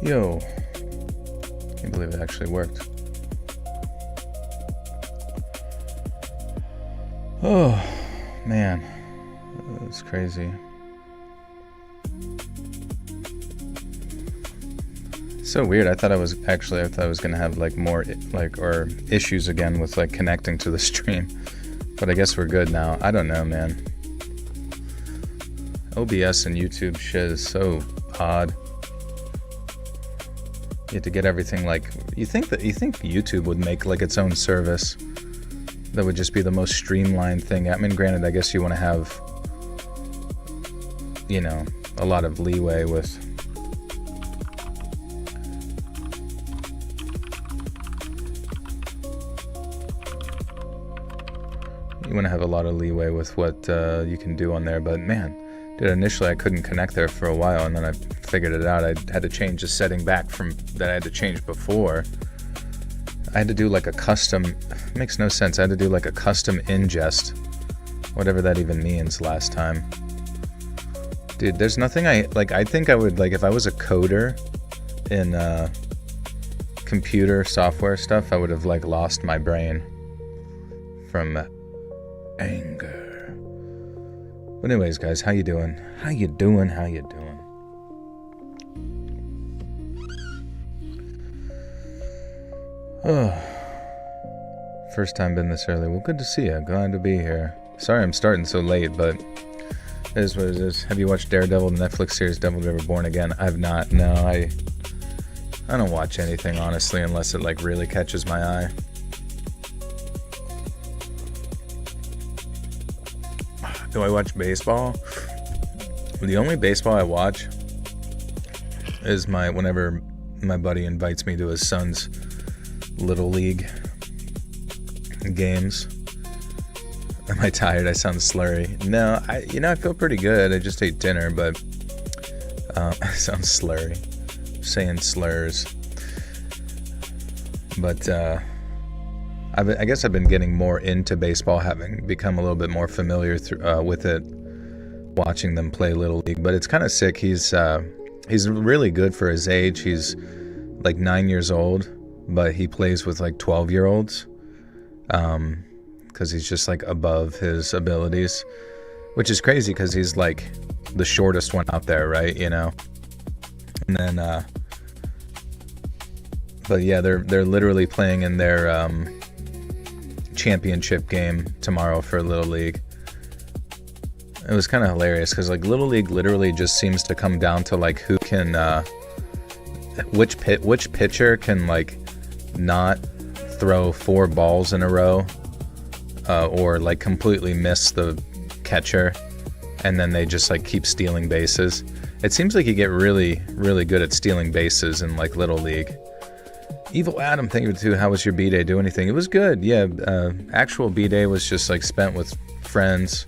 Yo, can't believe it actually worked. Oh, man, that's crazy. So weird. I thought I was gonna have like more or issues again with like connecting to the stream, but I guess we're good now. I don't know, man. OBS and YouTube shit is so odd. You have to get everything like you think YouTube would make like its own service that would just be the most streamlined thing. I mean, granted, I guess you want to have, you know, a lot of leeway with what you can do on there, but man, dude, initially I couldn't connect there for a while, and then I figured it out. I had to change the setting back from that I had to change before. I had to do like a custom, it makes no sense. I had to do like a custom ingest, whatever that even means last time. Dude, there's nothing I think I would like if I was a coder in computer software stuff, I would have like lost my brain from anger. But anyways, guys, how you doing? How you doing? Oh, first time been this early. Well, good to see you. Glad to be here. Sorry I'm starting so late, but it is what it is. Have you watched Daredevil, the Netflix series Devil Never Born Again? I've not. No, I don't watch anything, honestly, unless it like really catches my eye. Do I watch baseball? The only baseball I watch is whenever my buddy invites me to his son's little league games. Am I tired? I sound slurry. No, I feel pretty good. I just ate dinner, but I sound slurry. Saying slurs. But I guess I've been getting more into baseball, having become a little bit more familiar with it, watching them play Little League. But it's kind of sick. He's really good for his age. He's like 9 years old, but he plays with like 12-year-olds because he's just like above his abilities, which is crazy because he's like the shortest one out there, right? You know? And then, but yeah, they're literally playing in their championship game tomorrow for Little League. It was kind of hilarious because like Little League literally just seems to come down to like who can which pitcher can like not throw 4 balls in a row or like completely miss the catcher, and then they just like keep stealing bases. It seems like you get really, really good at stealing bases in like Little League. Evil Adam, thank you too. How was your B-Day? Do anything? It was good. Yeah, actual B-Day was just like spent with friends.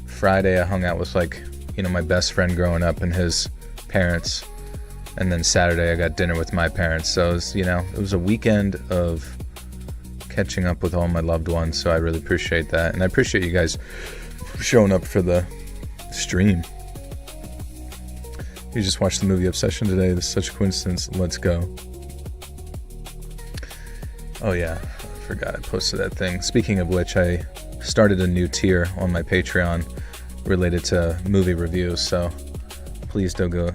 Friday I hung out with like, you know, my best friend growing up and his parents. And then Saturday I got dinner with my parents. So it was, you know, it was a weekend of catching up with all my loved ones. So I really appreciate that. And I appreciate you guys showing up for the stream. You just watched the movie Obsession today. This is such a coincidence. Let's go. Oh yeah, I forgot I posted that thing. Speaking of which, I started a new tier on my Patreon related to movie reviews, so please do go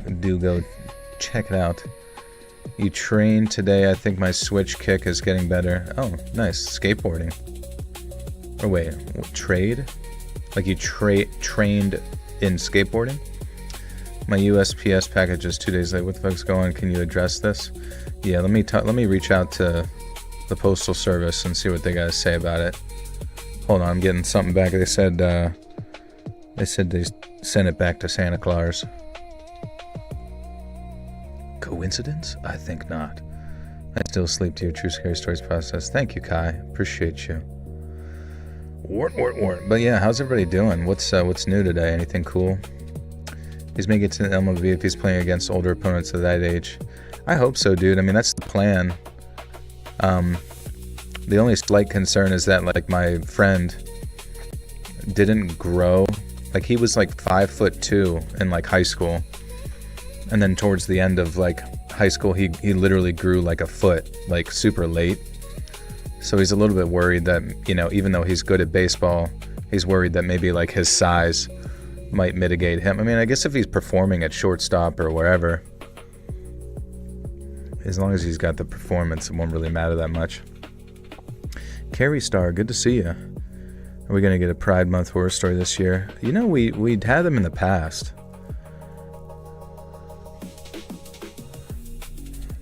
check it out. You trained today. I think my switch kick is getting better. Oh, nice. Skateboarding. Oh wait, trade? Like you trained in skateboarding? My USPS package is 2 days late. What the fuck's going on? Can you address this? Yeah, let me reach out to the postal service and see what they gotta say about it. Hold on, I'm getting something back. They said they sent it back to Santa Claus. Coincidence? I think not. I still sleep to your True Scary Stories process. Thank you, Kai. Appreciate you. Wart. But yeah, how's everybody doing? What's new today? Anything cool? He's making it to the MLB if he's playing against older opponents of that age. I hope so, dude. I mean, that's the plan. The only slight concern is that like my friend didn't grow. Like he was like 5'2" in like high school, and then towards the end of like high school, he literally grew like a foot, like super late. So he's a little bit worried that, you know, even though he's good at baseball, he's worried that maybe like his size might mitigate him. I mean, I guess if he's performing at shortstop or wherever, as long as he's got the performance, it won't really matter that much. Carrie Star, good to see you. Are we going to get a Pride Month horror story this year? You know, we'd had them in the past.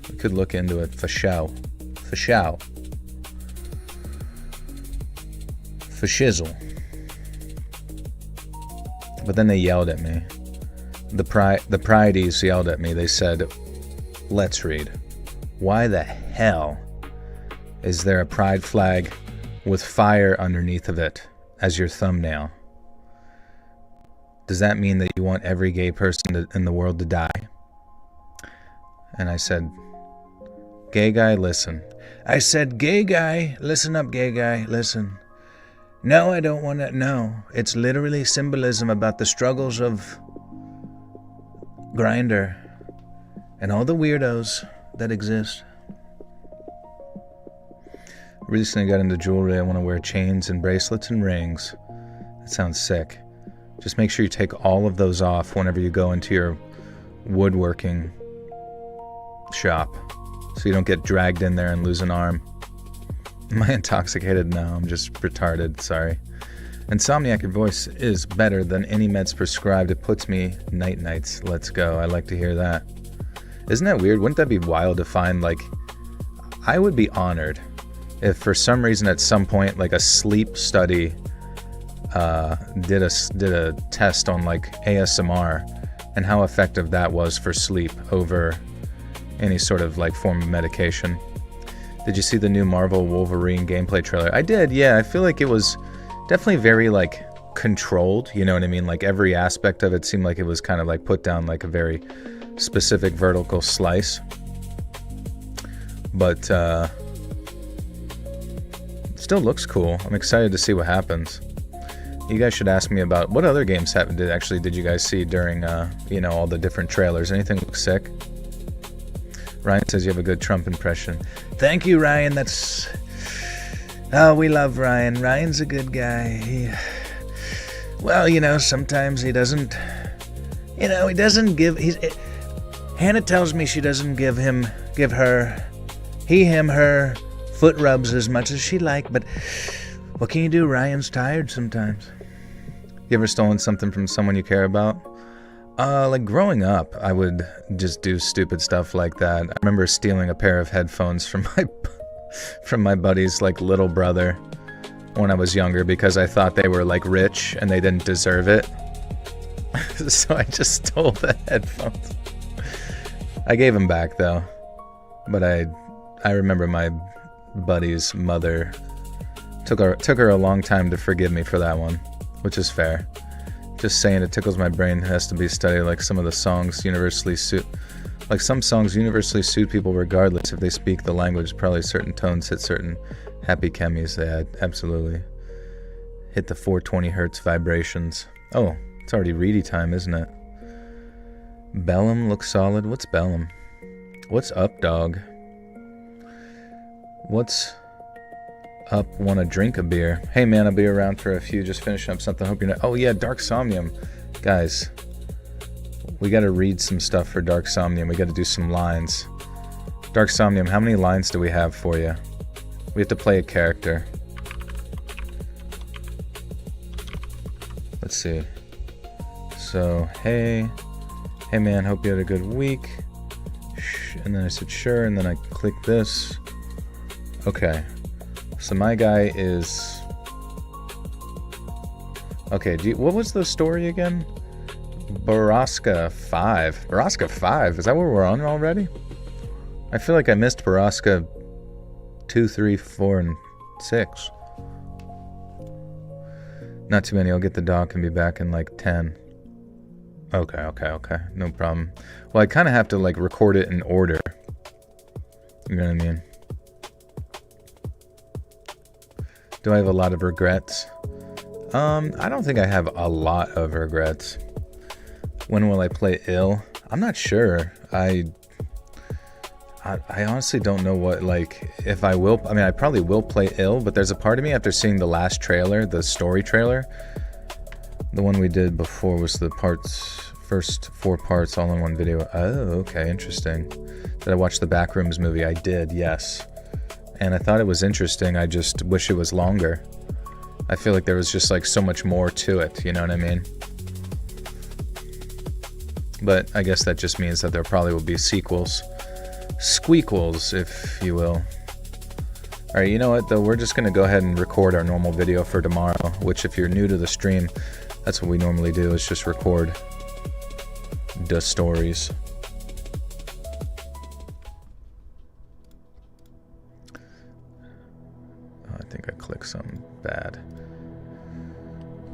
We could look into it for show. For show. For shizzle. But then they yelled at me. The Prideies yelled at me. They said, let's read. Why the hell is there a pride flag with fire underneath of it as your thumbnail? Does that mean that you want every gay person in the world to die? And I said, gay guy, listen. I said, gay guy, listen up, gay guy, listen. No, I don't want to. No, it's literally symbolism about the struggles of Grindr and all the weirdos that exist. Recently got into jewelry. I want to wear chains and bracelets and rings. That sounds sick. Just make sure you take all of those off whenever you go into your woodworking shop, so you don't get dragged in there and lose an arm. Am I intoxicated? No, I'm just retarded, sorry. Insomniac, your voice is better than any meds prescribed. It puts me nights. Let's go. I like to hear that. Isn't that weird? Wouldn't that be wild to find, like, I would be honored if for some reason at some point, like a sleep study did a test on like ASMR and how effective that was for sleep over any sort of like form of medication. Did you see the new Marvel Wolverine gameplay trailer? I did, yeah. I feel like it was definitely very like controlled, you know what I mean? Like every aspect of it seemed like it was kind of like put down like a very specific vertical slice. But still looks cool. I'm excited to see what happens. You guys should ask me about what other games did you guys see during all the different trailers? Anything look sick? Ryan says you have a good Trump impression. Thank you, Ryan. We love Ryan. Ryan's a good guy. Sometimes he doesn't, he doesn't give, Hannah tells me she doesn't give her foot rubs as much as she'd like, but what can you do? Ryan's tired sometimes. You ever stolen something from someone you care about? Like growing up, I would just do stupid stuff like that. I remember stealing a pair of headphones from my buddy's like little brother when I was younger because I thought they were like rich and they didn't deserve it. So I just stole the headphones. I gave them back though, but I remember my buddy's mother took her a long time to forgive me for that one, which is fair. Just saying, it tickles my brain. It has to be studied. Like some songs universally suit people regardless if they speak the language. Probably certain tones hit certain happy chemies. Yeah, absolutely. Hit the 420 hertz vibrations. Oh, it's already reedy time, isn't it? Bellum looks solid. What's Bellum? What's up, dog? What's up? Want to drink a beer? Hey man, I'll be around for a few. Just finishing up something. Hope you're not. Oh yeah, Dark Somnium, guys. We got to read some stuff for Dark Somnium. We got to do some lines. Dark Somnium, how many lines do we have for you? We have to play a character. Let's see. So hey man, hope you had a good week. And then I said sure, and then I click this. Okay. So my guy is... Okay, what was the story again? Baraska 5. Baraska 5? Is that what we're on already? I feel like I missed Baraska 2, 3, 4, and 6. Not too many. I'll get the doc and be back in like 10. Okay. No problem. Well, I kind of have to like record it in order. You know what I mean? Do I have a lot of regrets? I don't think I have a lot of regrets. When will I play ill? I'm not sure. I honestly don't know what, like, if I will. I mean, I probably will play ill, but there's a part of me after seeing the last trailer, the story trailer. The one we did before was the first 4 parts all in one video. Oh, okay, interesting. Did I watch the Backrooms movie? I did, yes. And I thought it was interesting. I just wish it was longer. I feel like there was just like so much more to it, you know what I mean? But I guess that just means that there probably will be sequels. Squeakquels, if you will. Alright, you know what though? We're just going to go ahead and record our normal video for tomorrow, which if you're new to the stream, that's what we normally do, is just record the stories. Oh, I think I clicked something bad.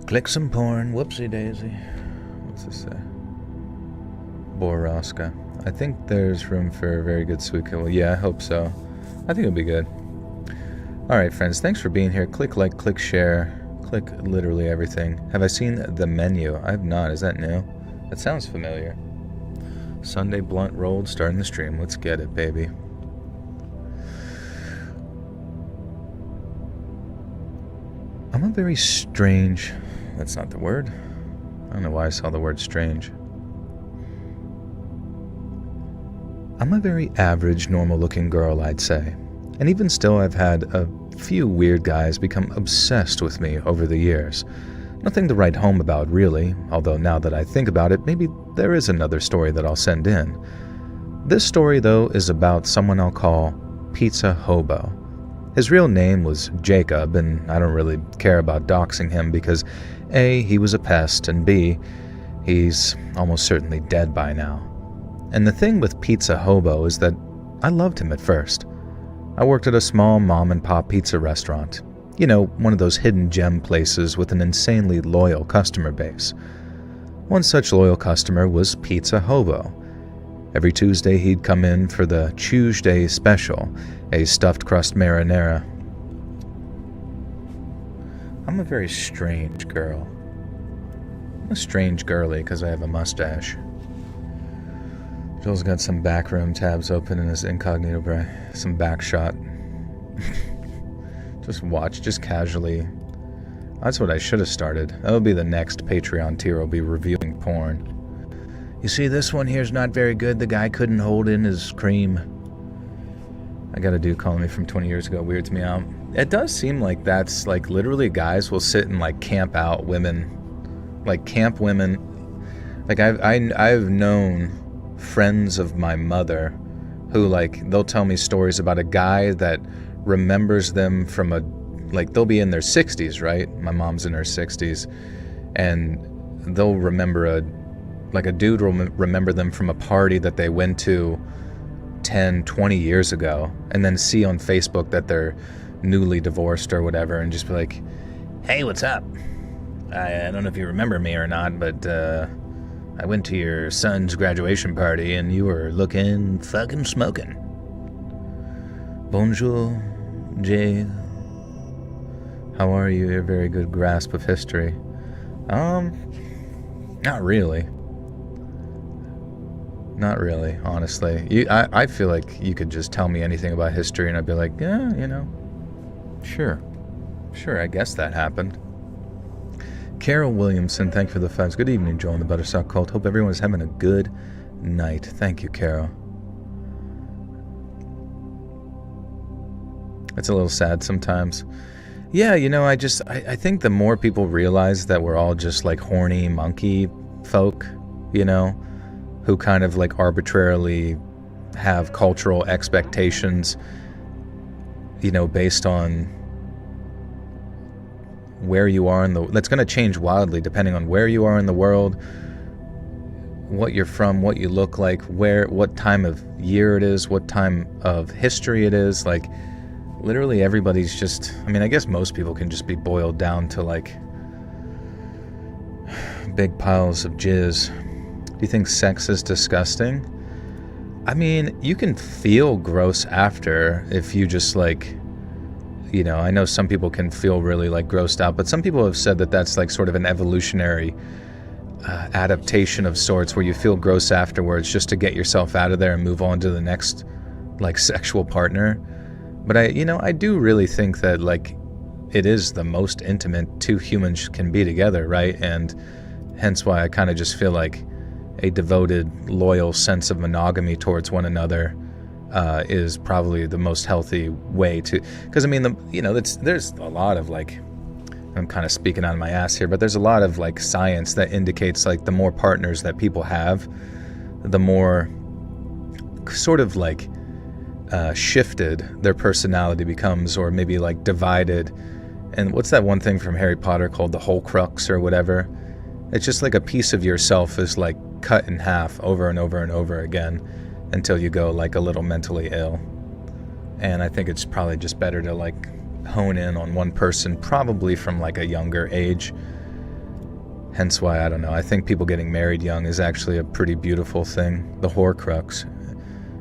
Click some porn, whoopsie daisy. What's this say? Boroska. I think there's room for a very good squeakquel. Yeah, I hope so. I think it'll be good. Alright friends, thanks for being here. Click like, click share. Click literally everything. Have I seen the menu? I have not. Is that new? That sounds familiar. Sunday blunt rolled, starting the stream. Let's get it, baby. I'm a very strange... That's not the word. I don't know why I saw the word strange. I'm a very average, normal-looking girl, I'd say. And even still, I've had a few weird guys become obsessed with me over the years. Nothing to write home about, really, although now that I think about it, maybe there is another story that I'll send in. This story, though, is about someone I'll call Pizza Hobo. His real name was Jacob, and I don't really care about doxing him because A, he was a pest, and B, he's almost certainly dead by now. And the thing with Pizza Hobo is that I loved him at first. I worked at a small mom-and-pop pizza restaurant. You know, one of those hidden gem places with an insanely loyal customer base. One such loyal customer was Pizza Hobo. Every Tuesday he'd come in for the Tuesday special, a stuffed crust marinara. I'm a very strange girl. I'm a strange girly because I have a mustache. Joel's got some backroom tabs open in his incognito braille. Some back shot. Just watch, just casually. That's what I should have started. That'll be the next Patreon tier. I'll be reviewing porn. You see, this one here's not very good. The guy couldn't hold in his cream. I got a dude calling me from 20 years ago. Weirds me out. It does seem like that's like literally guys will sit and like camp out women. Like camp women. Like I've known friends of my mother who like they'll tell me stories about a guy that remembers them from a like they'll be in their 60s, right? My mom's in her 60s, and they'll remember a dude will remember them from a party that they went to 10, 20 years ago, and then see on Facebook that they're newly divorced or whatever, and just be like, hey, what's up? I don't know if you remember me or not, but I went to your son's graduation party and you were looking fucking smoking. Bonjour, Jay. How are you? You're a very good grasp of history. Not really. Not really, honestly. I feel like you could just tell me anything about history and I'd be like, yeah, you know, sure, I guess that happened. Carol Williamson, thank you for the 5s. Good evening, Joel and the Buttersock Cult. Hope everyone is having a good night. Thank you, Carol. It's a little sad sometimes. Yeah, you know, I think the more people realize that we're all just like horny monkey folk, you know, who kind of like arbitrarily have cultural expectations, you know, based on where you are in the... That's going to change wildly depending on where you are in the world, what you're from, what you look like, what time of year it is, what time of history it is. Like, literally everybody's just... I mean, I guess most people can just be boiled down to, like, big piles of jizz. Do you think sex is disgusting? I mean, you can feel gross after if you just, like... You know, I know some people can feel really like grossed out, but some people have said that that's like sort of an evolutionary adaptation of sorts where you feel gross afterwards just to get yourself out of there and move on to the next like sexual partner. But I do really think that like it is the most intimate two humans can be together, right? And hence why I kind of just feel like a devoted, loyal sense of monogamy towards one another is probably the most healthy way to, because I mean, there's a lot of like, I'm kind of speaking out of my ass here, but there's a lot of like science that indicates like the more partners that people have, the more sort of like shifted their personality becomes, or maybe like divided. And what's that one thing from Harry Potter called the Horcrux or whatever? It's just like a piece of yourself is like cut in half over and over and over again until you go like a little mentally ill. And I think it's probably just better to like hone in on one person, probably from like a younger age. Hence why, I don't know, I think people getting married young is actually a pretty beautiful thing. The Horcrux.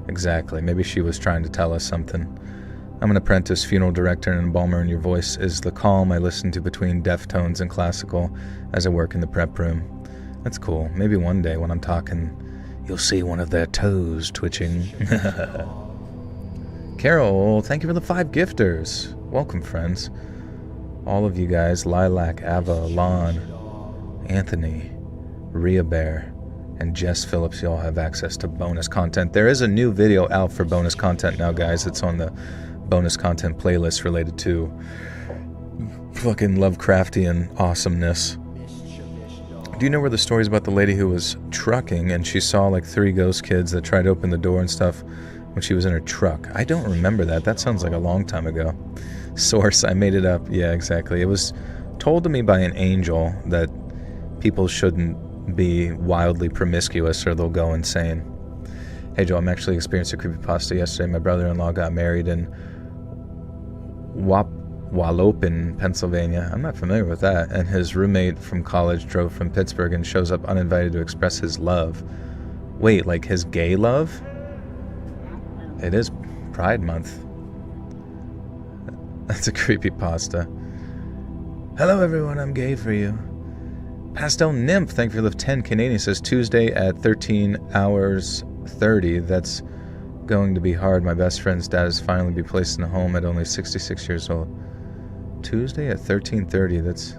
Exactly. Maybe she was trying to tell us something. I'm an apprentice funeral director, and an embalmer, and your voice is the calm I listen to between deftones and classical as I work in the prep room. That's cool. Maybe one day when I'm talking, you'll see one of their toes twitching. Carol, thank you for the 5 gifters. Welcome, friends. All of you guys, Lilac, Ava, Lon, Anthony, Rhea Bear, and Jess Phillips, you all have access to bonus content. There is a new video out for bonus content now, guys. It's on the bonus content playlist related to fucking Lovecraftian awesomeness. Do you know where the story's about the lady who was trucking and she saw like 3 ghost kids that tried to open the door and stuff when she was in her truck? I don't remember that. That sounds like a long time ago. Source, I made it up. Yeah, exactly. It was told to me by an angel that people shouldn't be wildly promiscuous or they'll go insane. Hey Joe, I'm actually experiencing a creepypasta yesterday. My brother-in-law got married in Wallopin, Pennsylvania. I'm not familiar with that. And his roommate from college drove from Pittsburgh and shows up uninvited to express his love. Wait, like his gay love? It is Pride Month. That's a creepypasta. Hello everyone, I'm gay for you. Pastel Nymph, thank you for the 10 Canadian, says Tuesday at 13 hours 30. That's going to be hard. My best friend's dad has finally been placed in a home at only 66 years old. Tuesday at 13:30. That's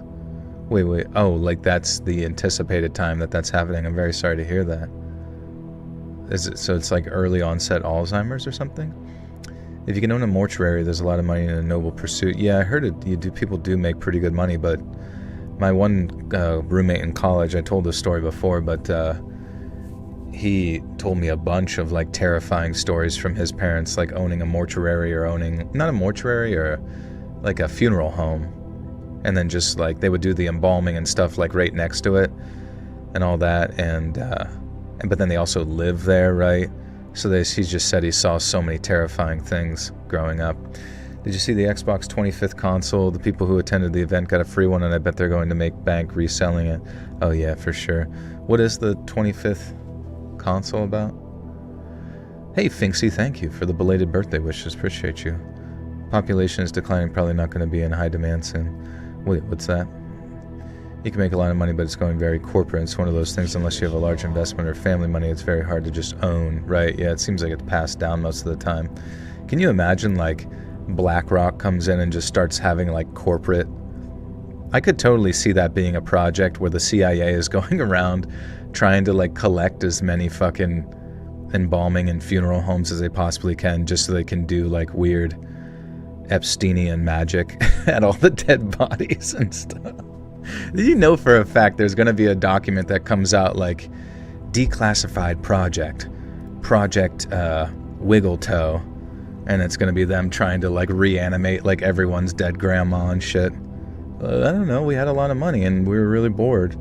wait. Oh, like that's the anticipated time that's happening. I'm very sorry to hear that. Is it so? It's like early onset Alzheimer's or something. If you can own a mortuary, there's a lot of money in a noble pursuit. Yeah, I heard it. People do make pretty good money, but my one roommate in college, I told this story before, but he told me a bunch of like terrifying stories from his parents, like owning a mortuary or owning not a mortuary or like a funeral home, and then just like they would do the embalming and stuff like right next to it and all that, and but then they also live there, right? So he just said he saw so many terrifying things growing up. Did you see the Xbox 25th console? The people who attended the event got a free one, and I bet they're going to make bank reselling it. Oh yeah, for sure. What is the 25th console about? Hey Finksy, thank you for the belated birthday wishes. Appreciate you. Population is declining, probably not going to be in high demand soon. Wait, what's that? You can make a lot of money, but it's going very corporate. It's one of those things, unless you have a large investment or family money, it's very hard to just own, right? Yeah, it seems like it's passed down most of the time. Can you imagine, like, BlackRock comes in and just starts having, like, corporate... I could totally see that being a project where the CIA is going around trying to, like, collect as many fucking embalming and funeral homes as they possibly can, just so they can do, like, weird Epsteinian magic at all the dead bodies and stuff. Did you know for a fact there's going to be a document that comes out like declassified project Wiggle Toe, and it's going to be them trying to like reanimate like everyone's dead grandma and shit. I don't know, we had a lot of money and we were really bored.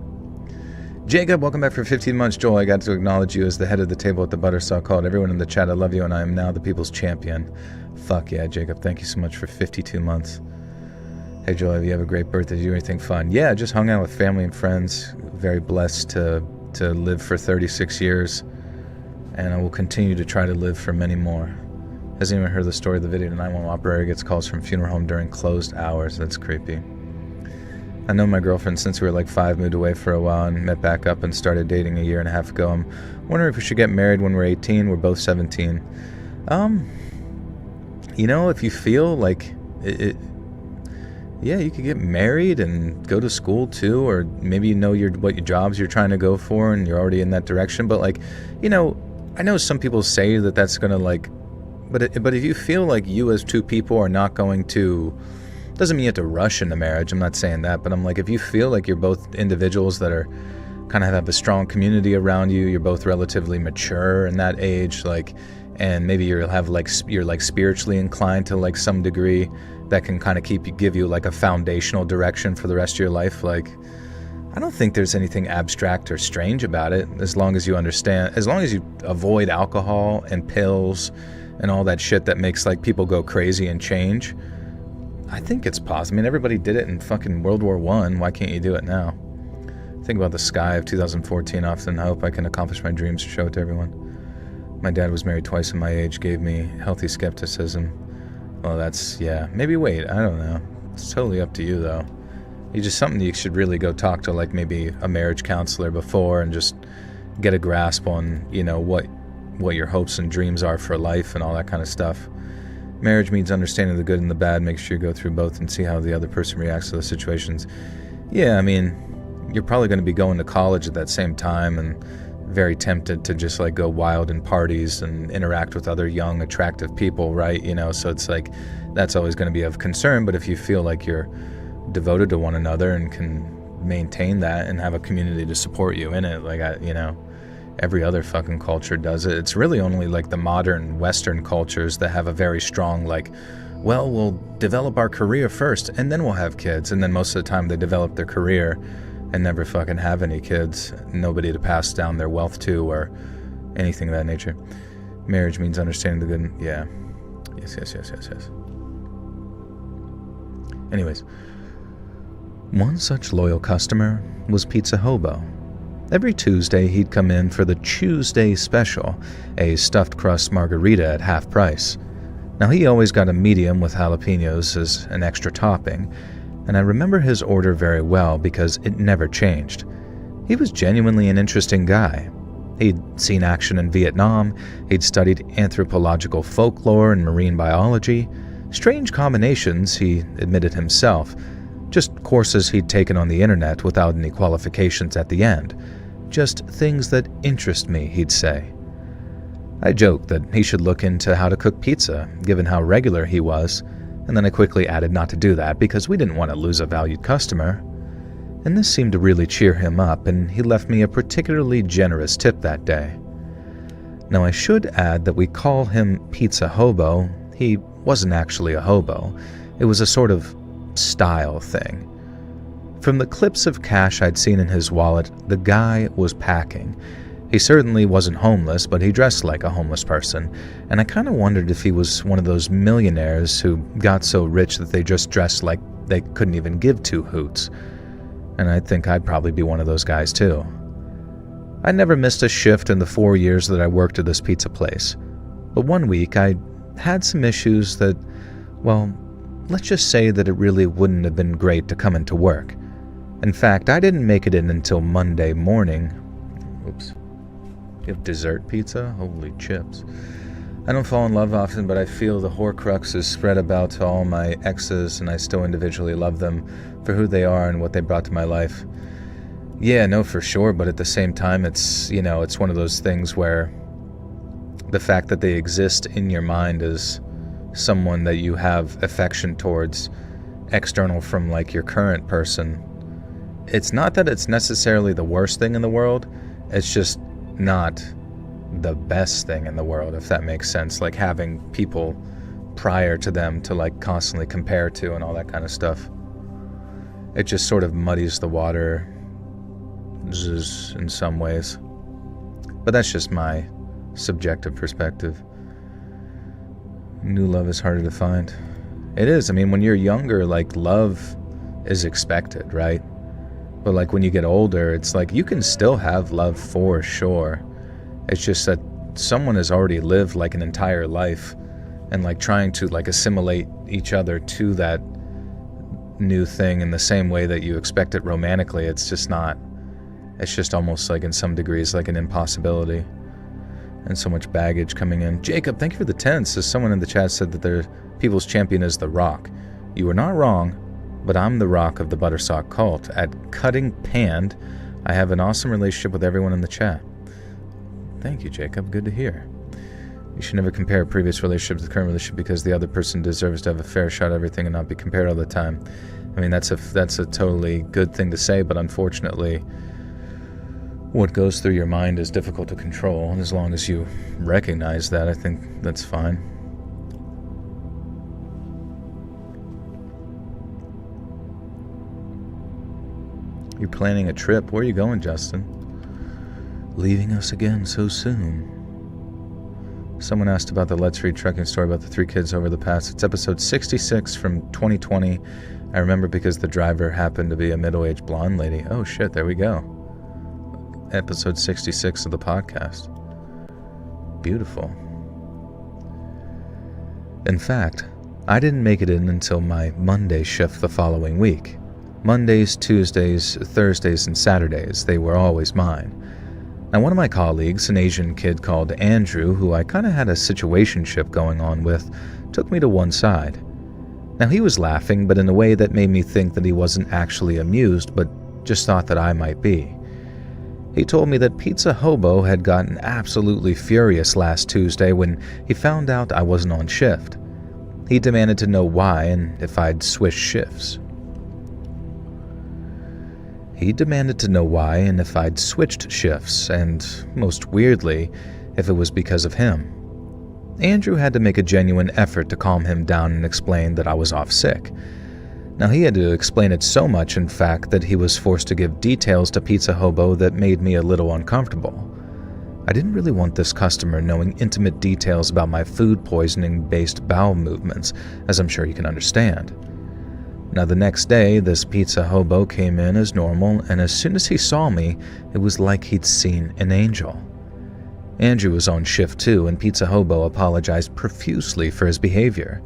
Jacob, welcome back for 15 months. Joel, I got to acknowledge you as the head of the table at the Buttersaw Called. Everyone in the chat, I love you, and I am now the people's champion. Fuck yeah, Jacob, thank you so much for 52 months. Hey Joel, you have a great birthday. Did you do anything fun? Yeah, just hung out with family and friends. Very blessed to live for 36 years, and I will continue to try to live for many more. Has anyone heard the story of the video? The 911 operator gets calls from funeral home during closed hours. That's creepy. I know my girlfriend since we were like 5, moved away for a while and met back up and started dating a year and a half ago. I'm wondering if we should get married when we're 18. We're both 17. you know, if you feel like yeah, you could get married and go to school too, or maybe you know what your jobs you're trying to go for and you're already in that direction. But like, you know, I know some people say that that's gonna like, but if you feel like you as two people are not going to, doesn't mean you have to rush into marriage. I'm not saying that, but I'm like, if you feel like you're both individuals that are kind of have a strong community around you, you're both relatively mature in that age, like, and maybe you're like spiritually inclined to like some degree, that can kind of give you like a foundational direction for the rest of your life. Like, I don't think there's anything abstract or strange about it, as long as you understand, as long as you avoid alcohol and pills and all that shit that makes like people go crazy and change. I think it's possible. I mean, everybody did it in fucking World War I. Why can't you do it now? Think about the sky of 2014 often. I hope I can accomplish my dreams to show it to everyone. My dad was married twice in my age, gave me healthy skepticism. Well, that's, yeah, maybe wait, I don't know. It's totally up to you, though. It's just something you should really go talk to, like, maybe a marriage counselor before and just get a grasp on, you know, what your hopes and dreams are for life and all that kind of stuff. Marriage means understanding the good and the bad. Make sure you go through both and see how the other person reacts to those situations. Yeah, I mean, you're probably going to be going to college at that same time and very tempted to just like go wild in parties and interact with other young, attractive people, right? You know, so it's like, that's always going to be of concern. But if you feel like you're devoted to one another and can maintain that and have a community to support you in it, like, you know, every other fucking culture does it. It's really only like the modern Western cultures that have a very strong, like, well, we'll develop our career first and then we'll have kids. And then most of the time they develop their career and never fucking have any kids, nobody to pass down their wealth to or anything of that nature. Marriage means understanding the good. Yeah. Yes. Anyways, one such loyal customer was Pizza Hobo. Every Tuesday he'd come in for the Tuesday special, a stuffed crust margarita at half price. Now he always got a medium with jalapenos as an extra topping, and I remember his order very well because it never changed. He was genuinely an interesting guy. He'd seen action in Vietnam, he'd studied anthropological folklore and marine biology, strange combinations, he admitted himself, just courses he'd taken on the internet without any qualifications at the end. Just things that interest me, he'd say. I joked that he should look into how to cook pizza, given how regular he was, and then I quickly added not to do that because we didn't want to lose a valued customer. And this seemed to really cheer him up, and he left me a particularly generous tip that day. Now I should add that we call him Pizza Hobo. He wasn't actually a hobo. It was a sort of style thing. From the clips of cash I'd seen in his wallet, the guy was packing. He certainly wasn't homeless, but he dressed like a homeless person, and I kind of wondered if he was one of those millionaires who got so rich that they just dressed like they couldn't even give two hoots. And I think I'd probably be one of those guys too. I never missed a shift in the 4 years that I worked at this pizza place. But one week I had some issues that, well, let's just say that it really wouldn't have been great to come into work. In fact, I didn't make it in until Monday morning. Oops. You have dessert pizza? Holy chips. I don't fall in love often, but I feel the Horcrux is spread about to all my exes, and I still individually love them for who they are and what they brought to my life. Yeah, no, for sure, but at the same time, it's, you know, it's one of those things where the fact that they exist in your mind as someone that you have affection towards, external from, like, your current person, it's not that it's necessarily the worst thing in the world, it's just not the best thing in the world, if that makes sense. Like having people prior to them to like constantly compare to and all that kind of stuff. It just sort of muddies the water in some ways. But that's just my subjective perspective. New love is harder to find. It is. I mean, when you're younger, like, love is expected, right? But like when you get older, it's like you can still have love for sure. It's just that someone has already lived like an entire life, and like trying to like assimilate each other to that new thing in the same way that you expect it romantically, it's just not. It's just almost like in some degrees like an impossibility. And so much baggage coming in. Jacob, thank you for the 10. Says someone in the chat said that their people's champion is The Rock. You are not wrong, but I'm The Rock of the Buttersock cult. At Cutting Panned, I have an awesome relationship with everyone in the chat. Thank you, Jacob. Good to hear. You should never compare a previous relationship to the current relationship because the other person deserves to have a fair shot at everything and not be compared all the time. I mean, that's a totally good thing to say, but unfortunately, what goes through your mind is difficult to control. And as long as you recognize that, I think that's fine. You're planning a trip. Where are you going, Justin? Leaving us again so soon. Someone asked about the Let's Read trucking story about the 3 kids over the past. It's episode 66 from 2020. I remember because the driver happened to be a middle-aged blonde lady. Oh shit, there we go. Episode 66 of the podcast. Beautiful. In fact, I didn't make it in until my Monday shift the following week. Mondays, Tuesdays, Thursdays, and Saturdays, they were always mine. Now, one of my colleagues, an Asian kid called Andrew, who I kind of had a situationship going on with, took me to one side. Now, he was laughing, but in a way that made me think that he wasn't actually amused, but just thought that I might be. He told me that Pizza Hobo had gotten absolutely furious last Tuesday when he found out I wasn't on shift. He demanded to know why and if I'd switched shifts. He demanded to know why and if I'd switched shifts, and, most weirdly, if it was because of him. Andrew had to make a genuine effort to calm him down and explain that I was off sick. Now, he had to explain it so much, in fact, that he was forced to give details to Pizza Hobo that made me a little uncomfortable. I didn't really want this customer knowing intimate details about my food poisoning-based bowel movements, as I'm sure you can understand. Now, the next day, this Pizza Hobo came in as normal, and as soon as he saw me, it was like he'd seen an angel. Andrew was on shift too, and Pizza Hobo apologized profusely for his behavior.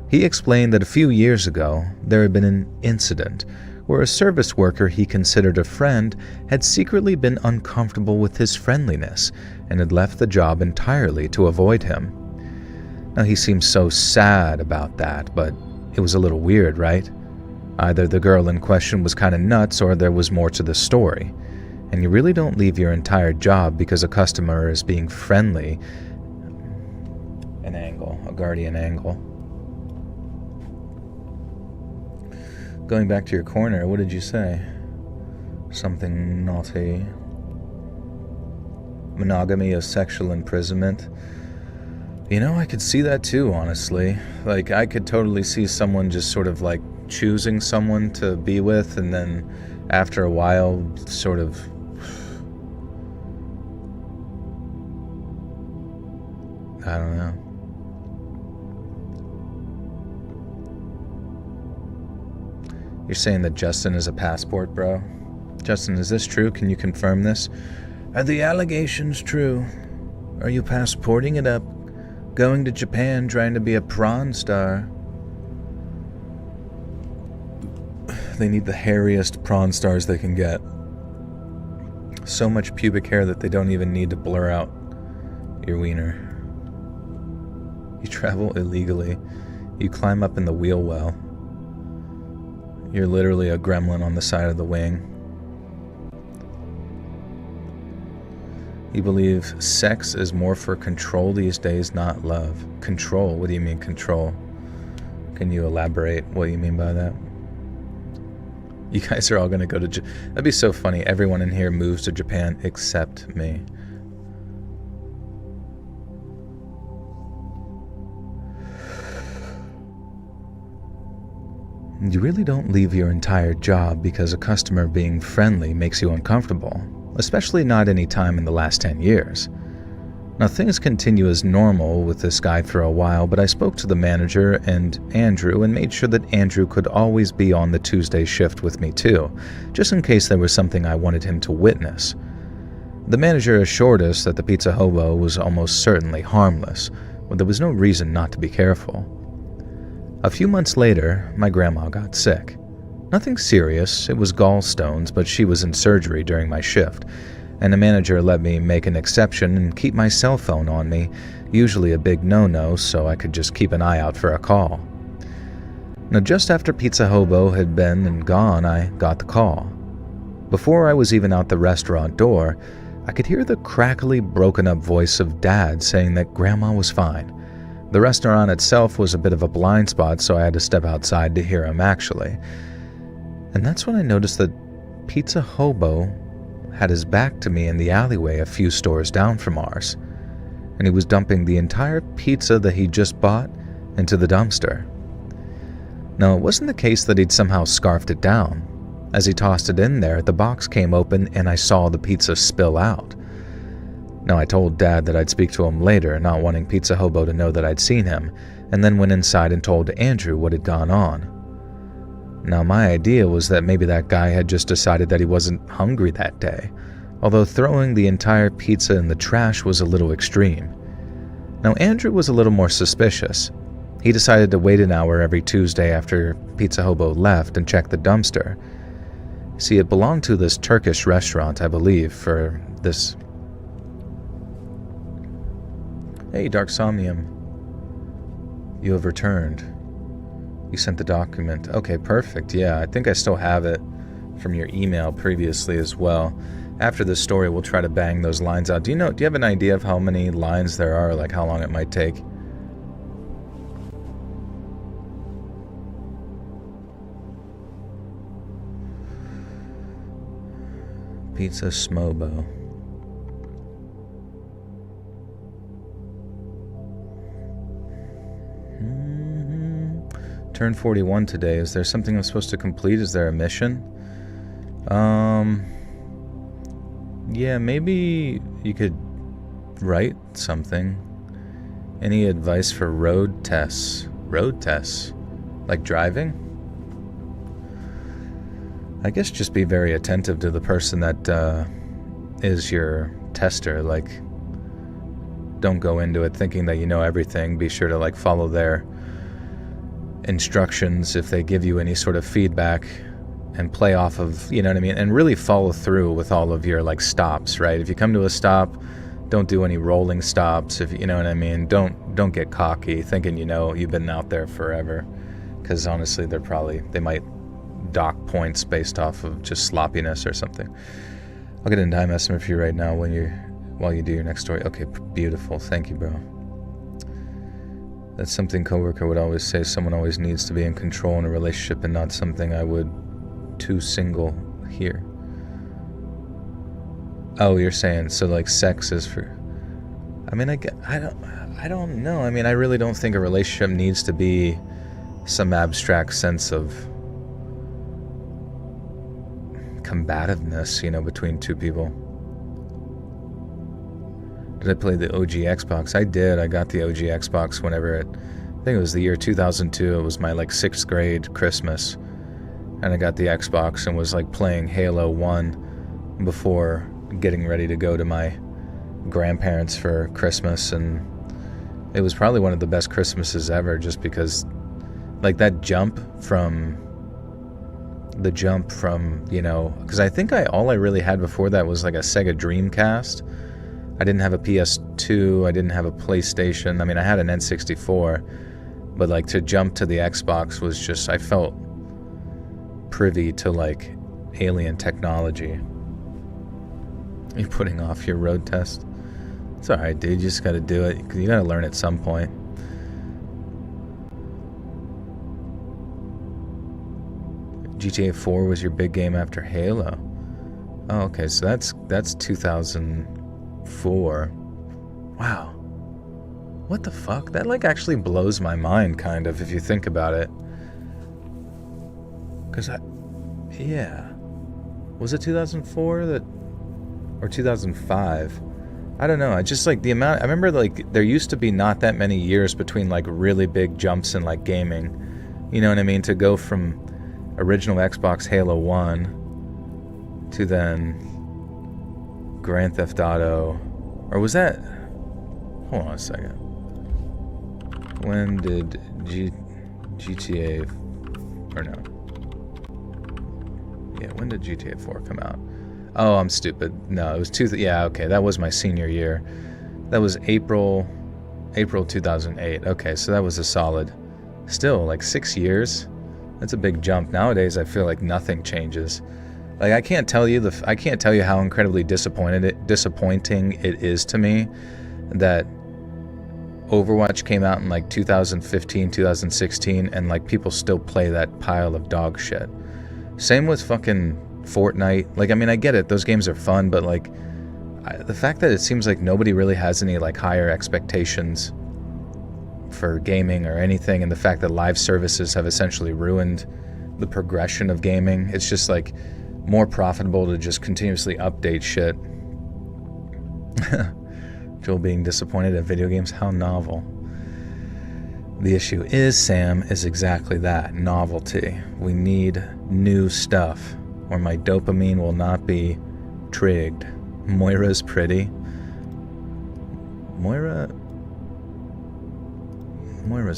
He explained that a few years ago, there had been an incident where a service worker he considered a friend had secretly been uncomfortable with his friendliness and had left the job entirely to avoid him. Now, he seemed so sad about that, but it was a little weird, right? Either the girl in question was kind of nuts or there was more to the story. And you really don't leave your entire job because a customer is being friendly. An angle, a guardian angle. Going back to your corner, what did you say? Something naughty. Monogamy is sexual imprisonment. You know, I could see that too, honestly. Like, I could totally see someone just sort of like choosing someone to be with, and then after a while, sort of... I don't know. You're saying that Justin is a passport, bro? Justin, is this true? Can you confirm this? Are the allegations true? Are you passporting it up? Going to Japan trying to be a prawn star? They need the hairiest prawn stars they can get. So much pubic hair that they don't even need to blur out your wiener. You travel illegally. You climb up in the wheel well. You're literally a gremlin on the side of the wing. You believe sex is more for control these days, not love. Control? What do you mean control? Can you elaborate what you mean by that? You guys are all going to go to Japan. That'd be so funny. Everyone in here moves to Japan except me. You really don't leave your entire job because a customer being friendly makes you uncomfortable, especially not any time in the last 10 years. Now, things continue as normal with this guy for a while, but I spoke to the manager and Andrew and made sure that Andrew could always be on the Tuesday shift with me too, just in case there was something I wanted him to witness. The manager assured us that the Pizza Hobo was almost certainly harmless, but there was no reason not to be careful. A few months later, my grandma got sick. Nothing serious, it was gallstones, but she was in surgery during my shift, and the manager let me make an exception and keep my cell phone on me, usually a big no-no, so I could just keep an eye out for a call. Now, just after Pizza Hobo had been and gone, I got the call. Before I was even out the restaurant door, I could hear the crackly, broken-up voice of Dad saying that Grandma was fine. The restaurant itself was a bit of a blind spot, so I had to step outside to hear him actually. And that's when I noticed that Pizza Hobo had his back to me in the alleyway a few stores down from ours, and he was dumping the entire pizza that he just bought into the dumpster. Now, it wasn't the case that he'd somehow scarfed it down. As he tossed it in there, the box came open and I saw the pizza spill out. Now, I told Dad that I'd speak to him later, not wanting Pizza Hobo to know that I'd seen him, and then went inside and told Andrew what had gone on. Now, my idea was that maybe that guy had just decided that he wasn't hungry that day, although throwing the entire pizza in the trash was a little extreme. Now, Andrew was a little more suspicious. He decided to wait an hour every Tuesday after Pizza Hobo left and check the dumpster. See, it belonged to this Turkish restaurant, I believe, for this... Hey, Dark Somnium. You have returned. You sent the document. Okay, perfect. Yeah, I think I still have it from your email previously as well. After this story, we'll try to bang those lines out. Do you have an idea of how many lines there are, like how long it might take? Pizza Smobo. Turned 41 today. Is there something I'm supposed to complete? Is there a mission? Yeah, maybe you could write something. Any advice for road tests? Road tests? Like driving? I guess just be very attentive to the person that is your tester. Like, don't go into it thinking that you know everything. Be sure to like follow their instructions if they give you any sort of feedback, and play off of, you know what I mean, and really follow through with all of your like stops, right? If you come to a stop, don't do any rolling stops. If you know what I mean, don't get cocky thinking you've been out there forever, because honestly they might dock points based off of just sloppiness or something. I'll get a time estimate for you right now while you do your next story. Okay, beautiful. Thank you, bro. That's something coworker would always say. Someone always needs to be in control in a relationship, and not something I would too single here. Oh, you're saying so like sex is for... I mean, I don't know. I mean, I really don't think a relationship needs to be some abstract sense of combativeness, between two people. Did I play the OG Xbox? I did. I got the OG Xbox whenever I think it was the year 2002. It was my like 6th grade Christmas. And I got the Xbox and was like playing Halo 1 before getting ready to go to my grandparents for Christmas. And it was probably one of the best Christmases ever, just because like that jump from, because I think all I really had before that was like a Sega Dreamcast. I didn't have a PS2, I didn't have a PlayStation. I mean, I had an N64, but like to jump to the Xbox was just, I felt privy to like alien technology. You're putting off your road test? It's alright, dude, you just gotta do it. You gotta learn at some point. GTA 4 was your big game after Halo. Oh, okay, so that's 2004. Wow. What the fuck? That like actually blows my mind, kind of, if you think about it. Because yeah. Was it 2004 or 2005? I don't know. I just like the amount, I remember like there used to be not that many years between like really big jumps in like gaming. You know what I mean? To go from original Xbox Halo 1 to then Grand Theft Auto, or was that, hold on a second, when did GTA, or no, yeah, when did GTA 4 come out? Oh, I'm stupid. No, it was yeah, okay, that was my senior year. That was April 2008. Okay, so that was a solid, still, like 6 years. That's a big jump. Nowadays, I feel like nothing changes. Like, I can't tell you how incredibly disappointing it is to me that Overwatch came out in like 2015, 2016, and like people still play that pile of dog shit. Same with fucking Fortnite. Like, I mean, I get it, those games are fun, but like, the fact that it seems like nobody really has any like higher expectations for gaming or anything, and the fact that live services have essentially ruined the progression of gaming. It's just like more profitable to just continuously update shit. Joel being disappointed at video games, how novel. The issue is, Sam, is exactly that, novelty. We need new stuff, or my dopamine will not be trigged. Moira's pretty. Moira's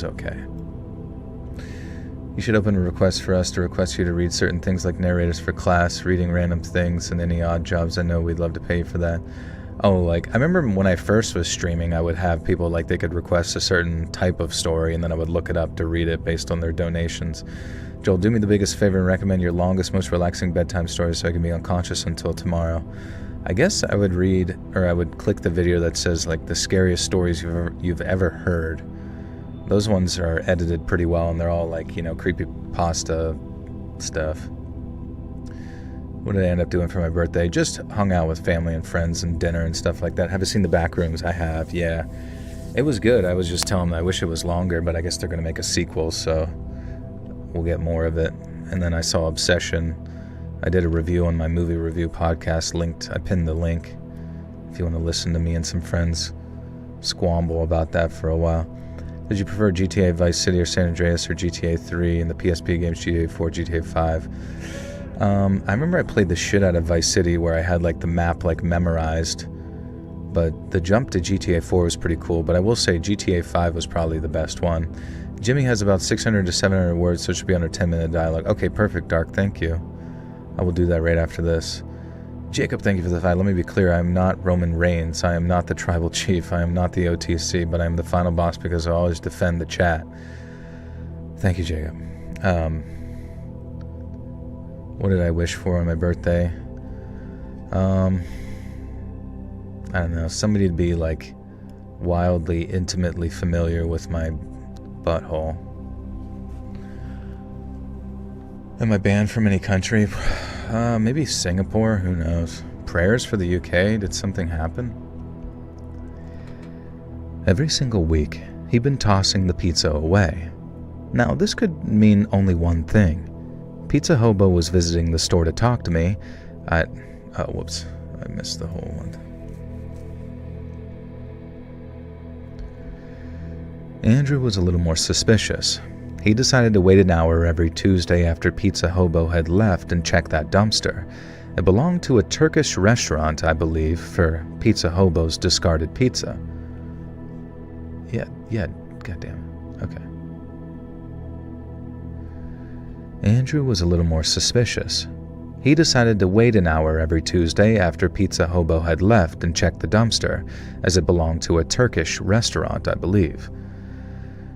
okay. You should open a request for us to request you to read certain things like narrators for class, reading random things, and any odd jobs. I know we'd love to pay you for that. Oh, like, I remember when I first was streaming, I would have people, like, they could request a certain type of story, and then I would look it up to read it based on their donations. Joel, do me the biggest favor and recommend your longest, most relaxing bedtime story so I can be unconscious until tomorrow. I guess I would read, or I would click the video that says, like, the scariest stories you've ever heard. Those ones are edited pretty well, and they're all, like, you know, creepypasta stuff. What did I end up doing for my birthday? Just hung out with family and friends and dinner and stuff like that. Have you seen the back rooms? I have, yeah. It was good. I was just telling them I wish it was longer, but I guess they're going to make a sequel, so we'll get more of it. And then I saw Obsession. I did a review on my movie review podcast, I pinned the link if you want to listen to me and some friends squabble about that for a while. Did you prefer GTA Vice City or San Andreas or GTA 3 and the PSP games GTA 4, GTA 5? I remember I played the shit out of Vice City where I had like the map like memorized, but the jump to GTA 4 was pretty cool, but I will say GTA 5 was probably the best one. Jimmy has about 600 to 700 words, so it should be under 10-minute dialogue. Okay, perfect, Dark, thank you. I will do that right after this. Jacob, thank you for the fight. Let me be clear, I am not Roman Reigns. I am not the tribal chief. I am not the OTC, but I am the final boss because I always defend the chat. Thank you, Jacob. What did I wish for on my birthday? I don't know, somebody to be like wildly, intimately familiar with my butthole. Am I banned from any country? Maybe Singapore, who knows? Prayers for the UK? Did something happen? Every single week, he'd been tossing the pizza away. Now, this could mean only one thing. Pizza Hobo was visiting the store to talk to me. Whoops. I missed the whole one. Andrew was a little more suspicious. He decided to wait an hour every Tuesday after Pizza Hobo had left and check that dumpster. It belonged to a Turkish restaurant, I believe, for Pizza Hobo's discarded pizza. Yeah, goddamn. Okay. Andrew was a little more suspicious. He decided to wait an hour every Tuesday after Pizza Hobo had left and check the dumpster, as it belonged to a Turkish restaurant, I believe.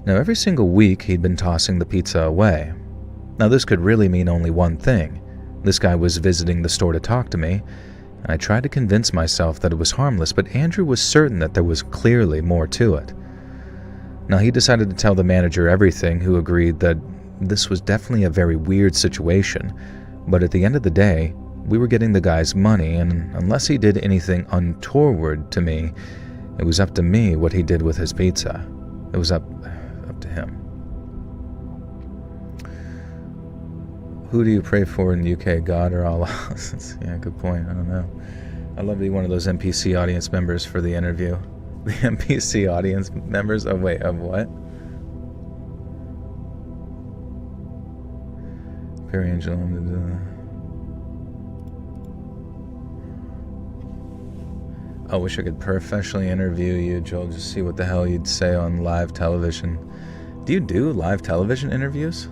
Now, every single week, he'd been tossing the pizza away. Now, this could really mean only one thing. This guy was visiting the store to talk to me, and I tried to convince myself that it was harmless, but Andrew was certain that there was clearly more to it. Now, he decided to tell the manager everything, who agreed that this was definitely a very weird situation, but at the end of the day, we were getting the guy's money, and unless he did anything untoward to me, it was up to me what he did with his pizza. It was up to him. Who do you pray for in the UK, God or Allah? Yeah, good point. I don't know. I'd love to be one of those NPC audience members for the interview. The NPC audience members? Oh, wait, of what? Perry Angel. I wish I could professionally interview you, Joel, just see what the hell you'd say on live television. Do you do live television interviews?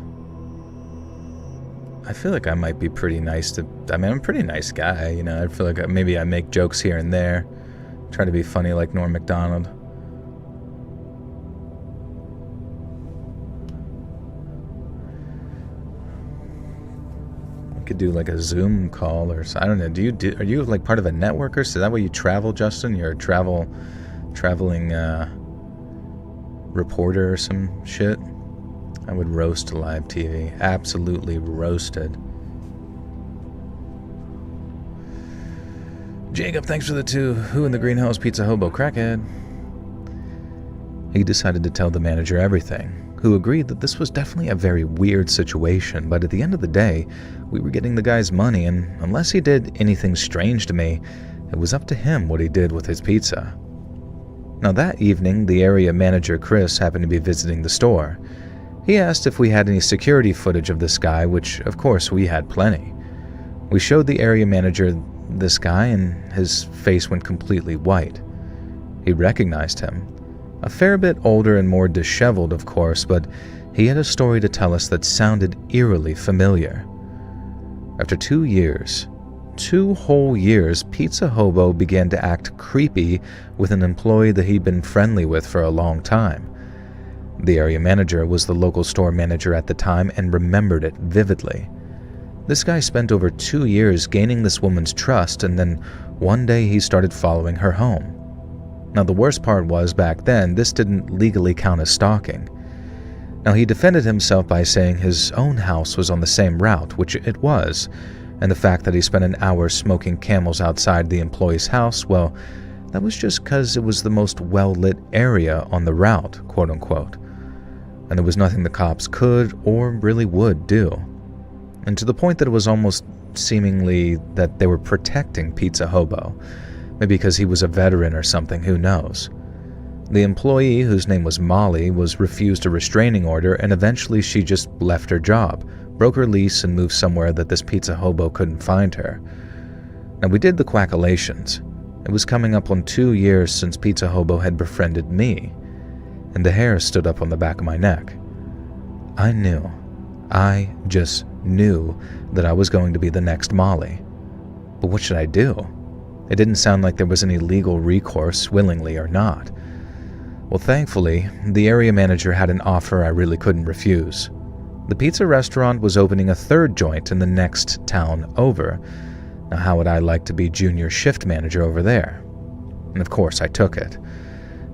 I feel like I might be pretty nice to... I mean, I'm a pretty nice guy, you know. I feel like maybe I make jokes here and there. Try to be funny like Norm Macdonald. We could do like a Zoom call or... I don't know. Are you like part of a network or so? Is that why you travel, Justin? You're a traveling reporter or some shit? I would roast live TV. Absolutely roasted. Jacob, thanks for the 2. Who in the greenhouse? Pizza Hobo Crackhead. He decided to tell the manager everything, who agreed that this was definitely a very weird situation, but at the end of the day, we were getting the guy's money, and unless he did anything strange to me, it was up to him what he did with his pizza. Now that evening, the area manager Chris happened to be visiting the store. He asked if we had any security footage of this guy, which of course we had plenty. We showed the area manager this guy and his face went completely white. He recognized him. A fair bit older and more disheveled, of course, but he had a story to tell us that sounded eerily familiar. After 2 years, 2 whole years, Pizza Hobo began to act creepy with an employee that he'd been friendly with for a long time. The area manager was the local store manager at the time and remembered it vividly. This guy spent over 2 years gaining this woman's trust, and then one day he started following her home. Now the worst part was, back then, this didn't legally count as stalking. Now he defended himself by saying his own house was on the same route, which it was, and the fact that he spent an hour smoking Camels outside the employee's house, well, that was just because it was the most well-lit area on the route, quote-unquote. And there was nothing the cops could or really would do. And to the point that it was almost seemingly that they were protecting Pizza Hobo. Maybe because he was a veteran or something, who knows. The employee, whose name was Molly, was refused a restraining order, and eventually she just left her job, broke her lease, and moved somewhere that this Pizza Hobo couldn't find her. Now we did the quackalations. It was coming up on 2 years since Pizza Hobo had befriended me, and the hair stood up on the back of my neck. I just knew that I was going to be the next Molly. But what should I do? It didn't sound like there was any legal recourse, willingly or not. Well, thankfully, the area manager had an offer I really couldn't refuse. The pizza restaurant was opening a 3rd joint in the next town over. Now, how would I like to be junior shift manager over there? And of course, I took it.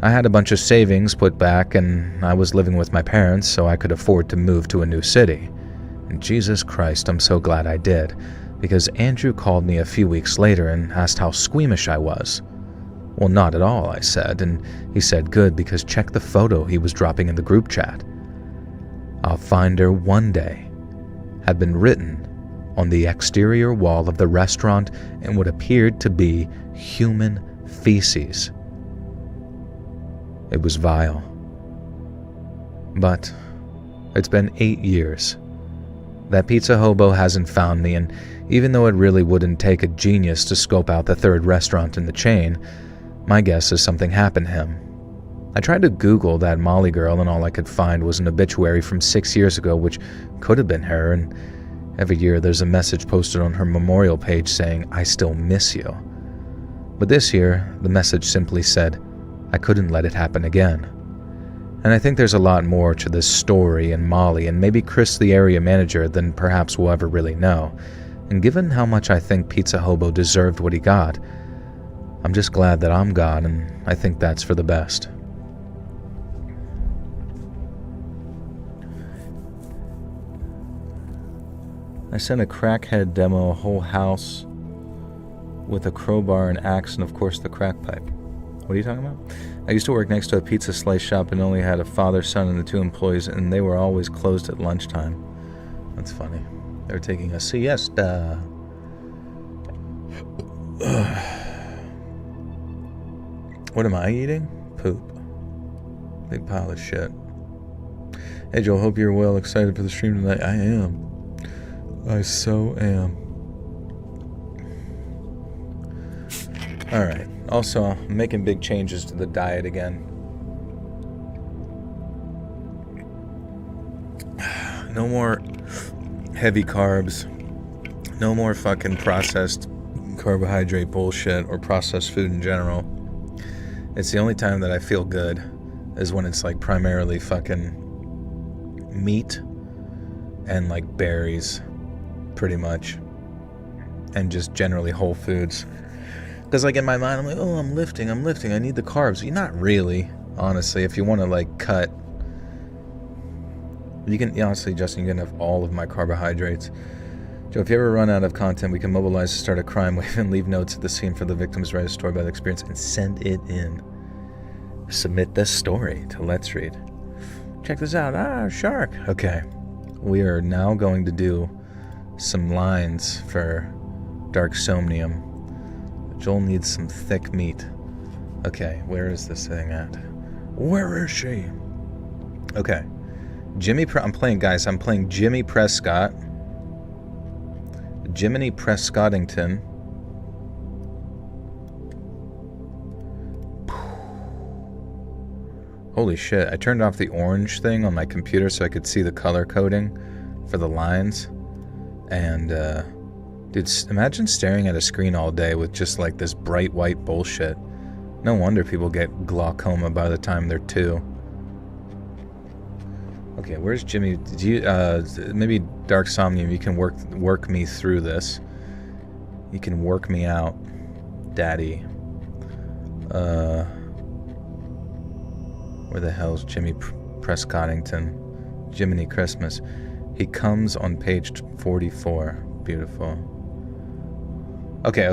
I had a bunch of savings put back, and I was living with my parents, so I could afford to move to a new city. And Jesus Christ, I'm so glad I did, because Andrew called me a few weeks later and asked how squeamish I was. Well, not at all, I said, and he said good, because check the photo he was dropping in the group chat. "I'll find her one day," had been written on the exterior wall of the restaurant in what appeared to be human feces. It was vile. But it's been 8 years. That Pizza Hobo hasn't found me, and even though it really wouldn't take a genius to scope out the 3rd restaurant in the chain, my guess is something happened to him. I tried to Google that Molly girl, and all I could find was an obituary from 6 years ago, which could have been her, and every year there's a message posted on her memorial page saying, "I still miss you." But this year, the message simply said, "I couldn't let it happen again." And I think there's a lot more to this story and Molly and maybe Chris, the area manager, than perhaps we'll ever really know. And given how much I think Pizza Hobo deserved what he got, I'm just glad that I'm gone, and I think that's for the best. I sent a crackhead demo a whole house with a crowbar and axe and of course the crack pipe. What are you talking about? I used to work next to a pizza slice shop and only had a father, son, and the 2 employees, and they were always closed at lunchtime. That's funny. They were taking a siesta. What am I eating? Poop. Big pile of shit. Hey Joel, hope you're well. Excited for the stream tonight. I am. I so am. Alright. Also, I'm making big changes to the diet again. No more heavy carbs. No more fucking processed carbohydrate bullshit or processed food in general. It's the only time that I feel good is when it's like primarily fucking meat and like berries, pretty much, and just generally whole foods. Because like in my mind I'm like, oh, I'm lifting, I need the carbs. You're not really, honestly. If you want to like cut, you can, honestly, Justin, you can have all of my carbohydrates. Joe, if you ever run out of content, we can mobilize to start a crime wave and leave notes at the scene for the victims read a story about the experience and send it in. Submit this story to Let's Read. Check this out. Shark. Okay. We are now going to do some lines for Dark Somnium. Joel needs some thick meat. Okay, where is this thing at? Where is she? Okay. I'm playing Jimmy Prescott. Jiminy Prescottington. Holy shit, I turned off the orange thing on my computer so I could see the color coding for the lines. And, dude, imagine staring at a screen all day with just like this bright white bullshit. No wonder people get glaucoma by the time they're 2. Okay, where's Jimmy? Do you, maybe Dark Somnium, you can work me through this. You can work me out, Daddy. Where the hell's Jimmy Prescottington? Jiminy Christmas. He comes on page 44. Beautiful. Okay.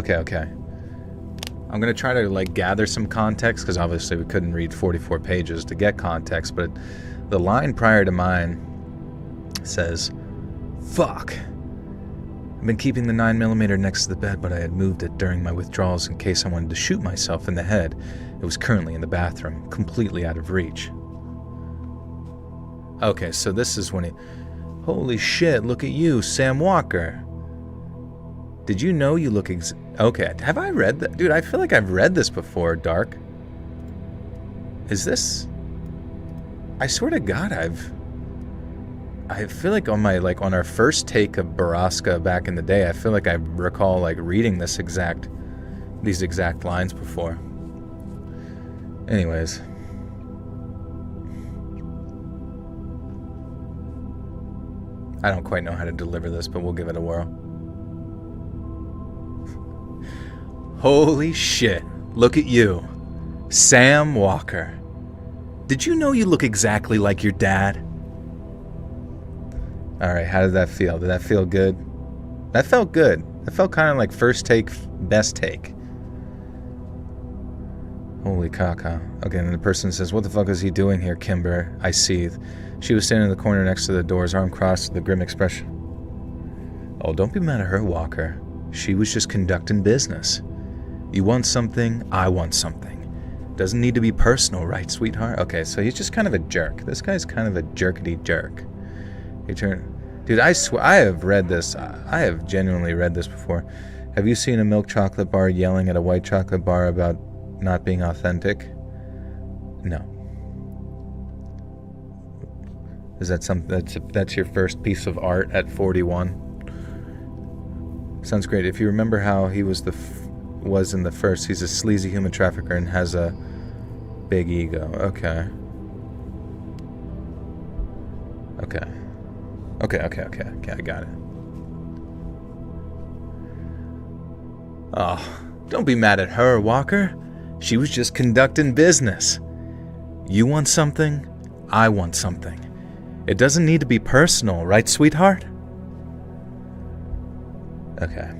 I'm gonna try to like gather some context, because obviously we couldn't read 44 pages to get context, but the line prior to mine says, "Fuck. I've been keeping the 9mm next to the bed, but I had moved it during my withdrawals in case I wanted to shoot myself in the head. It was currently in the bathroom, completely out of reach." Okay, so this is when he... Holy shit, look at you, Sam Walker. Did you know you look Okay, have I read that? Dude, I feel like I've read this before, Dark. Is this... I swear to God, I feel like on our first take of Baraska back in the day, I feel like I recall like reading these exact lines before. Anyways. I don't quite know how to deliver this, but we'll give it a whirl. Holy shit, look at you, Sam Walker. Did you know you look exactly like your dad? Alright, how did that feel? Did that feel good? That felt good. That felt kind of like first take, best take. Holy caca. Okay, and the person says, "What the fuck is he doing here, Kimber?" I seethe. She was standing in the corner next to the doors, arm crossed with a grim expression. Oh, don't be mad at her, Walker. She was just conducting business. You want something, I want something. Doesn't need to be personal, right, sweetheart? Okay, so he's just kind of a jerk. This guy's kind of a jerkety jerk. He turned... Dude, I swear, I have read this. I have genuinely read this before. Have you seen a milk chocolate bar yelling at a white chocolate bar about not being authentic? No. Is that something that's your first piece of art at 41? Sounds great. If you remember how he was in the first, he's a sleazy human trafficker and has a big ego. Okay. Okay, I got it. Oh, don't be mad at her, Walker. She was just conducting business. You want something, I want something. It doesn't need to be personal, right, sweetheart? Okay.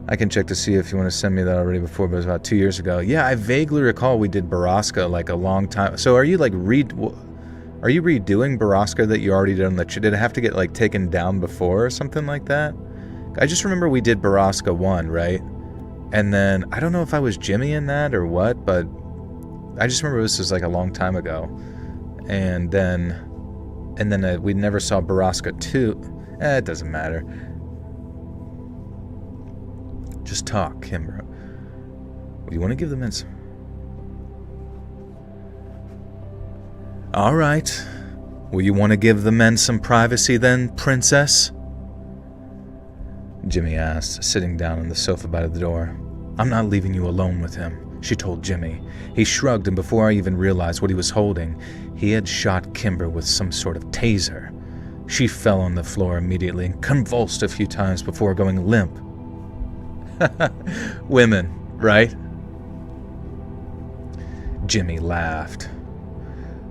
I can check to see if you want to send me that already before, but it was about 2 years ago. Yeah, I vaguely recall we did Baraska like a long time. So are you like are you redoing Baraska that you already did on the... Did it have to get like taken down before or something like that? I just remember we did Baraska 1, right? And then, I don't know if I was Jimmy in that or what, but I just remember this was like a long time ago. And then we never saw Baraska 2. It doesn't matter. Just talk, Kimber. Do you want to give them some? All right. Well, you want to give the men some privacy then, princess? Jimmy asked, sitting down on the sofa by the door. I'm not leaving you alone with him, she told Jimmy. He shrugged, and before I even realized what he was holding, he had shot Kimber with some sort of taser. She fell on the floor immediately and convulsed a few times before going limp. Women, right? Jimmy laughed.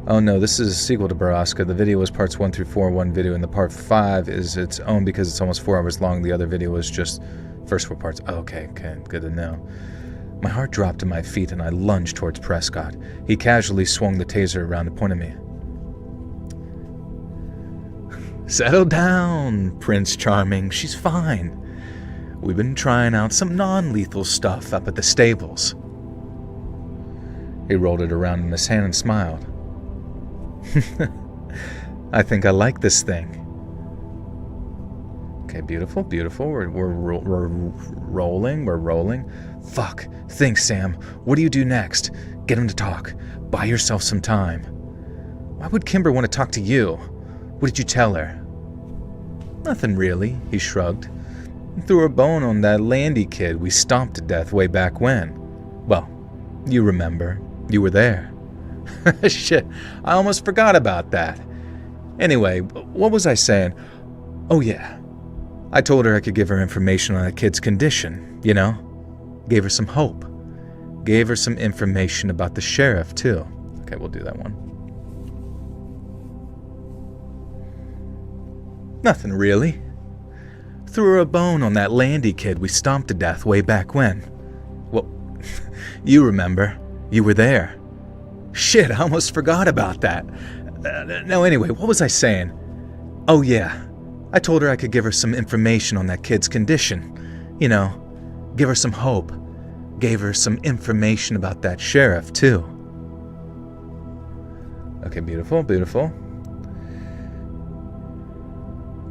Oh no, this is a sequel to Baraska. The video was parts 1 through 4, one video, and the part 5 is its own because it's almost 4 hours long. The other video was just first 4 parts. Oh, okay, good to know. My heart dropped to my feet and I lunged towards Prescott. He casually swung the taser around and pointed at me. Settle down, Prince Charming. She's fine. We've been trying out some non-lethal stuff up at the stables. He rolled it around in his hand and smiled. I think I like this thing. Okay, beautiful, beautiful. We're rolling. Fuck. Think, Sam. What do you do next? Get him to talk. Buy yourself some time. Why would Kimber want to talk to you? What did you tell her? Nothing really, he shrugged. Threw a bone on that Landy kid we stomped to death way back when. Well, you remember. You were there. Shit, I almost forgot about that. Anyway, what was I saying? Oh yeah, I told her I could give her information on the kid's condition, you know? Gave her some hope. Gave her some information about the sheriff, too. Okay, we'll do that one. Nothing really. Threw her a bone on that Landy kid we stomped to death way back when. Well, you remember. You were there. Shit, I almost forgot about that. No, anyway, what was I saying? Oh yeah, I told her I could give her some information on that kid's condition. You know, give her some hope. Gave her some information about that sheriff, too. Okay, beautiful, beautiful.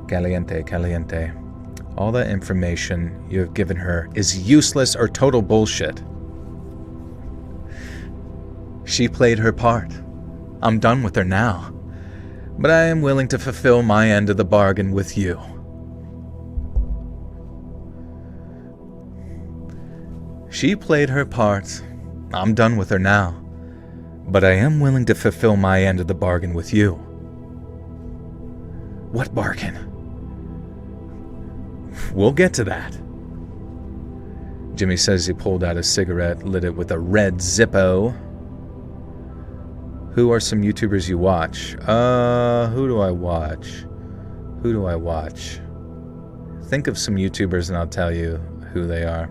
Caliente, caliente. All that information you have given her is useless or total bullshit. She played her part. I'm done with her now. But I am willing to fulfill my end of the bargain with you. She played her part. I'm done with her now. But I am willing to fulfill my end of the bargain with you. What bargain? We'll get to that. Jimmy says he pulled out a cigarette, lit it with a red Zippo. Who are some YouTubers you watch? Who do I watch? Think of some YouTubers and I'll tell you who they are.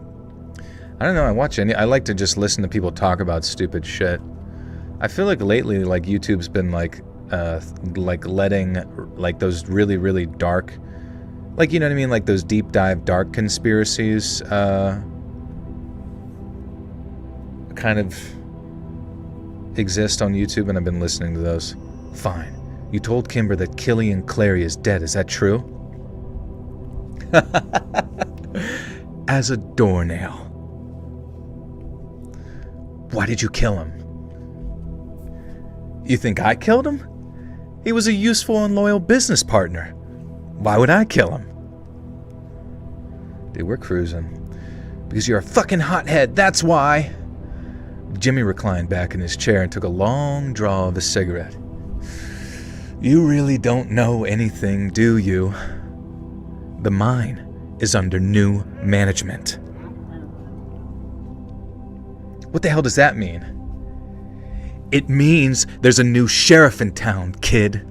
I don't know, I like to just listen to people talk about stupid shit. I feel like lately, like, YouTube's been like letting, like, those really, really dark, like, you know what I mean? Like, those deep dive dark conspiracies, kind of exist on YouTube, and I've been listening to those. Fine. You told Kimber that Killian Clary is dead, is that true? As a doornail. Why did you kill him? You think I killed him? He was a useful and loyal business partner. Why would I kill him? Dude, we're cruising. Because you're a fucking hothead, that's why! Jimmy reclined back in his chair and took a long draw of his cigarette. You really don't know anything, do you? The mine is under new management. What the hell does that mean? It means there's a new sheriff in town, kid.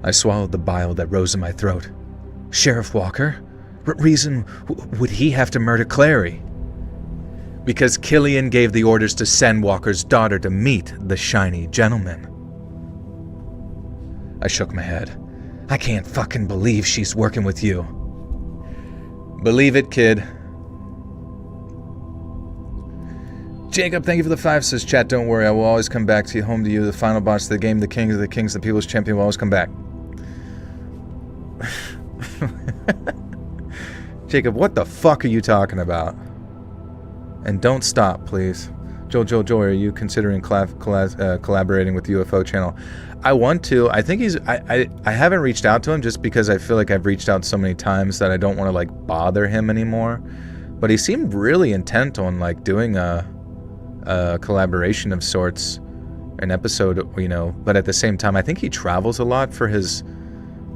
I swallowed the bile that rose in my throat. Sheriff Walker? What reason would he have to murder Clary? Because Killian gave the orders to send Walker's daughter to meet the shiny gentleman. I shook my head. I can't fucking believe she's working with you. Believe it, kid. Jacob, thank you for the 5, says chat, don't worry, I will always come back to you, home to you, the final boss of the game, the king of the kings, the people's champion will always come back. Jacob, what the fuck are you talking about? And don't stop, please. Joel, are you considering collaborating with UFO channel? I want to. I think I haven't reached out to him just because I feel like I've reached out so many times that I don't want to like bother him anymore. But he seemed really intent on like doing a collaboration of sorts, an episode, you know. But at the same time, I think he travels a lot for his,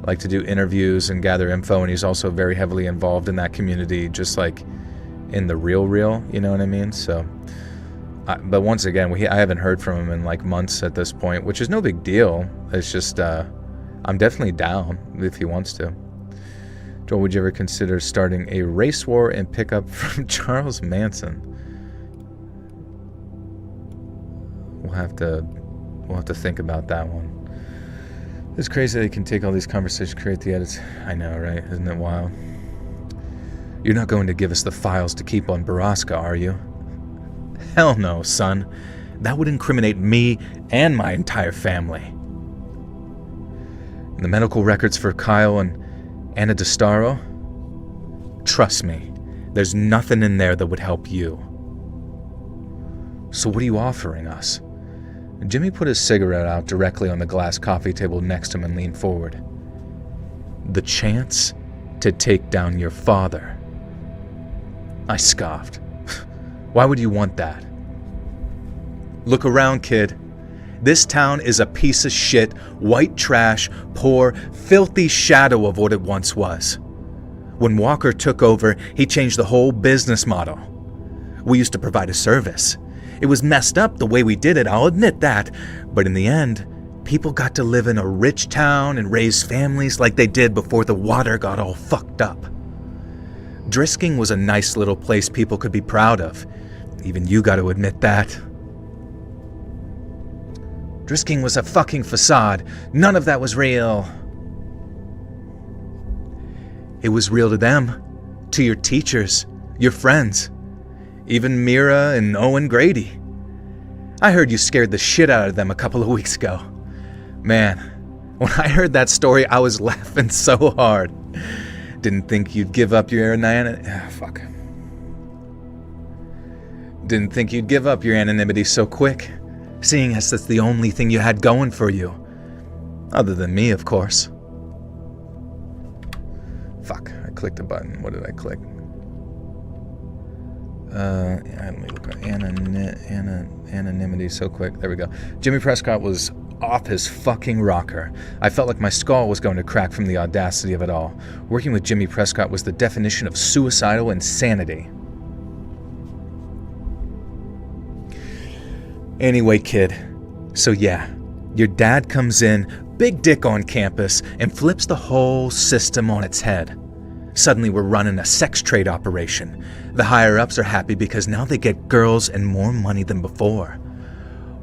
like, to do interviews and gather info, and he's also very heavily involved in that community, just like in the real, you know what I mean? So, but once again, I haven't heard from him in like months at this point, which is no big deal. It's just, I'm definitely down if he wants to. Joel, would you ever consider starting a race war and pick up from Charles Manson? We'll have to think about that one. It's crazy that you can take all these conversations, create the edits. I know, right? Isn't it wild? You're not going to give us the files to keep on Baraska, are you? Hell no, son. That would incriminate me and my entire family. The medical records for Kyle and Anna DeStaro? Trust me, there's nothing in there that would help you. So what are you offering us? Jimmy put his cigarette out directly on the glass coffee table next to him and leaned forward. The chance to take down your father. I scoffed. Why would you want that? Look around, kid. This town is a piece of shit, white trash, poor, filthy shadow of what it once was. When Walker took over, he changed the whole business model. We used to provide a service. It was messed up the way we did it, I'll admit that. But in the end, people got to live in a rich town and raise families like they did before the water got all fucked up. Drisking was a nice little place people could be proud of. Even you got to admit that. Drisking was a fucking facade. None of that was real. It was real to them, to your teachers, your friends. Even Mira and Owen Grady. I heard you scared the shit out of them a couple of weeks ago. Man, when I heard that story, I was laughing so hard. Didn't think you'd give up your Didn't think you'd give up your anonymity so quick, seeing as that's the only thing you had going for you. Other than me, of course. Fuck, I clicked a button. What did I click? Let me look at anonymity so quick. There we go. Jimmy Prescott was off his fucking rocker. I felt like my skull was going to crack from the audacity of it all. Working with Jimmy Prescott was the definition of suicidal insanity. Anyway, kid. So yeah, your dad comes in, big dick on campus, and flips the whole system on its head. Suddenly we're running a sex trade operation. The higher-ups are happy because now they get girls and more money than before.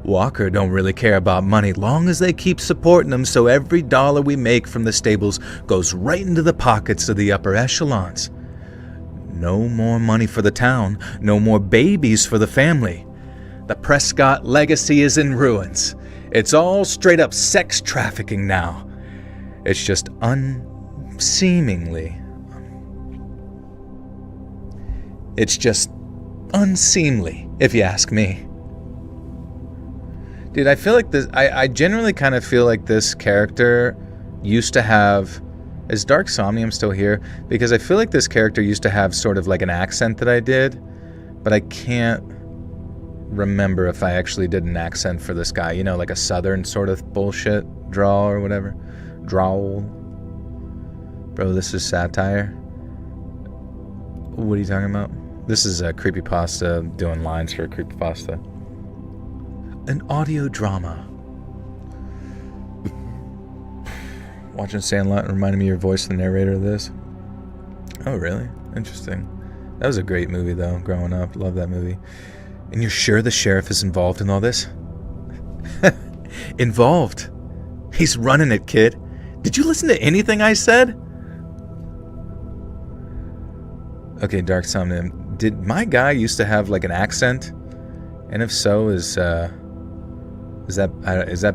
Walker don't really care about money long as they keep supporting them, so every dollar we make from the stables goes right into the pockets of the upper echelons. No more money for the town, no more babies for the family. The Prescott legacy is in ruins. It's all straight up sex trafficking now. It's just unseemly, if you ask me. Dude, I feel like this, I generally kind of feel like this character used to have, is Dark Somnium still here? Because I feel like this character used to have sort of like an accent that I did, but I can't remember if I actually did an accent for this guy, you know, like a southern sort of bullshit drawl or whatever. Drawl. Bro, this is satire. What are you talking about? This is a creepypasta, doing lines for a creepypasta. An audio drama. Watching Sandlot reminded me of your voice, the narrator of this. Oh, really? Interesting. That was a great movie, though, growing up. Love that movie. And you're sure the sheriff is involved in all this? Involved? He's running it, kid. Did you listen to anything I said? Okay, Dark Somnium. Did my guy used to have like an accent? And if so, is that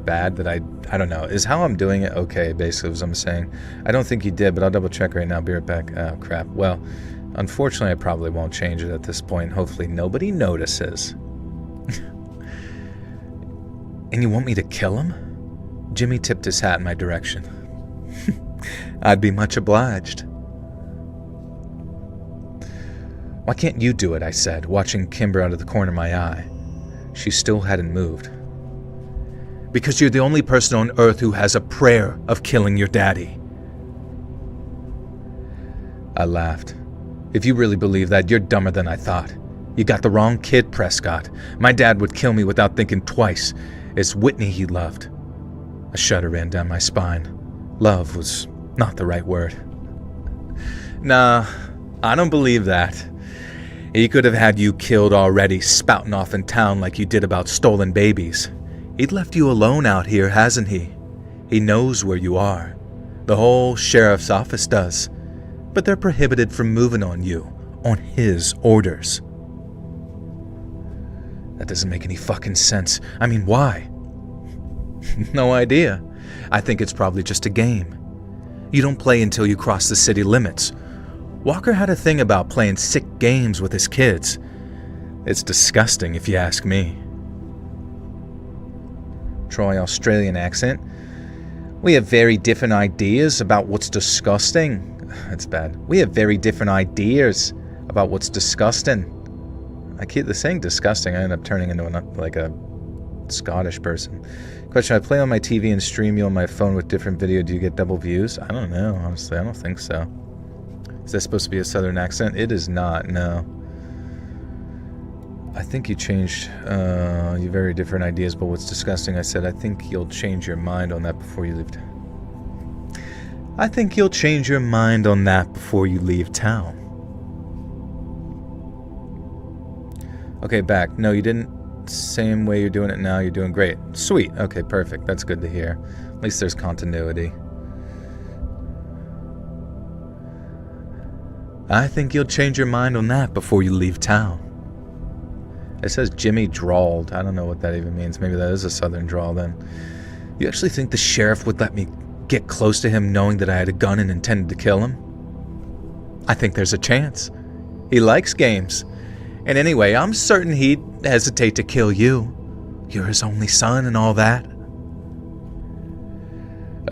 bad that I don't know. Is how I'm doing it okay, basically, as I'm saying. I don't think he did, but I'll double check right now. Be right back. Oh, crap. Well, unfortunately, I probably won't change it at this point. Hopefully nobody notices. And you want me to kill him? Jimmy tipped his hat in my direction. I'd be much obliged. Why can't you do it, I said, watching Kimber out of the corner of my eye. She still hadn't moved. Because you're the only person on Earth who has a prayer of killing your daddy. I laughed. If you really believe that, you're dumber than I thought. You got the wrong kid, Prescott. My dad would kill me without thinking twice. It's Whitney he loved. A shudder ran down my spine. Love was not the right word. Nah, I don't believe that. He could have had you killed already, spouting off in town like you did about stolen babies. He'd left you alone out here, hasn't he? He knows where you are. The whole sheriff's office does. But they're prohibited from moving on you, on his orders. That doesn't make any fucking sense. I mean, why? No idea. I think it's probably just a game. You don't play until you cross the city limits. Walker had a thing about playing sick games with his kids. It's disgusting if you ask me. Troy Australian accent. We have very different ideas about what's disgusting. That's bad. We have very different ideas about what's disgusting. I keep saying disgusting. I end up turning into like a Scottish person. Question, I play on my TV and stream you on my phone with different video. Do you get double views? I don't know, honestly. I don't think so. Is that supposed to be a southern accent? It is not, no. I think you changed your very different ideas, but what's disgusting, I said, I think you'll change your mind on that before you leave. I think you'll change your mind on that before you leave town. Okay, back. No, you didn't. Same way you're doing it now. You're doing great. Sweet. Okay, perfect. That's good to hear. At least there's continuity. I think you'll change your mind on that before you leave town. It says Jimmy drawled. I don't know what that even means. Maybe that is a southern drawl then. You actually think the sheriff would let me get close to him knowing that I had a gun and intended to kill him? I think there's a chance. He likes games. And anyway, I'm certain he'd hesitate to kill you. You're his only son and all that.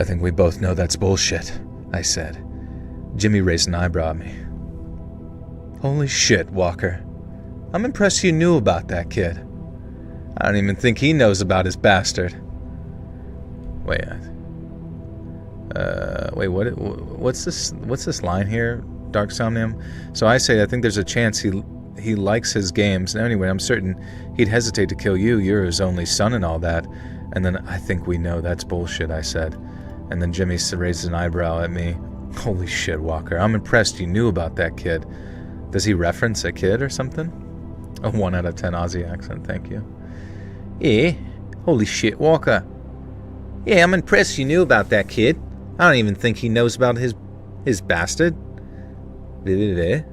I think we both know that's bullshit, I said. Jimmy raised an eyebrow at me. Holy shit, Walker. I'm impressed you knew about that kid. I don't even think he knows about his bastard. Wait, what's this line here, Dark Somnium? So I say I think there's a chance he likes his games. Anyway, I'm certain he'd hesitate to kill you. You're his only son and all that. And then I think we know that's bullshit, I said. And then Jimmy raised an eyebrow at me. Holy shit, Walker. I'm impressed you knew about that kid. Does he reference a kid or something? A 1 out of 10 Aussie accent, thank you. Yeah, holy shit, Walker. Yeah, I'm impressed you knew about that kid. I don't even think he knows about his bastard. Am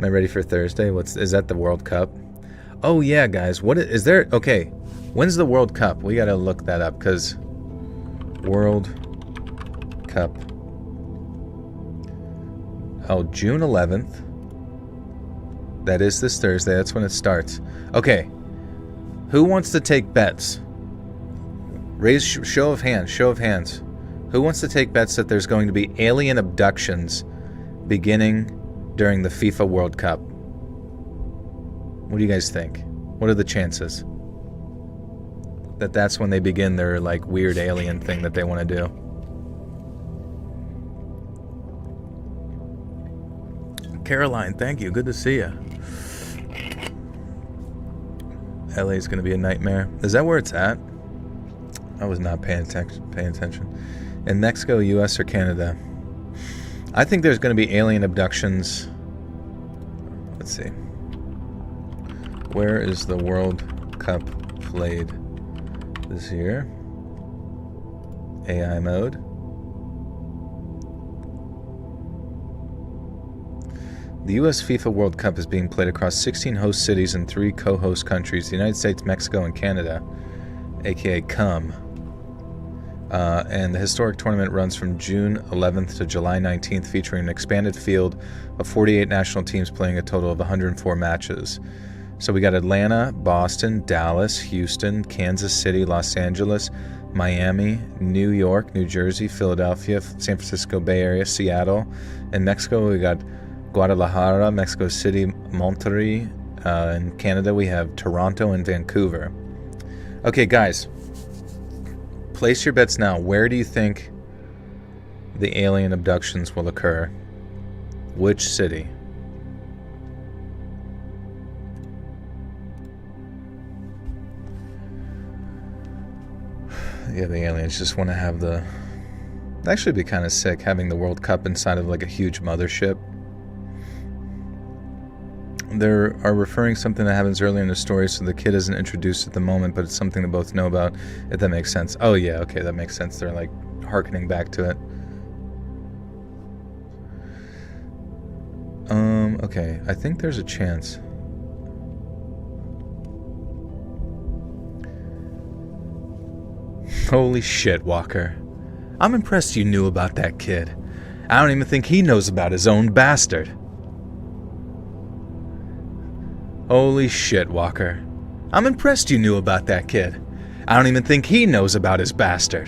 I ready for Thursday? Is that the World Cup? Oh yeah, guys. What is there? Okay, when's the World Cup? We gotta look that up because World Cup. Oh, June 11th. That is this Thursday. That's when it starts. Okay. Who wants to take bets? Raise show of hands. Show of hands. Who wants to take bets that there's going to be alien abductions beginning during the FIFA World Cup? What do you guys think? What are the chances that that's when they begin their like weird alien thing that they want to do? Caroline, thank you. Good to see you. LA is going to be a nightmare. Is that where it's at? I was not paying attention. In Mexico, US, or Canada? I think there's going to be alien abductions. Let's see. Where is the World Cup played this year? AI mode. The U.S. FIFA World Cup is being played across 16 host cities and 3 co-host countries, the United States, Mexico, and Canada, aka CUM. And the historic tournament runs from June 11th to July 19th, featuring an expanded field of 48 national teams playing a total of 104 matches. So we got Atlanta, Boston, Dallas, Houston, Kansas City, Los Angeles, Miami, New York, New Jersey, Philadelphia, San Francisco Bay Area, Seattle. In Mexico, we got Guadalajara, Mexico City, Monterrey. In Canada, we have Toronto and Vancouver. Okay, guys. Place your bets now. Where do you think the alien abductions will occur? Which city? Yeah, the aliens just want to have the... It'd actually be kind of sick having the World Cup inside of like a huge mothership. They are referring something that happens earlier in the story, so the kid isn't introduced at the moment, but it's something they both know about, if that makes sense. Oh yeah, okay, that makes sense. They're like hearkening back to it. Okay, I think there's a chance. Holy shit, Walker. I'm impressed you knew about that kid. I don't even think he knows about his own bastard. Holy shit, Walker. I'm impressed you knew about that kid. I don't even think he knows about his bastard.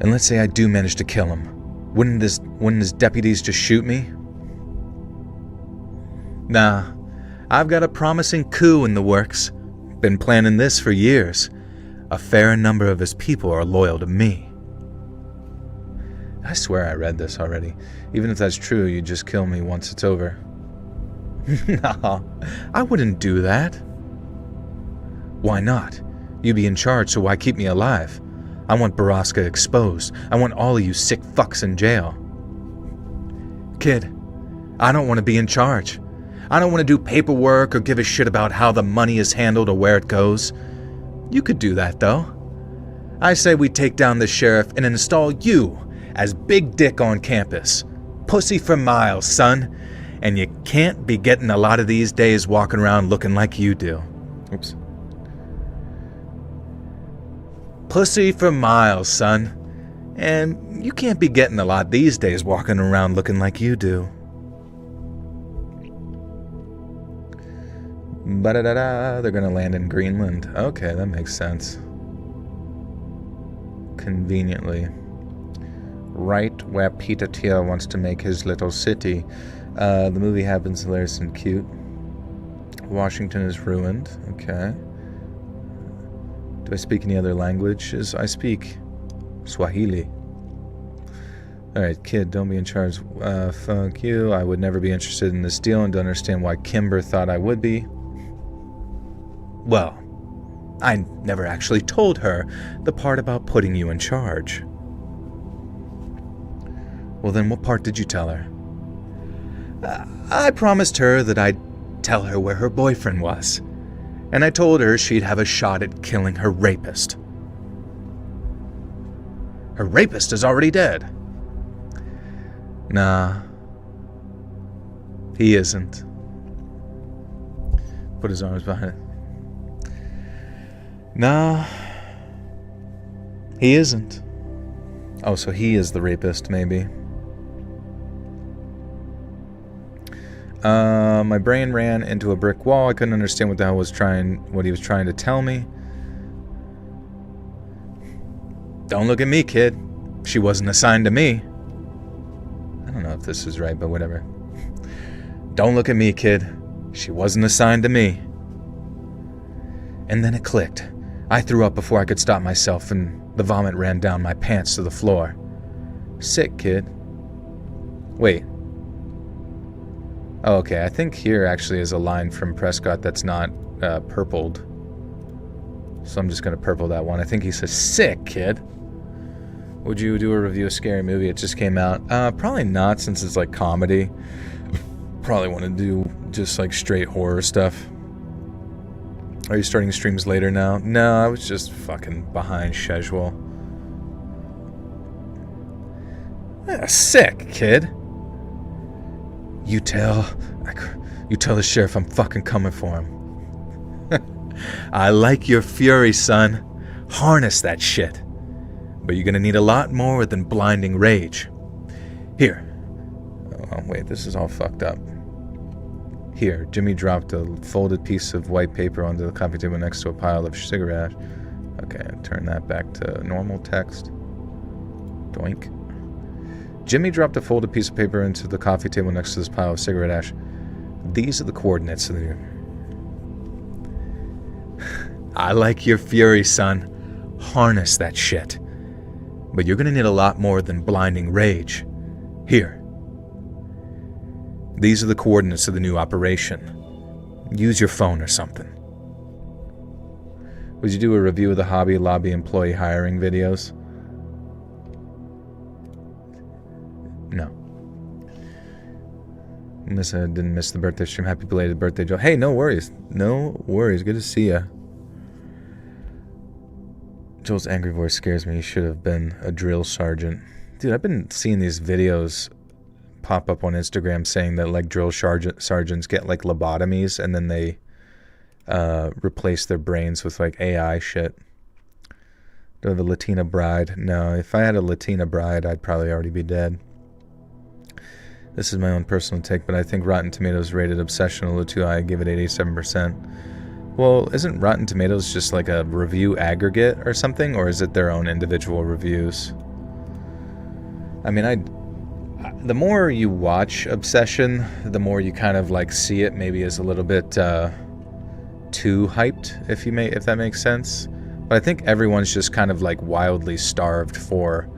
And let's say I do manage to kill him. Wouldn't his deputies just shoot me? Nah, I've got a promising coup in the works. Been planning this for years. A fair number of his people are loyal to me. I swear I read this already. Even if that's true, you just kill me once it's over. No, I wouldn't do that. Why not? You be in charge, so why keep me alive? I want Baraska exposed. I want all of you sick fucks in jail. Kid, I don't want to be in charge. I don't want to do paperwork or give a shit about how the money is handled or where it goes. You could do that, though. I say we take down the sheriff and install you as big dick on campus. Pussy for miles, son. And you can't be getting a lot of these days walking around looking like you do. Oops. Pussy for miles, son. And you can't be getting a lot these days walking around looking like you do. Ba-da-da-da, they're gonna land in Greenland. Okay, that makes sense. Conveniently. Right where Peter Thiel wants to make his little city. The movie happens hilarious and cute. Washington is ruined. Okay. Do I speak any other languages? I speak Swahili. Alright, kid, don't be in charge. Fuck you. I would never be interested in this deal and don't understand why Kimber thought I would be. Well, I never actually told her the part about putting you in charge. Well, then what part did you tell her? I promised her that I'd tell her where her boyfriend was. And I told her she'd have a shot at killing her rapist. Her rapist is already dead. Nah. He isn't. Put his arms behind it. Nah. He isn't. Oh, so he is the rapist, maybe. My brain ran into a brick wall. I couldn't understand what the hell what he was trying to tell me. Don't look at me, kid. She wasn't assigned to me. I don't know if this is right, but whatever. Don't look at me, kid. She wasn't assigned to me. And then it clicked. I threw up before I could stop myself, and the vomit ran down my pants to the floor. Sick, kid. Wait. Oh, okay, I think here actually is a line from Prescott that's not purpled. So I'm just going to purple that one. I think he says, sick, kid. Would you do a review of Scary Movie? It just came out. Probably not, since it's like comedy. Probably want to do just like straight horror stuff. Are you starting streams later now? No, I was just fucking behind schedule. Yeah, sick, kid. You tell the sheriff I'm fucking coming for him. I like your fury, son. Harness that shit. But you're gonna need a lot more than blinding rage. Here. Oh, wait, this is all fucked up. Here, Jimmy dropped a folded piece of white paper onto the coffee table next to a pile of cigarette ash. Okay, turn that back to normal text. Doink. Jimmy dropped a folded piece of paper into the coffee table next to this pile of cigarette ash. These are the coordinates of the... I like your fury, son. Harness that shit. But you're gonna need a lot more than blinding rage. Here. These are the coordinates of the new operation. Use your phone or something. Would you do a review of the Hobby Lobby employee hiring videos? No. Didn't miss the birthday stream. Happy belated birthday, Joe. Hey, no worries. No worries. Good to see ya. Joel's angry voice scares me. He should have been a drill sergeant. Dude, I've been seeing these videos pop up on Instagram saying that like drill sergeants get like lobotomies and then they replace their brains with like AI shit. Do I have a Latina bride? No, if I had a Latina bride, I'd probably already be dead. This is my own personal take, but I think Rotten Tomatoes rated Obsession a little too high. I give it 87%. Well, isn't Rotten Tomatoes just like a review aggregate or something, or is it their own individual reviews? I mean, the more you watch Obsession, the more you kind of like see it maybe as a little bit too hyped, if that makes sense. But I think everyone's just kind of like wildly starved for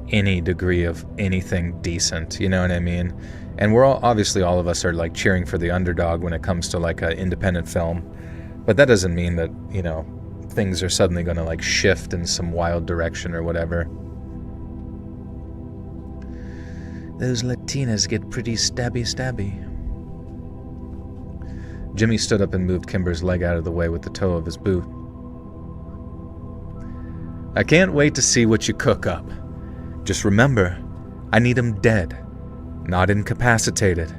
any degree of anything decent, you know what I mean? And we're all, obviously all of us are like cheering for the underdog when it comes to like an independent film. But that doesn't mean that, you know, things are suddenly going to like shift in some wild direction or whatever. Those Latinas get pretty stabby. Jimmy stood up and moved Kimber's leg out of the way with the toe of his boot. I can't wait to see what you cook up. Just remember, I need him dead, not incapacitated.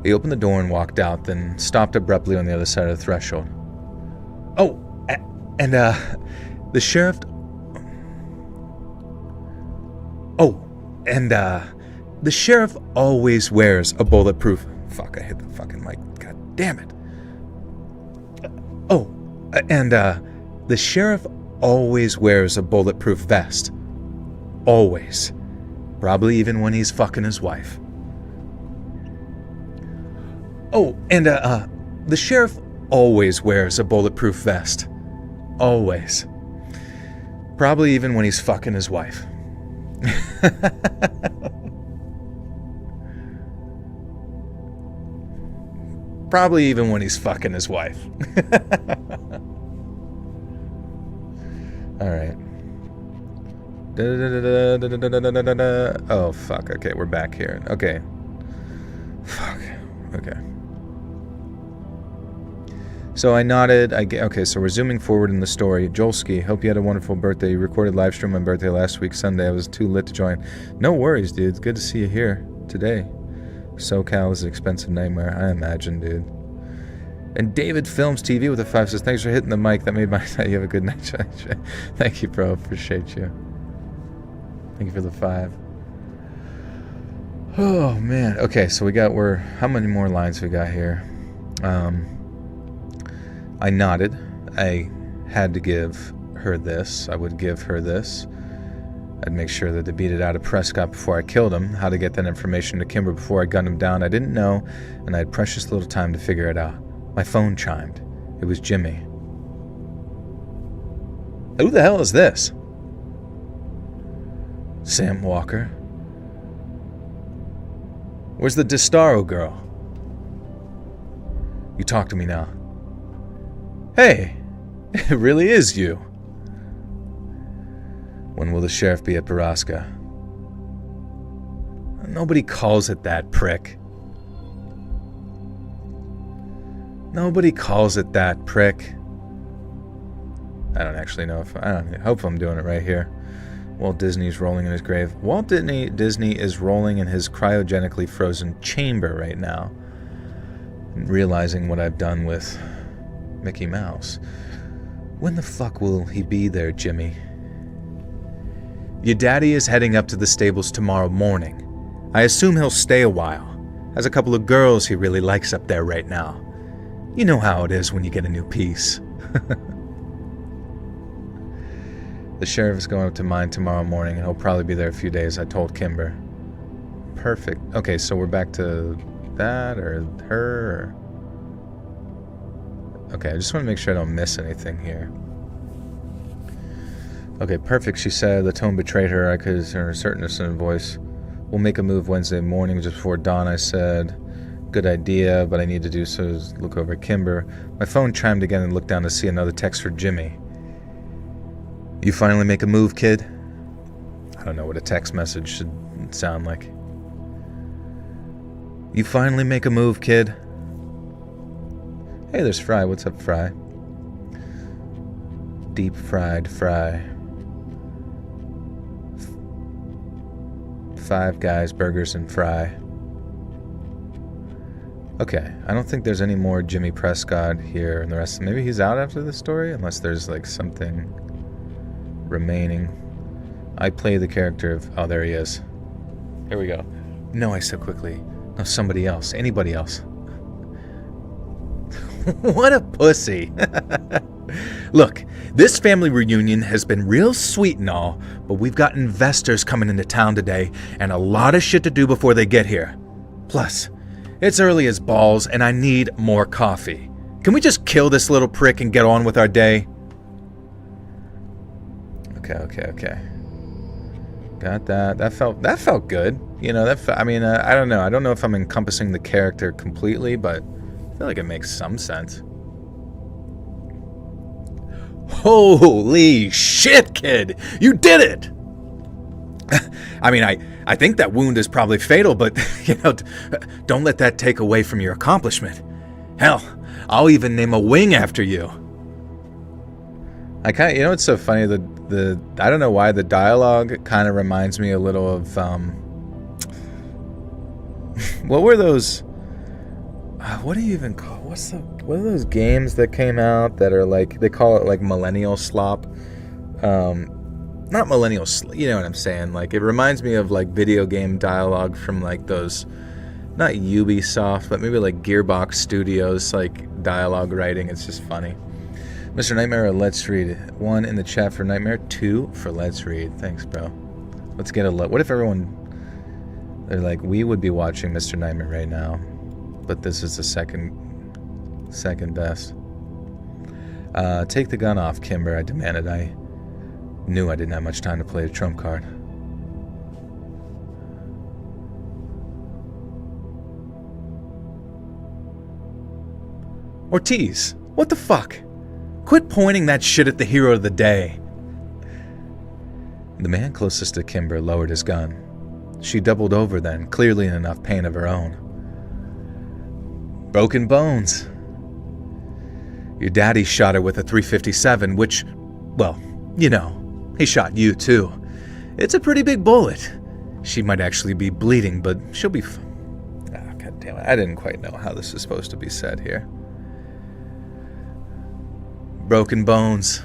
He opened the door and walked out, then stopped abruptly on the other side of the threshold. Oh, and the sheriff... Oh, and the sheriff always wears a bulletproof... Fuck, I hit the fucking mic. God damn it. Oh, and the sheriff always wears a bulletproof vest. Always. Probably even when he's fucking his wife. Oh, and the sheriff always wears a bulletproof vest. Always. Probably even when he's fucking his wife. Probably even when he's fucking his wife. Alright. Oh, fuck. Okay, we're back here. Okay. Fuck. Okay. So I nodded. Okay, so we're zooming forward in the story. Jolski, hope you had a wonderful birthday. You recorded live stream on my birthday last week, Sunday. I was too lit to join. No worries, dude. It's good to see you here today. SoCal is an expensive nightmare, I imagine, dude. And David Films TV with a 5 says, thanks for hitting the mic. That made my night. You have a good night. Thank you, bro. Appreciate you. Thank you for the 5. Oh, man. Okay, so how many more lines we got here? I nodded. I had to give her this. I would give her this. I'd make sure that they beat it out of Prescott before I killed him. How to get that information to Kimber before I gunned him down, I didn't know, and I had precious little time to figure it out. My phone chimed. It was Jimmy. Who the hell is this? Sam Walker. Where's the Distaro girl? You talk to me now. Hey, it really is you. When will the sheriff be at Baraska? Nobody calls it that, prick. Nobody calls it that, prick. I don't actually know if... I hope I'm doing it right here. Walt Disney's rolling in his grave. Walt Disney is rolling in his cryogenically frozen chamber right now. Realizing what I've done with Mickey Mouse. When the fuck will he be there, Jimmy? Your daddy is heading up to the stables tomorrow morning. I assume he'll stay a while. Has a couple of girls he really likes up there right now. You know how it is when you get a new piece. The sheriff is going up to mine tomorrow morning, and he'll probably be there a few days, I told Kimber. Perfect. Okay, so we're back to that, or her, or... Okay, I just want to make sure I don't miss anything here. Okay, perfect, she said. The tone betrayed her. I could hear her certainness in her voice. We'll make a move Wednesday morning just before dawn, I said. Good idea, but I need to do so is look over at Kimber. My phone chimed again and looked down to see another text for Jimmy. You finally make a move, kid? I don't know what a text message should sound like. You finally make a move, kid? Hey, there's Fry. What's up, Fry? Deep fried Fry. Five Guys, burgers, and fry. Okay, I don't think there's any more Jimmy Prescott here and the rest. Maybe he's out after this story, unless there's like something remaining. I play the character of... Oh, there he is. Here we go. No, I said quickly. No, somebody else. Anybody else. What a pussy. Look, this family reunion has been real sweet and all, but we've got investors coming into town today and a lot of shit to do before they get here. Plus, it's early as balls and I need more coffee. Can we just kill this little prick and get on with our day? Okay. Got that. That felt good. You know, I mean, I don't know. I don't know if I'm encompassing the character completely, but I feel like it makes some sense. Holy shit, kid! You did it! I mean, I think that wound is probably fatal, but, you know, don't let that take away from your accomplishment. Hell, I'll even name a wing after you. I kind of, you know, it's so funny, I don't know why the dialogue kind of reminds me a little of, what were those, what do you even call, what are those games that came out that are like, they call it like millennial slop, not millennial, you know what I'm saying, like, it reminds me of like video game dialogue from like those, not Ubisoft, but maybe like Gearbox Studios, like dialogue writing. It's just funny. Mr. Nightmare or Let's Read? 1 in the chat for Nightmare, 2 for Let's Read. Thanks, bro. Let's get a look. What if everyone... They're like, we would be watching Mr. Nightmare right now, but this is the second best. Take the gun off, Kimber, I demanded. I knew I didn't have much time to play a trump card. Ortiz, what the fuck? Quit pointing that shit at the hero of the day. The man closest to Kimber lowered his gun. She doubled over then, clearly in enough pain of her own. Broken bones. Your daddy shot her with a .357, which, well, you know, he shot you too. It's a pretty big bullet. She might actually be bleeding, but she'll be oh, God damn it. I didn't quite know how this is supposed to be said here. Broken bones.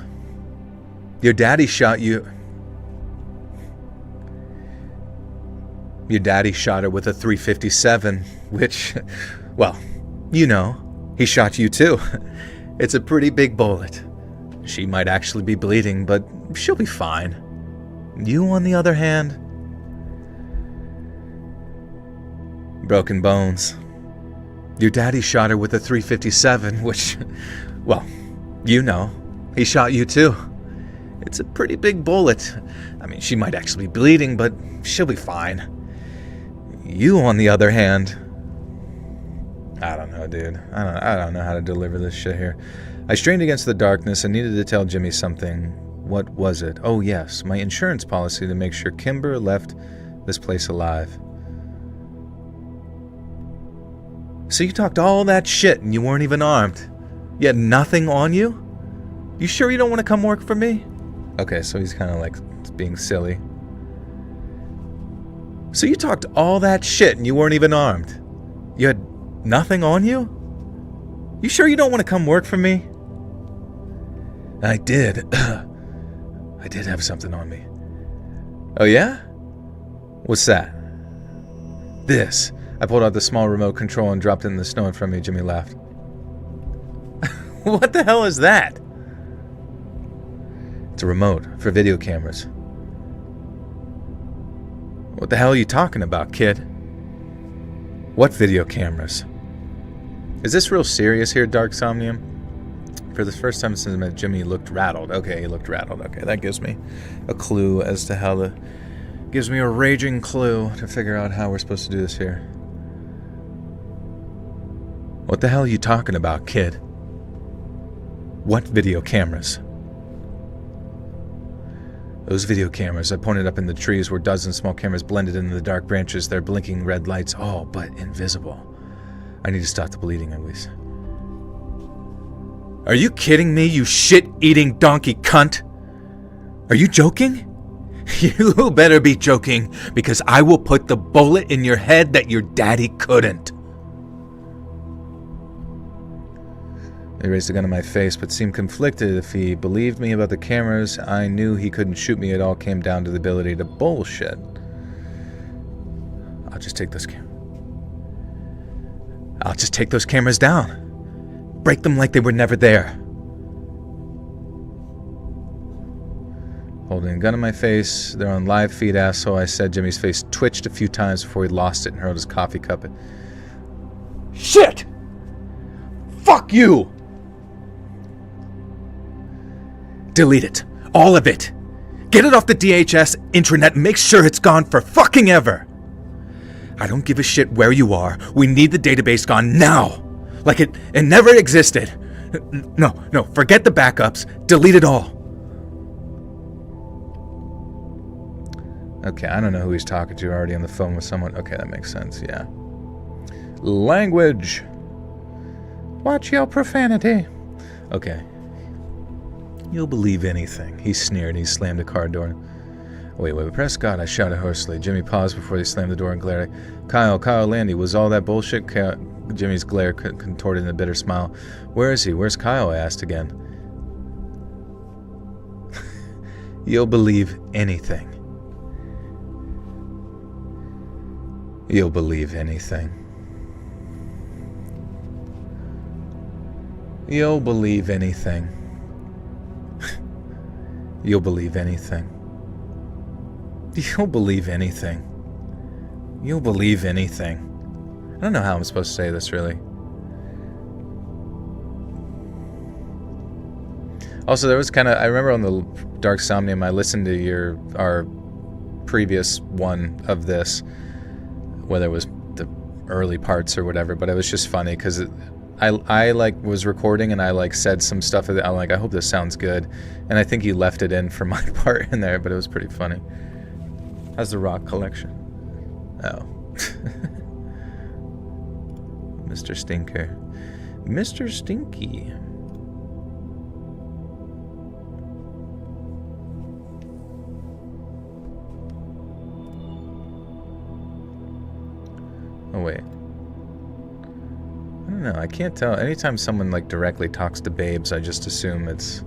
Your daddy shot you. Your daddy shot her with a .357, which, well, you know, he shot you too. It's a pretty big bullet. She might actually be bleeding, but she'll be fine. You, on the other hand... Broken bones. Your daddy shot her with a .357, which, well... You know, he shot you too. It's a pretty big bullet. I mean, she might actually be bleeding, but she'll be fine. You, on the other hand... I don't know, dude. I don't know how to deliver this shit here. I strained against the darkness and needed to tell Jimmy something. What was it? Oh, yes, my insurance policy to make sure Kimber left this place alive. So you talked all that shit and you weren't even armed? You had nothing on you? You sure you don't want to come work for me? Okay, so he's kind of like being silly. So you talked all that shit and you weren't even armed? You had nothing on you? You sure you don't want to come work for me? I did. I did have something on me. Oh yeah? What's that? This. I pulled out the small remote control and dropped it in the snow in front of me. Jimmy laughed. What the hell is that? It's a remote for video cameras. What the hell are you talking about, kid? What video cameras? Is this real serious here, Dark Somnium? For the first time since I met Jimmy, he looked rattled. Okay, he looked rattled. Okay, that gives me a clue as to how the... Gives me a raging clue to figure out how we're supposed to do this here. What the hell are you talking about, kid? What video cameras? Those video cameras. I pointed up in the trees where dozens of small cameras blended into the dark branches, their blinking red lights, all but invisible. I need to stop the bleeding, Elise. Are you kidding me, you shit-eating donkey cunt? Are you joking? You better be joking, because I will put the bullet in your head that your daddy couldn't. He raised a gun to my face, but seemed conflicted. If he believed me about the cameras, I knew he couldn't shoot me. It all came down to the ability to bullshit. I'll just take those cameras down. Break them like they were never there. Holding a gun in my face, they're on live feed, asshole, I said. Jimmy's face twitched a few times before he lost it and hurled his coffee cup. Shit! Fuck you! Delete it. All of it. Get it off the DHS intranet and make sure it's gone for fucking ever. I don't give a shit where you are. We need the database gone now. Like it never existed. No, forget the backups. Delete it all. Okay, I don't know who he's talking to. Already on the phone with someone. Okay, that makes sense, yeah. Language. Watch your profanity. Okay. You'll believe anything. He sneered. He slammed the car door. Wait, Prescott, I shouted hoarsely. Jimmy paused before they slammed the door and glared. Kyle, Landy, was all that bullshit? Jimmy's glare contorted in a bitter smile. Where is he? Where's Kyle? I asked again. You'll believe anything. You'll believe anything. You'll believe anything. You'll believe anything. You'll believe anything. You'll believe anything. I don't know how I'm supposed to say this, really. Also, there was kind of... I remember on the Dark Somnium, I listened to our previous one of this, whether it was the early parts or whatever, but it was just funny because I like was recording and I like said some stuff that I'm like, I hope this sounds good, and I think he left it in for my part in there, but it was pretty funny. How's the rock collection? Oh. Mr. Stinker. Mr. Stinky. Oh, wait. I don't know. I can't tell. Anytime someone, like, directly talks to babes, I just assume it's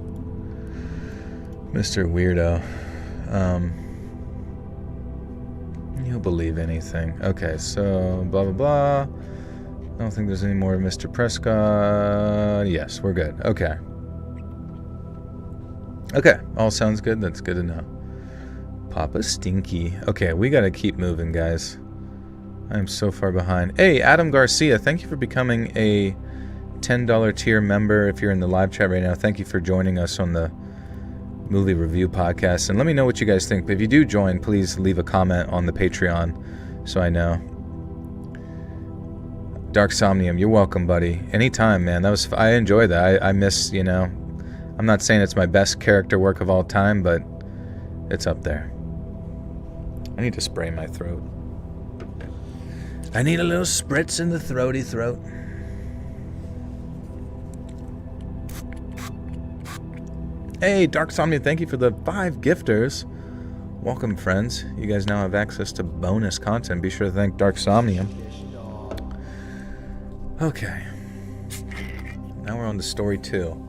Mr. Weirdo. You'll believe anything. Okay, so blah, blah, blah. I don't think there's any more of Mr. Prescott. Yes, we're good. Okay. Okay, all sounds good. That's good to know. Papa Stinky. Okay, we gotta keep moving, guys. I'm so far behind. Hey, Adam Garcia, thank you for becoming a $10 tier member. If you're in the live chat right now, thank you for joining us on the movie review podcast. And let me know what you guys think. But if you do join, please leave a comment on the Patreon so I know. Dark Somnium, you're welcome, buddy. Anytime, man. I enjoyed that. I miss, I'm not saying it's my best character work of all time, but it's up there. I need to spray my throat. I need a little spritz in the throaty throat. Hey, Dark Somnium, thank you for the 5 gifters. Welcome, friends. You guys now have access to bonus content. Be sure to thank Dark Somnium. Okay. Now we're on to story 2.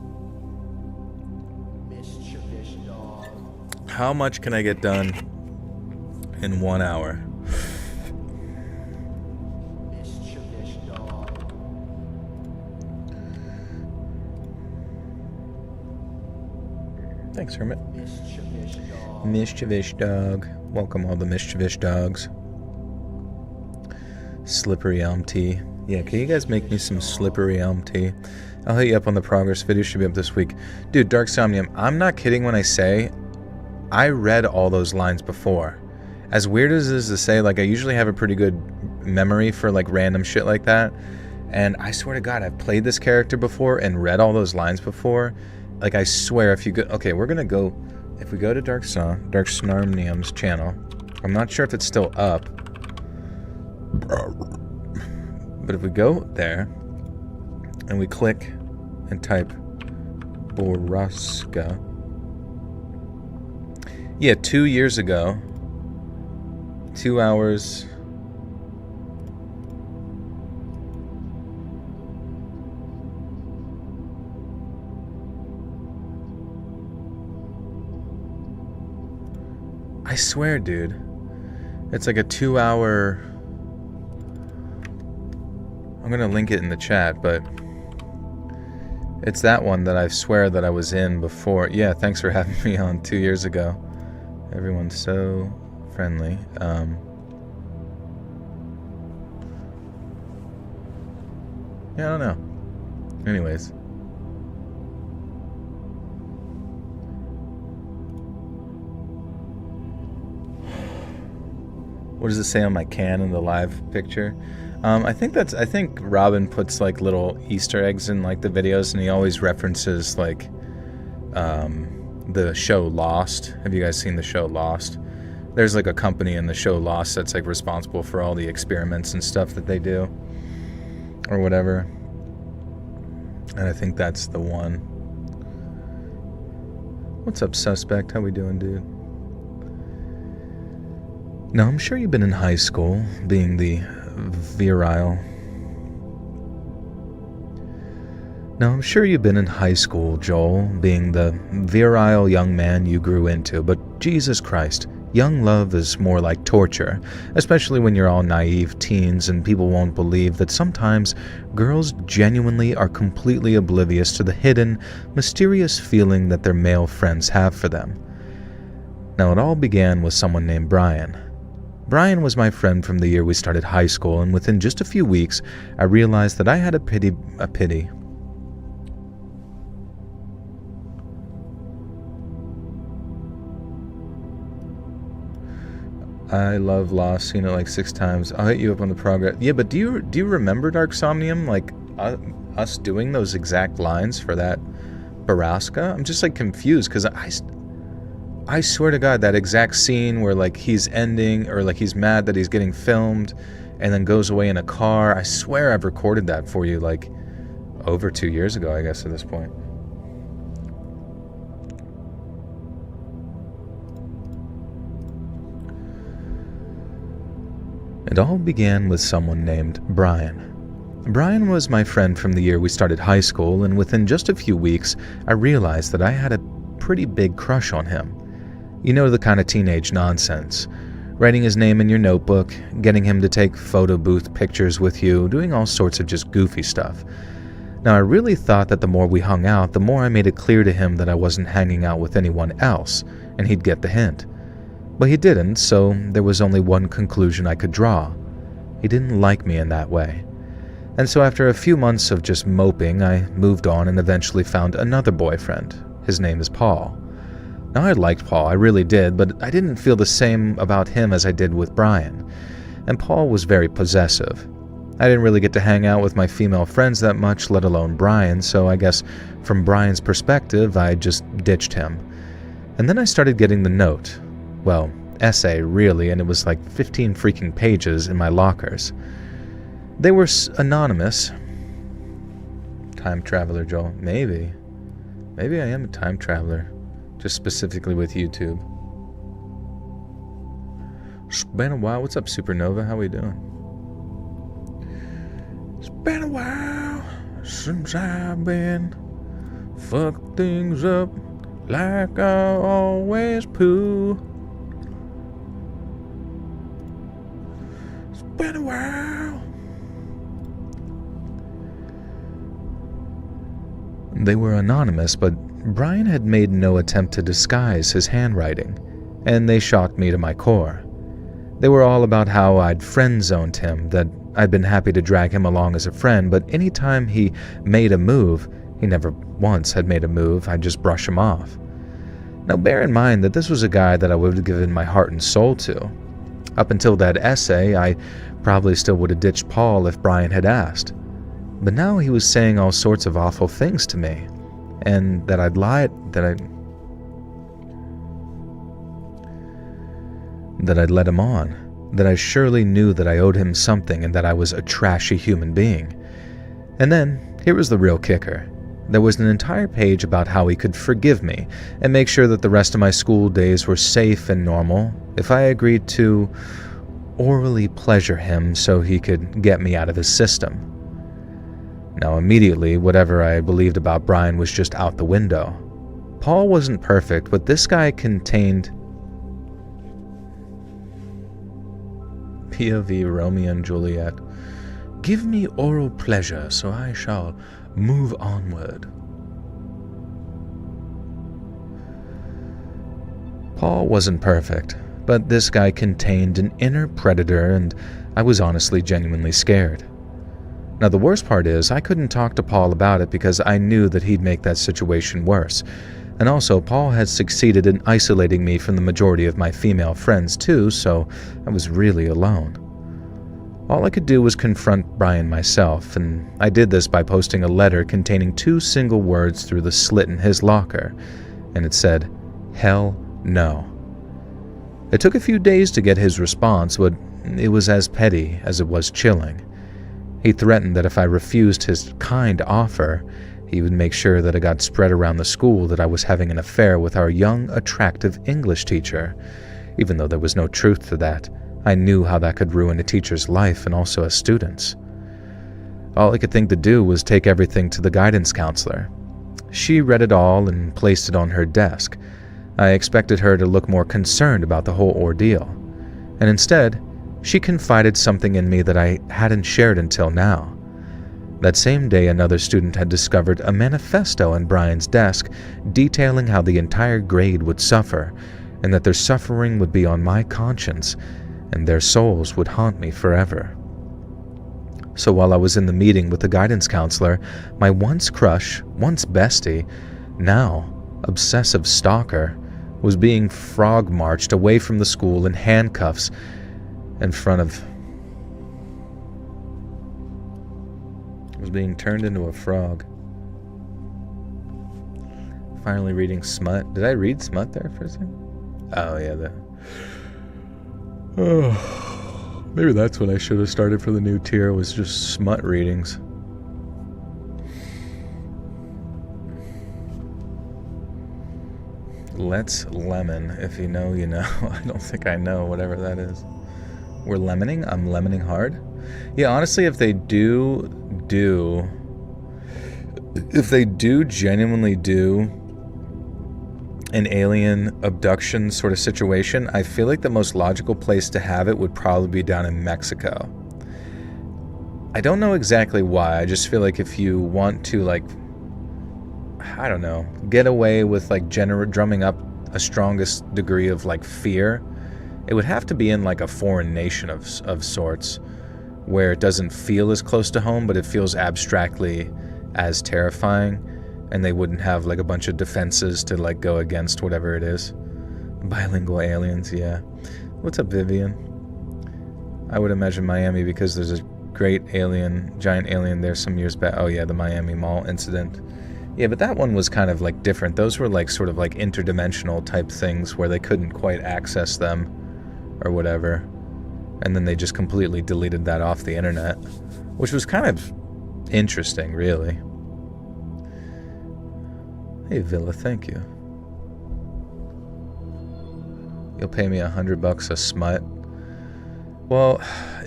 How much can I get done in 1 hour? Thanks, Hermit. Mischievous dog. Welcome all the mischievous dogs. Slippery elm tea. Yeah, can you guys make me some slippery elm tea? I'll hit you up on the progress. Video should be up this week. Dude, Dark Somnium, I'm not kidding when I say I read all those lines before. As weird as it is to say, like, I usually have a pretty good memory for, like, random shit like that. And I swear to God, I've played this character before and read all those lines before. Like, I swear, if you go... Okay, we're gonna go... If we go to Dark Snarmnium's channel, I'm not sure if it's still up. But if we go there, and we click and type Boroska... Yeah, 2 years ago... 2 hours... I swear, dude. It's like a 2 hour... I'm gonna link it in the chat, but... It's that one that I swear that I was in before. Yeah, thanks for having me on 2 years ago. Everyone's so friendly. Yeah, I don't know. Anyways. What does it say on my can in the live picture? I think Robin puts like little Easter eggs in like the videos, and he always references like the show Lost. Have you guys seen the show Lost? There's like a company in the show Lost that's like responsible for all the experiments and stuff that they do, or whatever. And I think that's the one. What's up, Suspect? How we doing, dude? Now, I'm sure you've been in high school, being the virile. Now, I'm sure you've been in high school, Joel, being the virile young man you grew into, but Jesus Christ, young love is more like torture, especially when you're all naive teens and people won't believe that sometimes girls genuinely are completely oblivious to the hidden, mysterious feeling that their male friends have for them. Now, it all began with someone named Brian. Brian was my friend from the year we started high school, and within just a few weeks, I realized that I had a pity. I love Lost, seen it like 6 times. I'll hit you up on the progress. Yeah, but do you remember Dark Somnium? Like, us doing those exact lines for that Baraska? I'm just like confused, because I swear to God, that exact scene where like he's ending, or like he's mad that he's getting filmed and then goes away in a car, I swear I've recorded that for you like over 2 years ago, I guess, at this point. It all began with someone named Brian. Brian was my friend from the year we started high school, and within just a few weeks, I realized that I had a pretty big crush on him. You know, the kind of teenage nonsense. Writing his name in your notebook, getting him to take photo booth pictures with you, doing all sorts of just goofy stuff. Now, I really thought that the more we hung out, the more I made it clear to him that I wasn't hanging out with anyone else, and he'd get the hint. But he didn't, so there was only one conclusion I could draw. He didn't like me in that way. And so after a few months of just moping, I moved on and eventually found another boyfriend. His name is Paul. Now, I liked Paul, I really did, but I didn't feel the same about him as I did with Brian. And Paul was very possessive. I didn't really get to hang out with my female friends that much, let alone Brian, so I guess from Brian's perspective, I just ditched him. And then I started getting the note. Well, essay, really, and it was like 15 freaking pages in my lockers. They were anonymous. Time traveler, Joel. Maybe. Maybe I am a time traveler. Just specifically with YouTube. It's been a while. What's up, Supernova? How we doing? It's been a while since I've been fucked things up like I always poo. It's been a while. They were anonymous, but Brian had made no attempt to disguise his handwriting, and they shocked me to my core. They were all about how I'd friend-zoned him, that I'd been happy to drag him along as a friend, but any time he made a move, he never once had made a move, I'd just brush him off. Now bear in mind that this was a guy that I would have given my heart and soul to. Up until that essay, I probably still would have ditched Paul if Brian had asked. But now he was saying all sorts of awful things to me, and that I'd lied, that I'd let him on, that I surely knew that I owed him something and that I was a trashy human being. And then, here was the real kicker. There was an entire page about how he could forgive me and make sure that the rest of my school days were safe and normal if I agreed to orally pleasure him so he could get me out of his system. Now immediately, whatever I believed about Brian was just out the window. Paul wasn't perfect, but this guy contained POV Romeo and Juliet. Give me oral pleasure, so I shall move onward. Paul wasn't perfect, but this guy contained an inner predator, and I was honestly genuinely scared. Now the worst part is, I couldn't talk to Paul about it because I knew that he'd make that situation worse. And also, Paul had succeeded in isolating me from the majority of my female friends too, so I was really alone. All I could do was confront Brian myself, and I did this by posting a letter containing 2 single words through the slit in his locker, and it said, "Hell no." It took a few days to get his response, but it was as petty as it was chilling. He threatened that if I refused his kind offer, he would make sure that it got spread around the school that I was having an affair with our young, attractive English teacher. Even though there was no truth to that, I knew how that could ruin a teacher's life and also a student's. All I could think to do was take everything to the guidance counselor. She read it all and placed it on her desk. I expected her to look more concerned about the whole ordeal, and instead, she confided something in me that I hadn't shared until now. That same day, another student had discovered a manifesto on Brian's desk detailing how the entire grade would suffer, and that their suffering would be on my conscience, and their souls would haunt me forever. So while I was in the meeting with the guidance counselor, my once crush, once bestie, now obsessive stalker, was being frog-marched away from the school in handcuffs in front of... was being turned into a frog. Finally reading smut. Did I read smut there for a second? Oh yeah, maybe that's what I should have started for the new tier, was just smut readings. Let's lemon. If you know, you know. I don't think I know, whatever that is. We're lemoning? I'm lemoning hard? Yeah, honestly, if they genuinely do an alien abduction sort of situation, I feel like the most logical place to have it would probably be down in Mexico. I don't know exactly why. I just feel like if you want to, like, I don't know, get away with, like, drumming up a strongest degree of, like, fear, it would have to be in, like, a foreign nation of sorts, where it doesn't feel as close to home, but it feels abstractly as terrifying, and they wouldn't have, like, a bunch of defenses to, like, go against whatever it is. Bilingual aliens, yeah. What's up, Vivian? I would imagine Miami, because there's a great alien, giant alien there some years back. Oh yeah, the Miami Mall incident. Yeah, but that one was kind of, like, different. Those were, like, sort of, like, interdimensional type things where they couldn't quite access them or whatever. And then they just completely deleted that off the internet, which was kind of interesting, really. Hey, Villa, thank you. You'll pay me $100 a smut? Well,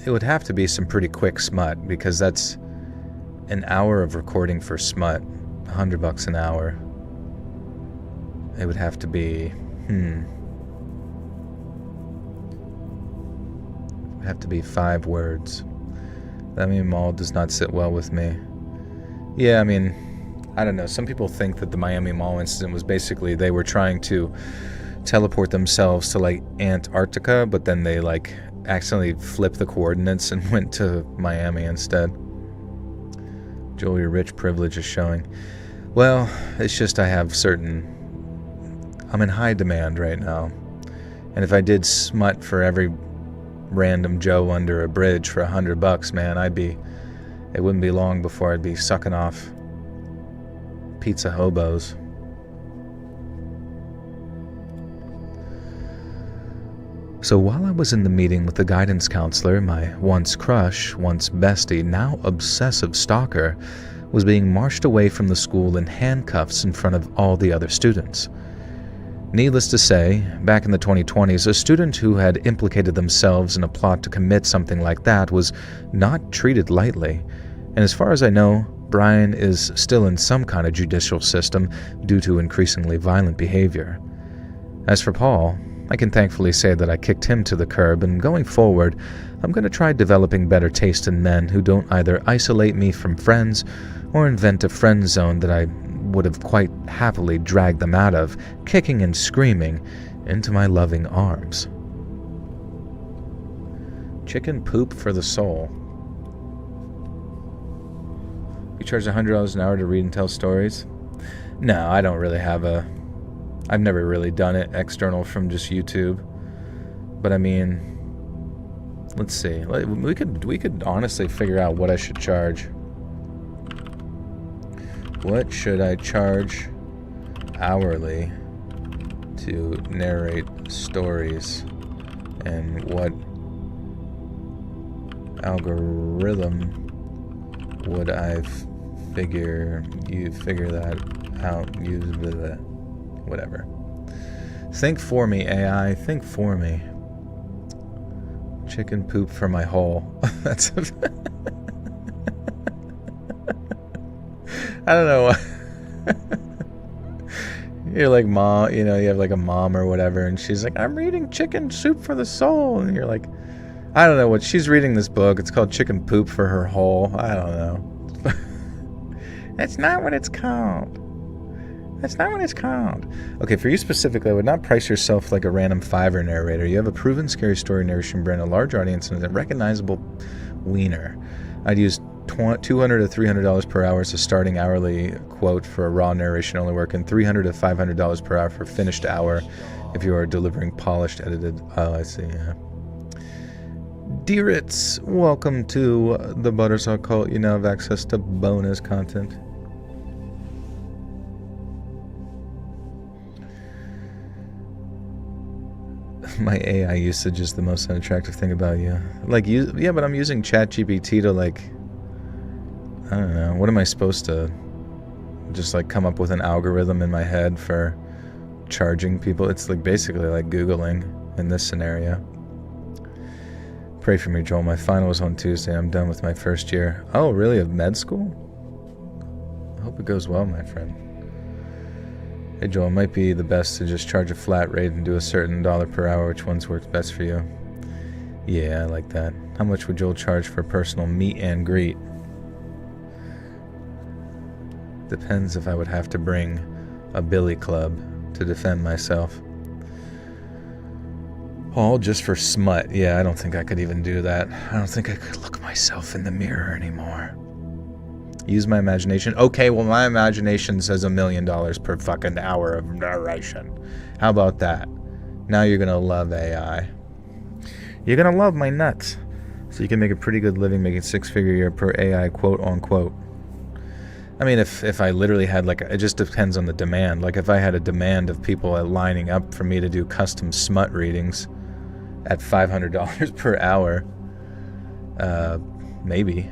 it would have to be some pretty quick smut, because that's an hour of recording for smut. $100 an hour. It would have to be, have to be 5 words. That mall does not sit well with me. Yeah, I mean, I don't know, some people think that the Miami Mall incident was basically they were trying to teleport themselves to like Antarctica, but then they like accidentally flipped the coordinates and went to Miami instead. Joel, your rich privilege is showing. Well, it's just I'm in high demand right now. And if I did smut for every random Joe under a bridge for $100, man, it wouldn't be long before I'd be sucking off pizza hobos. So while I was in the meeting with the guidance counselor, my once crush, once bestie, now obsessive stalker was being marched away from the school in handcuffs in front of all the other students. Needless to say, back in the 2020s, a student who had implicated themselves in a plot to commit something like that was not treated lightly. And as far as I know, Brian is still in some kind of judicial system due to increasingly violent behavior. As for Paul, I can thankfully say that I kicked him to the curb, and going forward, I'm going to try developing better taste in men who don't either isolate me from friends or invent a friend zone that I would have quite happily dragged them out of, kicking and screaming, into my loving arms. Chicken poop for the soul. You charge $100 an hour to read and tell stories? No, I don't really have I've never really done it external from just YouTube. But I mean, let's see. We could honestly figure out what I should charge. What should I charge hourly to narrate stories? And what algorithm would I figure that out? Use the whatever. Think for me, AI. Think for me. Chicken poop for my hole. That's. I don't know. You're like mom, you have like a mom or whatever, and she's like, I'm reading Chicken Soup for the Soul, and you're like, I don't know what she's reading this book. It's called Chicken Poop for her hole. I don't know. That's not what it's called. That's not what it's called. Okay, for you specifically, I would not price yourself like a random Fiverr narrator. You have a proven scary story narration brand, a large audience, and a recognizable wiener. I'd use $200 to $300 per hour as a starting hourly quote for a raw narration only work, and $300 to $500 per hour for finished hour if you are delivering polished, edited. Oh, I see. Yeah. Dearits, welcome to the Buttersaw Cult. You now have access to bonus content. My AI usage is the most unattractive thing about you. Yeah, but I'm using ChatGPT to I don't know. What am I supposed to just come up with an algorithm in my head for charging people? It's basically like Googling in this scenario. Pray for me, Joel. My final is on Tuesday. I'm done with my first year. Oh, really? Of med school? I hope it goes well, my friend. Hey, Joel, it might be the best to just charge a flat rate and do a certain dollar per hour. Which ones works best for you? Yeah, I like that. How much would Joel charge for a personal meet and greet? Depends if I would have to bring a billy club to defend myself. All just for smut. Yeah, I don't think I could even do that. I don't think I could look myself in the mirror anymore. Use my imagination. Okay, well, my imagination says $1 million per fucking hour of narration. How about that? Now you're gonna love AI. You're gonna love my nuts. So you can make a pretty good living making six-figure year per AI, quote unquote. I mean, if I literally had it just depends on the demand. If I had a demand of people lining up for me to do custom smut readings at $500 per hour, maybe.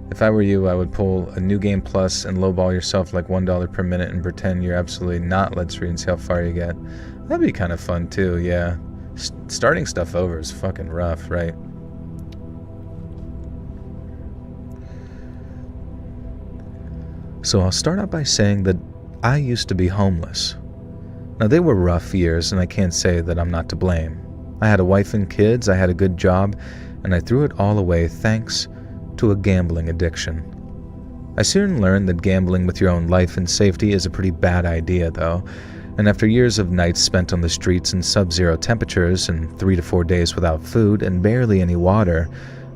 If I were you, I would pull a new game plus and lowball yourself $1 per minute and pretend you're absolutely not Let's Read and see how far you get. That'd be kind of fun too, yeah. Starting stuff over is fucking rough, right? So I'll start out by saying that I used to be homeless. Now, they were rough years, and I can't say that I'm not to blame. I had a wife and kids, I had a good job, and I threw it all away thanks to a gambling addiction. I soon learned that gambling with your own life and safety is a pretty bad idea, though, and after years of nights spent on the streets in sub-zero temperatures and 3 to 4 days without food and barely any water,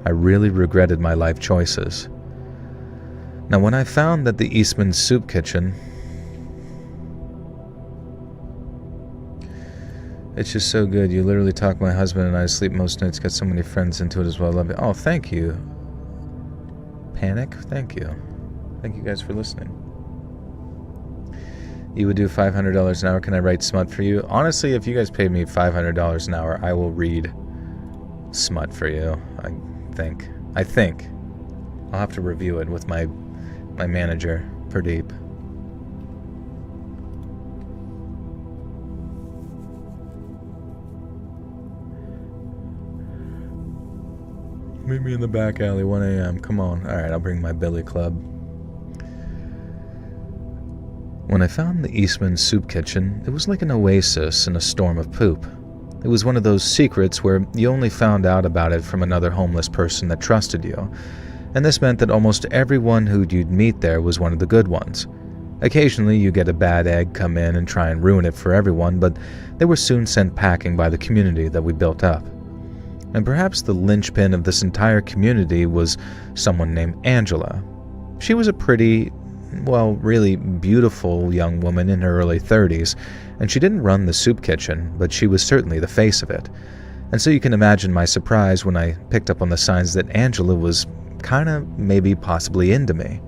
I really regretted my life choices. Now, when I found that the Eastman Soup Kitchen... It's just so good. You literally talk my husband and I to sleep most nights. Got so many friends into it as well. Love it. Oh, thank you. Panic? Thank you. Thank you guys for listening. You would do $500 an hour. Can I write smut for you? Honestly, if you guys paid me $500 an hour, I will read smut for you. I think. I'll have to review it with my manager, Pradeep. Meet me in the back alley, 1 a.m. Come on. Alright, I'll bring my billy club. When I found the Eastman Soup Kitchen, it was like an oasis in a storm of poop. It was one of those secrets where you only found out about it from another homeless person that trusted you. And this meant that almost everyone who you'd meet there was one of the good ones. Occasionally, you get a bad egg come in and try and ruin it for everyone, but they were soon sent packing by the community that we built up. And perhaps the linchpin of this entire community was someone named Angela. She was a pretty, really beautiful young woman in her early 30s, and she didn't run the soup kitchen, but she was certainly the face of it. And so you can imagine my surprise when I picked up on the signs that Angela was possibly into me.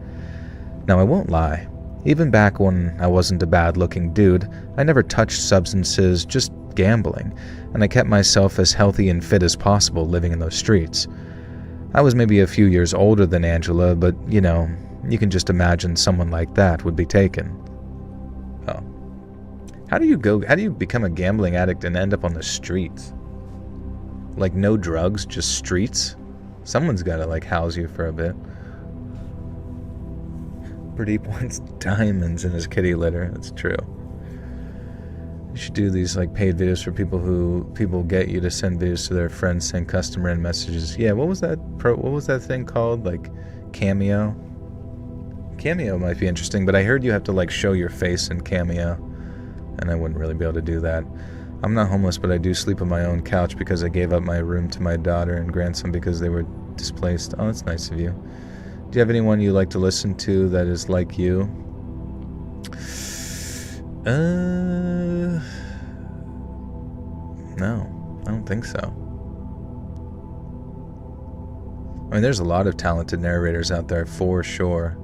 Now, I won't lie. Even back when I wasn't a bad-looking dude, I never touched substances, just gambling, and I kept myself as healthy and fit as possible living in those streets. I was maybe a few years older than Angela, but, you can just imagine someone like that would be taken. Oh. How do you become a gambling addict and end up on the streets? Like, no drugs, just streets? Someone's gotta, house you for a bit. Pradeep wants diamonds in his kitty litter. That's true. You should do these paid videos for people get you to send videos to their friends, send customer in messages. Yeah, what was that thing called? Cameo? Cameo might be interesting, but I heard you have to show your face in Cameo, and I wouldn't really be able to do that. I'm not homeless, but I do sleep on my own couch because I gave up my room to my daughter and grandson because they were displaced. Oh, that's nice of you. Do you have anyone you like to listen to that is like you? No, I don't think so. I mean, there's a lot of talented narrators out there, for sure.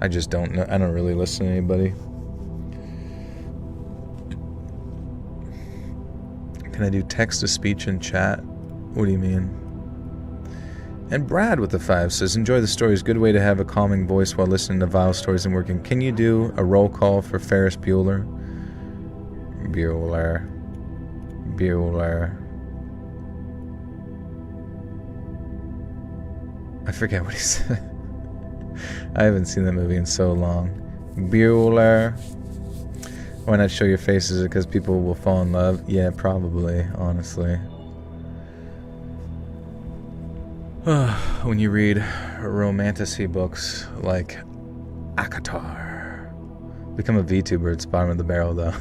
I just don't know. I don't really listen to anybody. Can I do text-to-speech and chat? What do you mean? And Brad with the 5 says, enjoy the stories. Good way to have a calming voice while listening to vile stories and working. Can you do a roll call for Ferris Bueller? Bueller. I forget what he said. I haven't seen that movie in so long. Bueller. Why not show your faces? Because people will fall in love? Yeah, probably, honestly. When you read romantasy books like Akatar. Become a VTuber, it's bottom of the barrel though.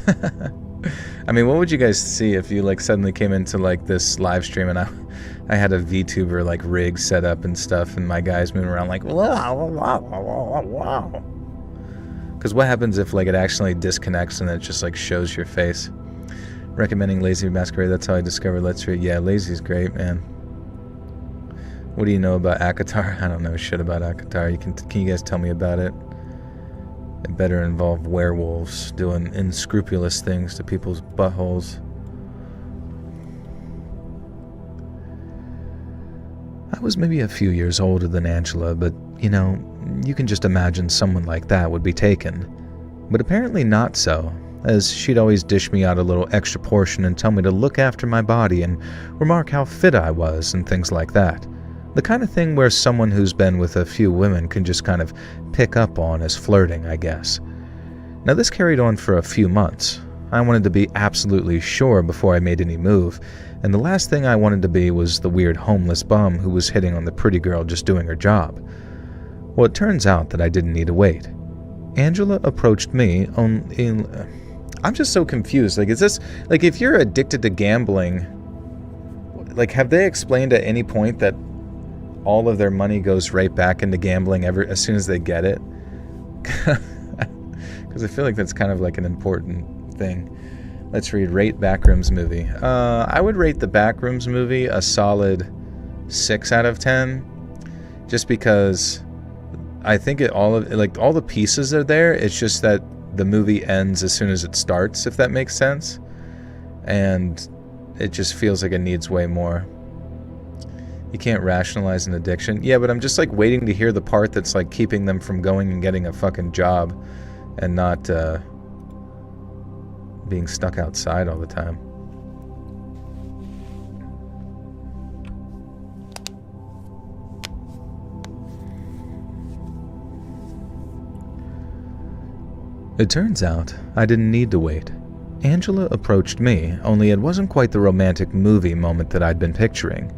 I mean, what would you guys see if you suddenly came into this live stream and I had a VTuber rig set up and stuff and my guys moving around wow. Because what happens if it actually disconnects and it just shows your face? Recommending Lazy Masquerade, that's how I discovered Let's Read. Yeah, Lazy's great, man. What do you know about Akatar? I don't know shit about Akatar. Can you guys tell me about it? It better involve werewolves doing unscrupulous things to people's buttholes. I was maybe a few years older than Angela, but, you can just imagine someone like that would be taken. But apparently not so, as she'd always dish me out a little extra portion and tell me to look after my body and remark how fit I was and things like that. The kind of thing where someone who's been with a few women can just kind of pick up on as flirting, I guess. Now this carried on for a few months. I wanted to be absolutely sure before I made any move, and the last thing I wanted to be was the weird homeless bum who was hitting on the pretty girl just doing her job. Well, it turns out that I didn't need to wait. Angela approached me on... I'm just so confused. Like, is this... Like, if you're addicted to gambling... Like, have they explained at any point that all of their money goes right back into gambling as soon as they get it? Because I feel like that's kind of like an important thing. Let's read Rate Backrooms Movie. I would rate the Backrooms Movie a solid 6 out of 10. Just because I think all the pieces are there. It's just that the movie ends as soon as it starts, if that makes sense. And it just feels like it needs way more. You can't rationalize an addiction. Yeah, but I'm just like waiting to hear the part that's like keeping them from going and getting a fucking job and not being stuck outside all the time. It turns out I didn't need to wait. Angela approached me, only it wasn't quite the romantic movie moment that I'd been picturing.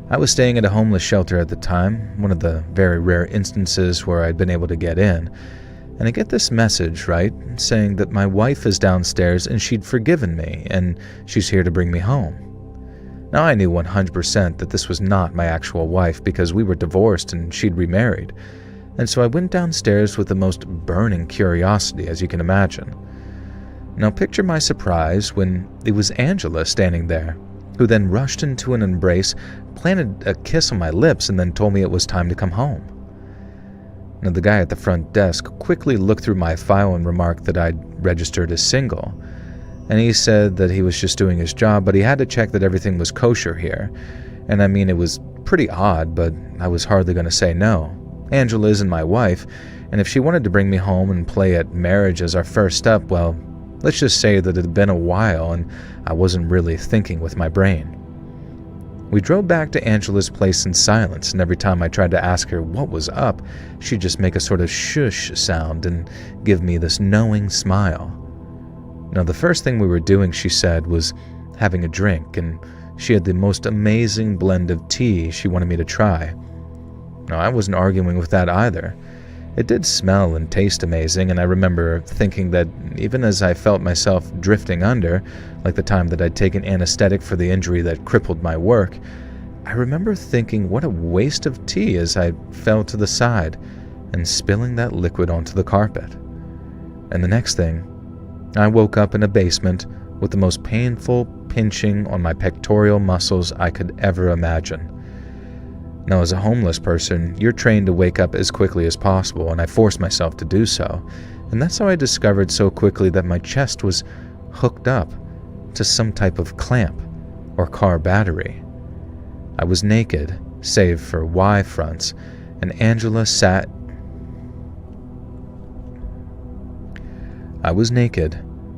I was staying at a homeless shelter at the time, one of the very rare instances where I'd been able to get in, and I get this message, right, saying that my wife is downstairs and she'd forgiven me, and she's here to bring me home. Now I knew 100% that this was not my actual wife because we were divorced and she'd remarried, and so I went downstairs with the most burning curiosity, as you can imagine. Now picture my surprise when it was Angela standing there, who then rushed into an embrace, planted a kiss on my lips, and then told me it was time to come home. Now the guy at the front desk quickly looked through my file and remarked that I'd registered as single, and he said that he was just doing his job, but he had to check that everything was kosher here. And I mean, it was pretty odd, but I was hardly going to say no. Angela isn't my wife, and if she wanted to bring me home and play at marriage as our first step, well, let's just say that it had been a while and I wasn't really thinking with my brain. We drove back to Angela's place in silence, and every time I tried to ask her what was up, she'd just make a sort of shush sound and give me this knowing smile. Now, the first thing we were doing, she said, was having a drink, and she had the most amazing blend of tea she wanted me to try. Now, I wasn't arguing with that either. It did smell and taste amazing, and I remember thinking that even as I felt myself drifting under, like the time that I'd taken anesthetic for the injury that crippled my work, I remember thinking what a waste of tea as I fell to the side and spilling that liquid onto the carpet. And the next thing, I woke up in a basement with the most painful pinching on my pectoral muscles I could ever imagine. Now, as a homeless person, you're trained to wake up as quickly as possible, and I forced myself to do so. And that's how I discovered so quickly that my chest was hooked up to some type of clamp or car battery. I was naked, save for Y fronts, and Angela sat... I was naked,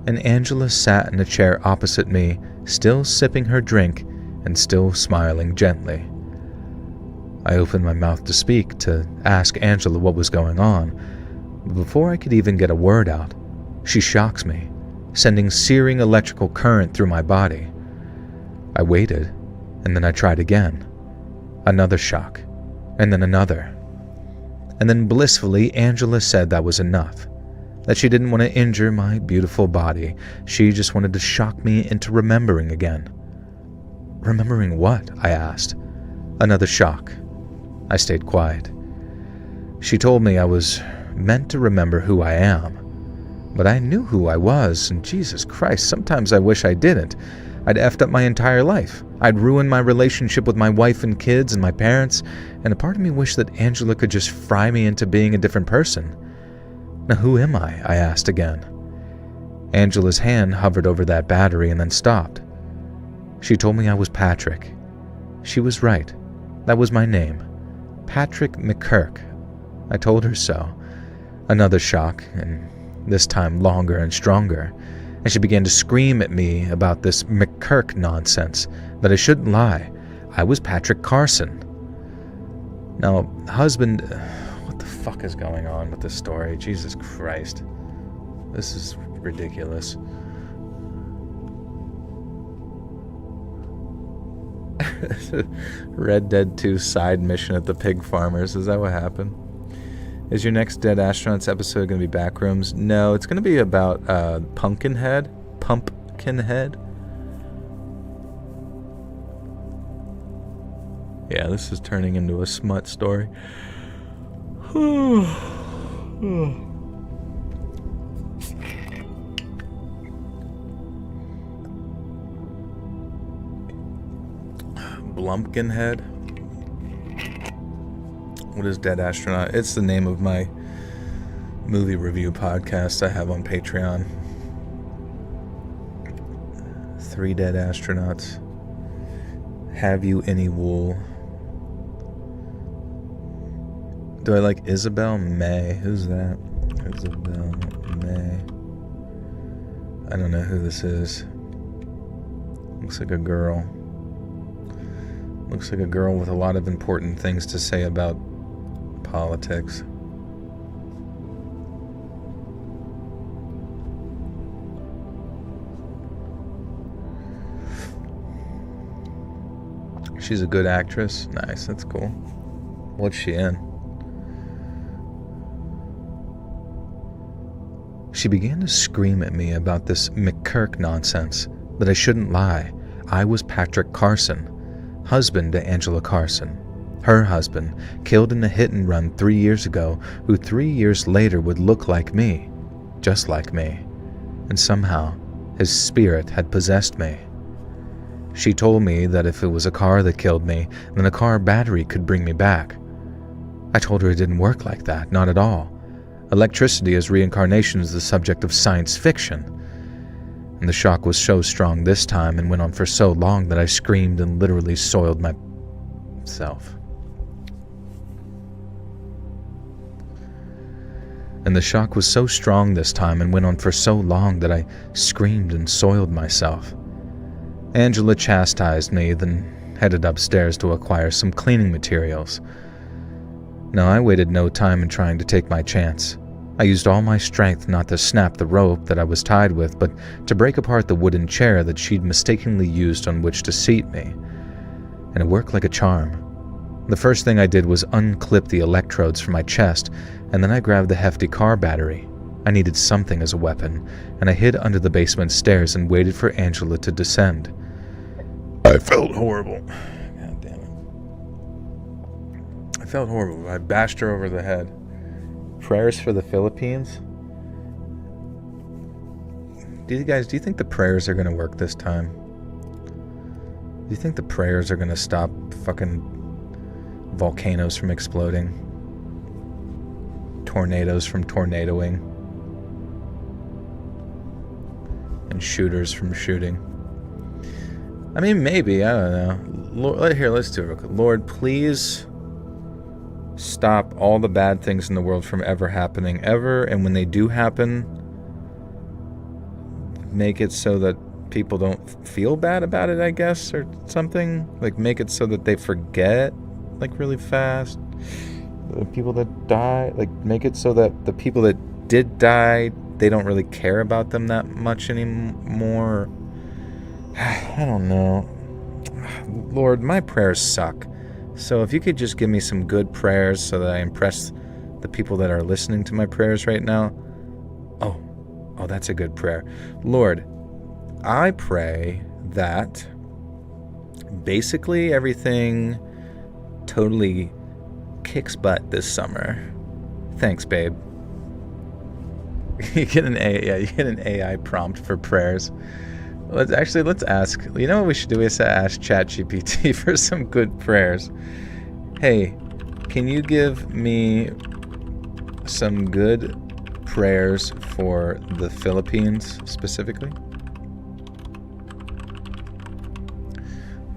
and Angela sat in a chair opposite me, still sipping her drink and still smiling gently. I opened my mouth to speak, to ask Angela what was going on, but before I could even get a word out, she shocks me, sending searing electrical current through my body. I waited, and then I tried again. Another shock, and then another. And then blissfully, Angela said that was enough, that she didn't want to injure my beautiful body. She just wanted to shock me into remembering again. Remembering what? I asked. Another shock. I stayed quiet. She told me I was meant to remember who I am. But I knew who I was, and Jesus Christ, sometimes I wish I didn't. I'd effed up my entire life. I'd ruined my relationship with my wife and kids and my parents, and a part of me wished that Angela could just fry me into being a different person. Now who am I asked again. Angela's hand hovered over that battery and then stopped. She told me I was Patrick. She was right. That was my name. Patrick McKirk. I told her so. Another shock, and this time longer and stronger, and she began to scream at me about this McKirk nonsense, that I shouldn't lie. I was Patrick Carson. Now, husband... What the fuck is going on with this story? Jesus Christ. This is ridiculous. Red Dead 2 side mission at the pig farmers. Is that what happened? Is your next Dead Astronauts episode going to be Backrooms? No, it's going to be about Pumpkinhead. Yeah, this is turning into a smut story. Blumpkinhead. What is Dead Astronaut? It's the name of my movie review podcast I have on Patreon. 3 Dead Astronauts. Have you any wool? Do I like Isabel May? Who's that? Isabel May. I don't know who this is. Looks like a girl. Looks like a girl with a lot of important things to say about politics. She's a good actress. Nice, that's cool. What's she in? She began to scream at me about this McKirk nonsense, that I shouldn't lie. I was Patrick Carson, husband to Angela Carson. Her husband, killed in a hit and run 3 years ago, who 3 years later would look like me, just like me. And somehow, his spirit had possessed me. She told me that if it was a car that killed me, then a car battery could bring me back. I told her it didn't work like that, not at all. Electricity as reincarnation is the subject of science fiction. And the shock was so strong this time and went on for so long that I screamed and literally soiled myself. And the shock was so strong this time and went on for so long that I screamed and soiled myself. Angela chastised me, then headed upstairs to acquire some cleaning materials. Now, I waited no time in trying to take my chance. I used all my strength not to snap the rope that I was tied with, but to break apart the wooden chair that she'd mistakenly used on which to seat me. And it worked like a charm. The first thing I did was unclip the electrodes from my chest, and then I grabbed the hefty car battery. I needed something as a weapon, and I hid under the basement stairs and waited for Angela to descend. I felt horrible. God damn it. I felt horrible. I bashed her over the head. Prayers for the Philippines? Do you think the prayers are going to work this time? Do you think the prayers are going to stop fucking volcanoes from exploding? Tornadoes from tornadoing? And shooters from shooting? I mean, maybe. I don't know. Lord, here, let's do it real quick. Lord, please stop all the bad things in the world from ever happening, ever. And when they do happen, make it so that people don't feel bad about it, I guess, or something. Like, make it so that they forget, like, really fast. The people that die, like, make it so that the people that did die, they don't really care about them that much anymore. I don't know. Lord, my prayers suck. So if you could just give me some good prayers so that I impress the people that are listening to my prayers right now. Oh, that's a good prayer. Lord, I pray that basically everything totally kicks butt this summer. Thanks, babe. You get an AI prompt for prayers. Let's ask. You know what we should do? Is ask ChatGPT for some good prayers. Hey, can you give me some good prayers for the Philippines specifically?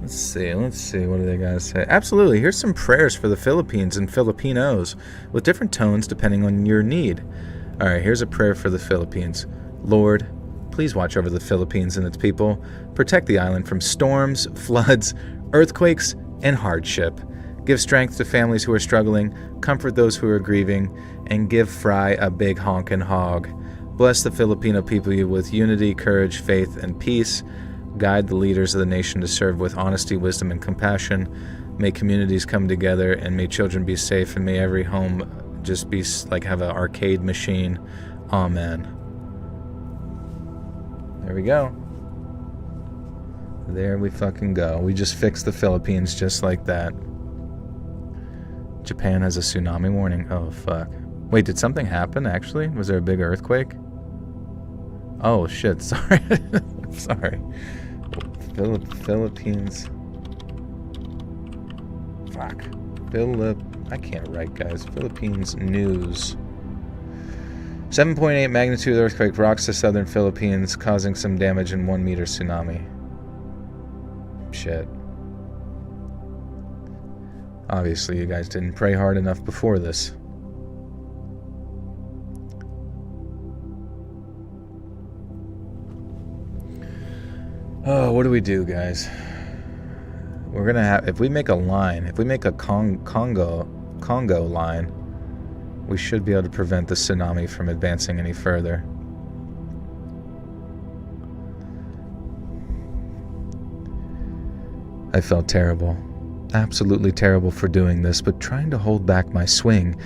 Let's see. What do they guys say? Absolutely. Here's some prayers for the Philippines and Filipinos with different tones depending on your need. All right, here's a prayer for the Philippines. Lord, please watch over the Philippines and its people. Protect the island from storms, floods, earthquakes, and hardship. Give strength to families who are struggling, comfort those who are grieving, and give Fry a big honkin' hog. Bless the Filipino people with unity, courage, faith, and peace. Guide the leaders of the nation to serve with honesty, wisdom, and compassion. May communities come together, and may children be safe, and may every home Just be like, have an arcade machine. Amen. There we go. There we fucking go. We just fixed the Philippines just like that. Japan has a tsunami warning. Oh, fuck. Wait, did something happen, actually? Was there a big earthquake? Oh, shit. Sorry. Sorry. Philippines. Fuck. I can't write, guys. Philippines news. 7.8 magnitude earthquake rocks the southern Philippines, causing some damage and 1 meter tsunami. Shit. Obviously, you guys didn't pray hard enough before this. Oh, what do we do, guys? We're gonna have, if we make a line, if we make a Congo line, we should be able to prevent the tsunami from advancing any further. I felt terrible. Absolutely terrible for doing this, but trying to hold back my swing,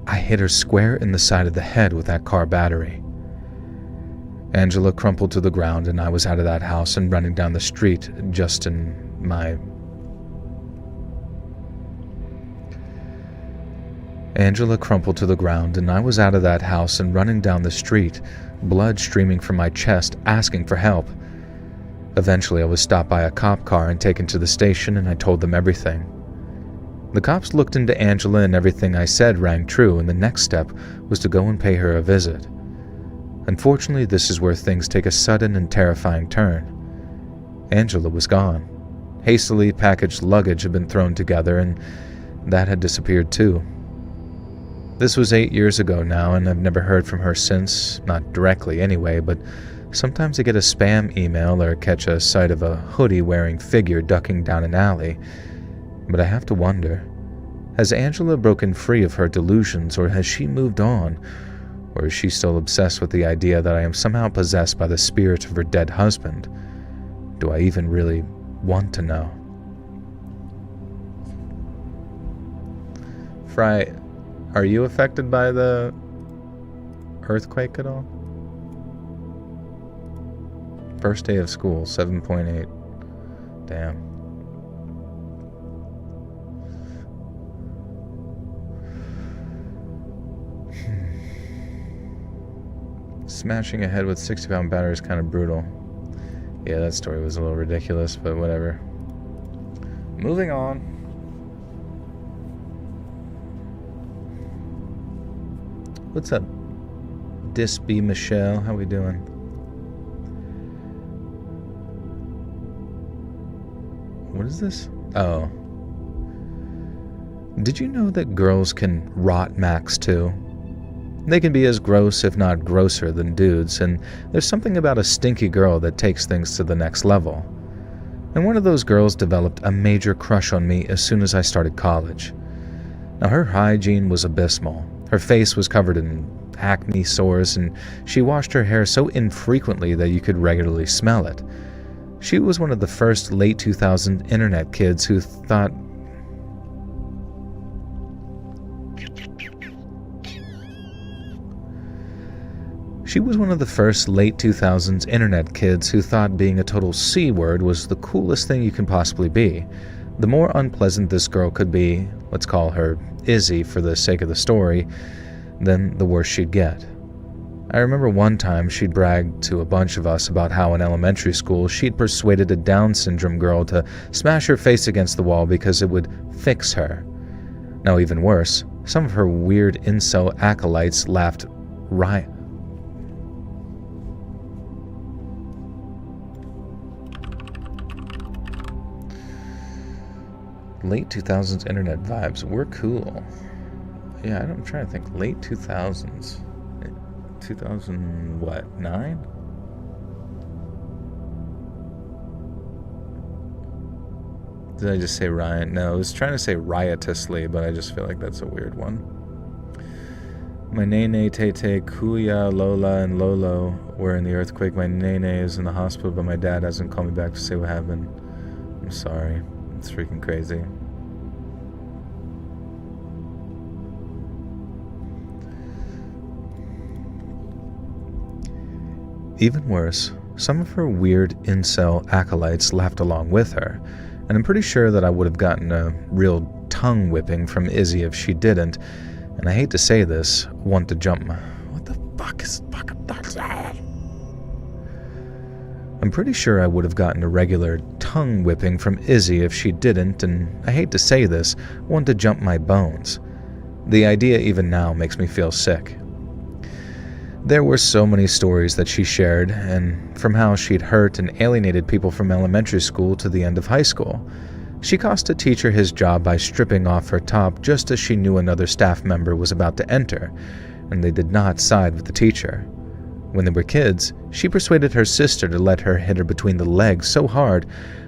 I hit her square in the side of the head with that car battery. Angela crumpled to the ground, and I was out of that house and running down the street just in my... Angela crumpled to the ground, and I was out of that house and running down the street, blood streaming from my chest, asking for help. Eventually, I was stopped by a cop car and taken to the station, and I told them everything. The cops looked into Angela, and everything I said rang true, and the next step was to go and pay her a visit. Unfortunately, this is where things take a sudden and terrifying turn. Angela was gone. Hastily packaged luggage had been thrown together, and that had disappeared too. This was 8 years ago now, and I've never heard from her since, not directly anyway, but sometimes I get a spam email or catch a sight of a hoodie-wearing figure ducking down an alley. But I have to wonder, has Angela broken free of her delusions, or has she moved on? Or is she still obsessed with the idea that I am somehow possessed by the spirit of her dead husband? Do I even really want to know? Fry, are you affected by the earthquake at all? First day of school, 7.8. Damn. Smashing a head with 60-pound battery is kind of brutal. Yeah, that story was a little ridiculous, but whatever. Moving on. What's up, Disby Michelle? How we doing? What is this? Oh. Did you know that girls can rot max too? They can be as gross, if not grosser, than dudes, and there's something about a stinky girl that takes things to the next level. And one of those girls developed a major crush on me as soon as I started college. Now, her hygiene was abysmal. Her face was covered in acne sores, and she washed her hair so infrequently that you could regularly smell it. She was one of the first late 2000s internet kids who thought... She was one of the first late 2000s internet kids who thought being a total C-word was the coolest thing you can possibly be. The more unpleasant this girl could be, let's call her Izzy for the sake of the story, then the worse she'd get. I remember one time she'd bragged to a bunch of us about how in elementary school she'd persuaded a Down syndrome girl to smash her face against the wall because it would fix her. Now, even worse, some of her weird incel acolytes laughed riot. Late 2000s internet vibes. We're cool. Yeah, I'm trying to think. Late 2000s. 2000 what? 9? Did I just say riot? No, I was trying to say riotously, but I just feel like that's a weird one. My Nene, Tete, Kuya, Lola, and Lolo were in the earthquake. My Nene is in the hospital, but my dad hasn't called me back to say what happened. I'm sorry. It's freaking crazy. Even worse, some of her weird incel acolytes laughed along with her, and I'm pretty sure that I would have gotten a real tongue whipping from Izzy if she didn't, and I hate to say this, want to jump my... What the fuck is fucking that? I'm pretty sure I would have gotten a regular tongue whipping from Izzy if she didn't, and I hate to say this, want to jump my bones. The idea even now makes me feel sick. There were so many stories that she shared, and from how she'd hurt and alienated people from elementary school to the end of high school. She cost a teacher his job by stripping off her top just as she knew another staff member was about to enter, and they did not side with the teacher. When they were kids, she persuaded her sister to let her hit her between the legs so hard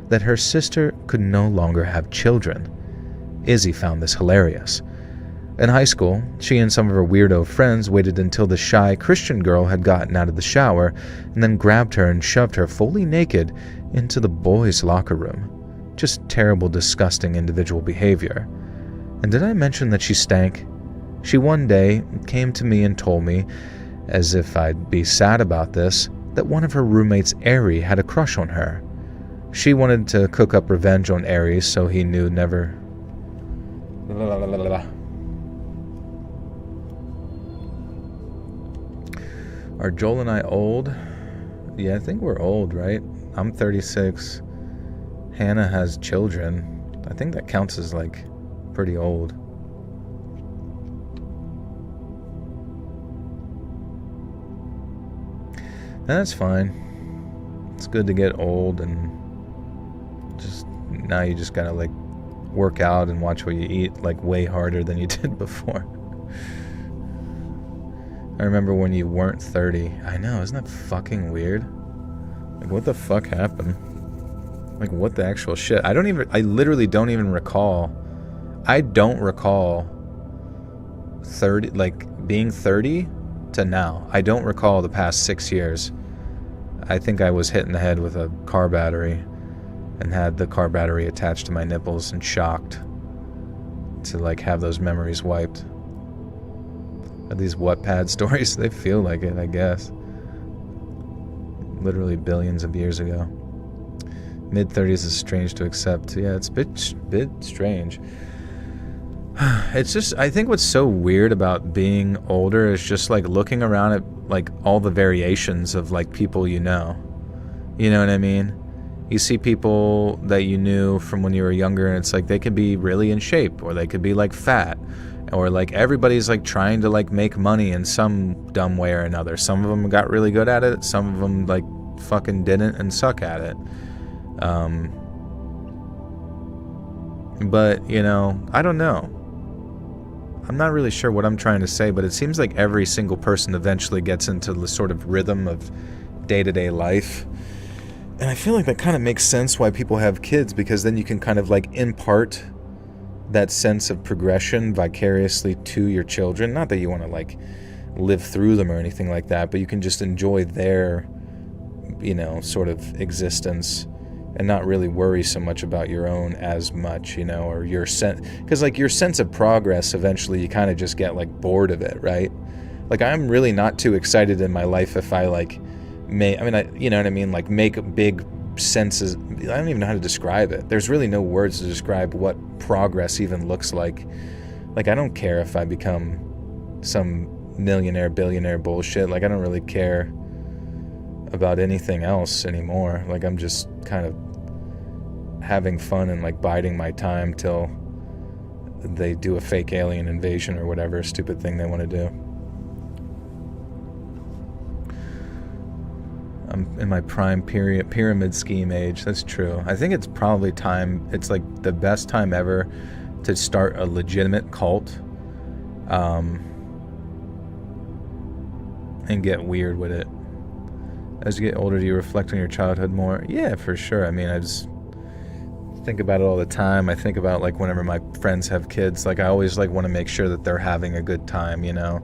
that her sister could no longer have children. Izzy found this hilarious. In high school, she and some of her weirdo friends waited until the shy Christian girl had gotten out of the shower and then grabbed her and shoved her fully naked into the boys' locker room. Just terrible, disgusting individual behavior. And did I mention that she stank? She one day came to me and told me, as if I'd be sad about this, that one of her roommates, Ari, had a crush on her. She wanted to cook up revenge on Ari, so he knew never... Are Joel and I old? Yeah, I think we're old, right? I'm 36. Hannah has children. I think that counts as, like, pretty old. That's fine. It's good to get old and just now you just gotta like work out and watch what you eat like way harder than you did before. I remember when you weren't 30. I know, isn't that fucking weird? Like what the fuck happened? Like what the actual shit? I literally don't even recall. I don't recall 30, like being 30 to now. I don't recall the past 6 years. I think I was hit in the head with a car battery and had the car battery attached to my nipples and shocked to like have those memories wiped. Are these Wattpad stories? They feel like it, I guess. Literally billions of years ago. Mid-30s is strange to accept. Yeah, it's a bit strange. It's just, I think what's so weird about being older is just like looking around at like all the variations of like people you know. You know what I mean? You see people that you knew from when you were younger and it's like they could be really in shape or they could be like fat or like everybody's like trying to like make money in some dumb way or another. Some of them got really good at it. Some of them like fucking didn't and suck at it. But, you know, I don't know. I'm not really sure what I'm trying to say, but it seems like every single person eventually gets into the sort of rhythm of day-to-day life. And I feel like that kind of makes sense why people have kids, because then you can kind of like impart that sense of progression vicariously to your children. Not that you want to like live through them or anything like that, but you can just enjoy their, you know, sort of existence and not really worry so much about your own as much, you know, or your sense, because like your sense of progress, eventually you kind of just get like bored of it, right? Like I'm really not too excited in my life if I like you know what I mean, like make big senses. I don't even know how to describe it. There's really no words to describe what progress even looks like. Like I don't care if I become some millionaire, billionaire bullshit. Like I don't really care about anything else anymore. Like I'm just kind of having fun and like biding my time till they do a fake alien invasion or whatever stupid thing they want to do. I'm in my prime pyramid scheme age. That's true. I think it's probably time. It's like the best time ever to start a legitimate cult, and get weird with it. As you get older, do you reflect on your childhood more? Yeah, for sure. I mean, I just think about it all the time. I think about like whenever my friends have kids, like I always like want to make sure that they're having a good time, you know,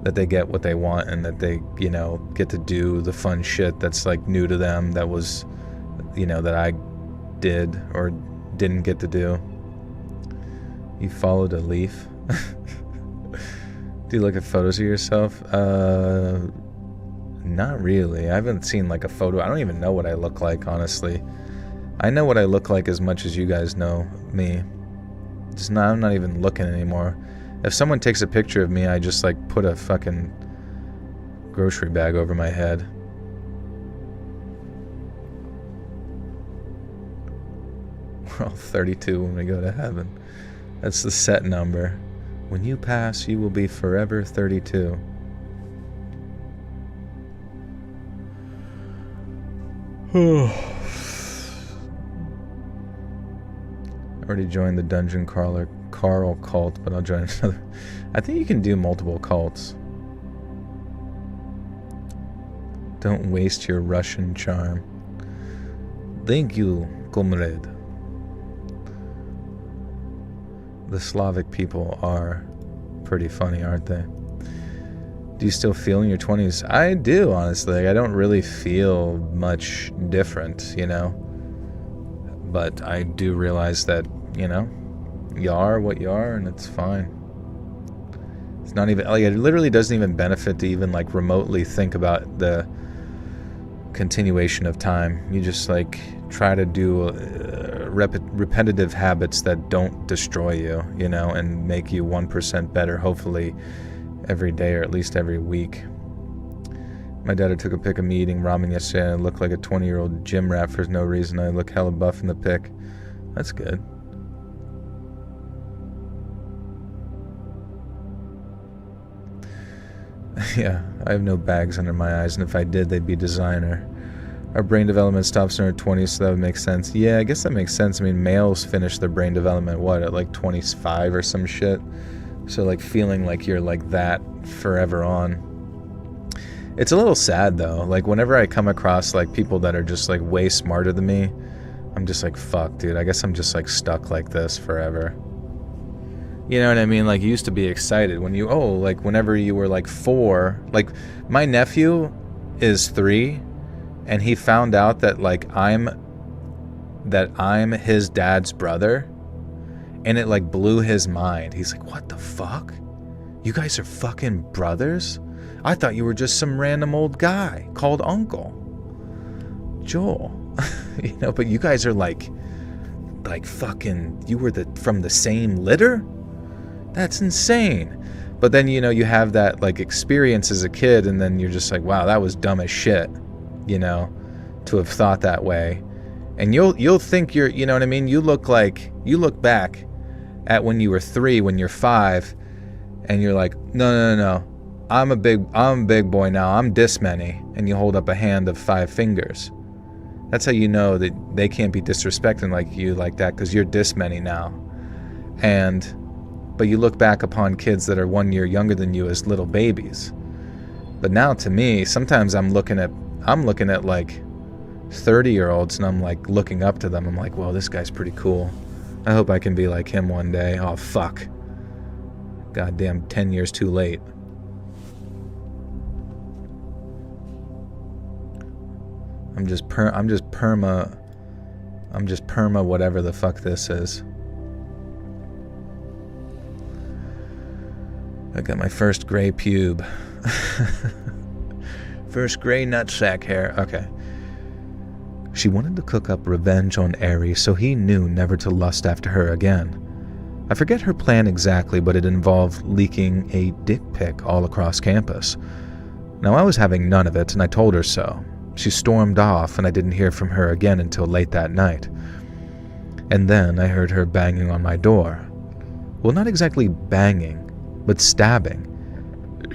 that they get what they want and that they, you know, get to do the fun shit that's like new to them that was, you know, that I did or didn't get to do. You followed a leaf? Do you look at photos of yourself? Not really. I haven't seen like a photo. I don't even know what I look like, honestly. I know what I look like as much as you guys know me. I'm not even looking anymore. If someone takes a picture of me, I just like put a fucking grocery bag over my head. We're all 32 when we go to heaven. That's the set number. When you pass, you will be forever 32. I already joined the Dungeon Crawler Carl cult, but I'll join another. I think you can do multiple cults. Don't waste your Russian charm. Thank you, comrade. The Slavic people are pretty funny, aren't they? Do you still feel in your 20s? I do, honestly. I don't really feel much different, you know? But I do realize that, you know, you are what you are, and it's fine. It's not even, like, it literally doesn't even benefit to even, like, remotely think about the continuation of time. You just, like, try to do repetitive habits that don't destroy you, you know, and make you 1% better, hopefully, every day or at least every week. My dad took a pic of me eating ramen yesterday, and I look like a 20-year-old gym rat for no reason. I look hella buff in the pic. That's good. Yeah, I have no bags under my eyes, and if I did, they'd be designer. Our brain development stops in our 20s, so that would make sense. Yeah, I guess that makes sense. I mean, males finish their brain development, what, at like 25 or some shit? So, like, feeling like you're like that forever on. It's a little sad, though. Like, whenever I come across, like, people that are just, like, way smarter than me, I'm just like, fuck, dude, I guess I'm just, like, stuck like this forever. You know what I mean? Like, you used to be excited when you, like, whenever you were, like, 4. Like, my nephew is 3, and he found out that, like, I'm his dad's brother, and it, like, blew his mind. He's like, what the fuck? You guys are fucking brothers? I thought you were just some random old guy called Uncle Joel. You know, but you guys are like fucking, you were from the same litter? That's insane. But then, you know, you have that, like, experience as a kid, and then you're just like, wow, that was dumb as shit, you know, to have thought that way. And you'll think you're, you know what I mean? You look back at when you were 3, when you're 5, and you're like, no. I'm a big boy now. I'm this many. And you hold up a hand of 5 fingers. That's how you know that they can't be disrespecting like you like that, because you're this many now. But you look back upon kids that are 1 year younger than you as little babies. But now, to me, sometimes I'm looking at like 30-year-olds, and I'm like looking up to them. I'm like, well, this guy's pretty cool. I hope I can be like him one day. Oh, fuck. Goddamn, 10 years too late. I'm just perma whatever the fuck this is. I got my first gray pube. First gray nutsack hair. Okay. She wanted to cook up revenge on Aries, so he knew never to lust after her again. I forget her plan exactly, but it involved leaking a dick pic all across campus. Now, I was having none of it, and I told her so. She stormed off, and I didn't hear from her again until late that night. And then I heard her banging on my door. Well, not exactly banging, but stabbing.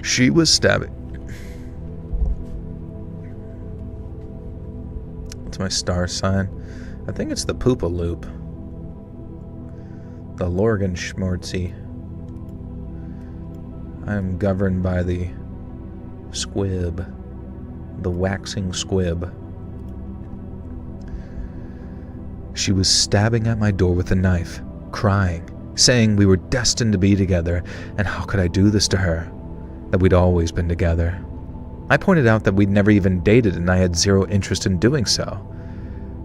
She was stabbing. What's my star sign? I think it's the Poopa Loop. The Lorgenschmorzi. I am governed by the squib. The waxing squib. She was stabbing at my door with a knife, crying, saying we were destined to be together, and how could I do this to her? That we'd always been together. I pointed out that we'd never even dated, and I had zero interest in doing so.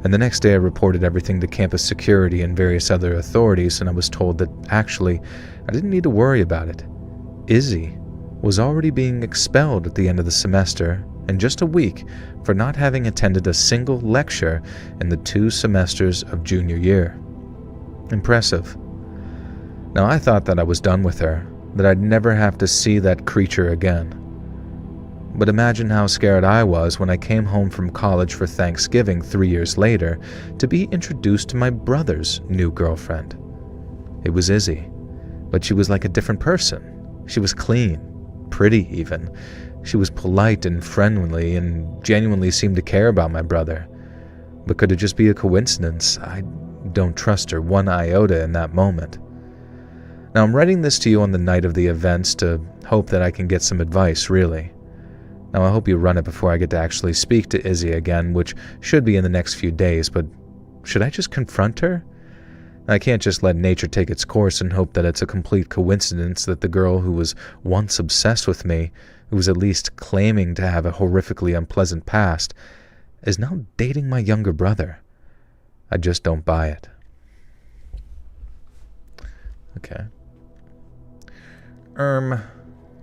And the next day I reported everything to campus security and various other authorities, and I was told that actually I didn't need to worry about it. Izzy was already being expelled at the end of the semester, in just a week for not having attended a single lecture in the 2 semesters of junior year. Impressive. Now, I thought that I was done with her, that I'd never have to see that creature again. But imagine how scared I was when I came home from college for Thanksgiving 3 years later to be introduced to my brother's new girlfriend. It was Izzy, but she was like a different person. She was clean, pretty even. She was polite and friendly and genuinely seemed to care about my brother. But could it just be a coincidence? I don't trust her one iota in that moment. Now, I'm writing this to you on the night of the events to hope that I can get some advice, really. Now, I hope you run it before I get to actually speak to Izzy again, which should be in the next few days, but should I just confront her? I can't just let nature take its course and hope that it's a complete coincidence that the girl who was once obsessed with me, who was at least claiming to have a horrifically unpleasant past, is now dating my younger brother. I just don't buy it. Okay.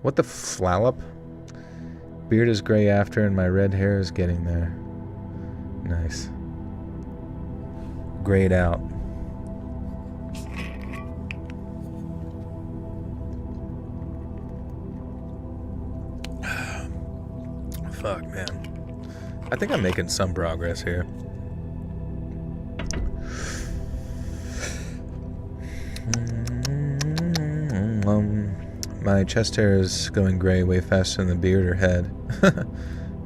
What the flallop? Beard is gray after and my red hair is getting there. Nice. Grayed out. Fuck, man. I think I'm making some progress here. My chest hair is going gray way faster than the beard or head.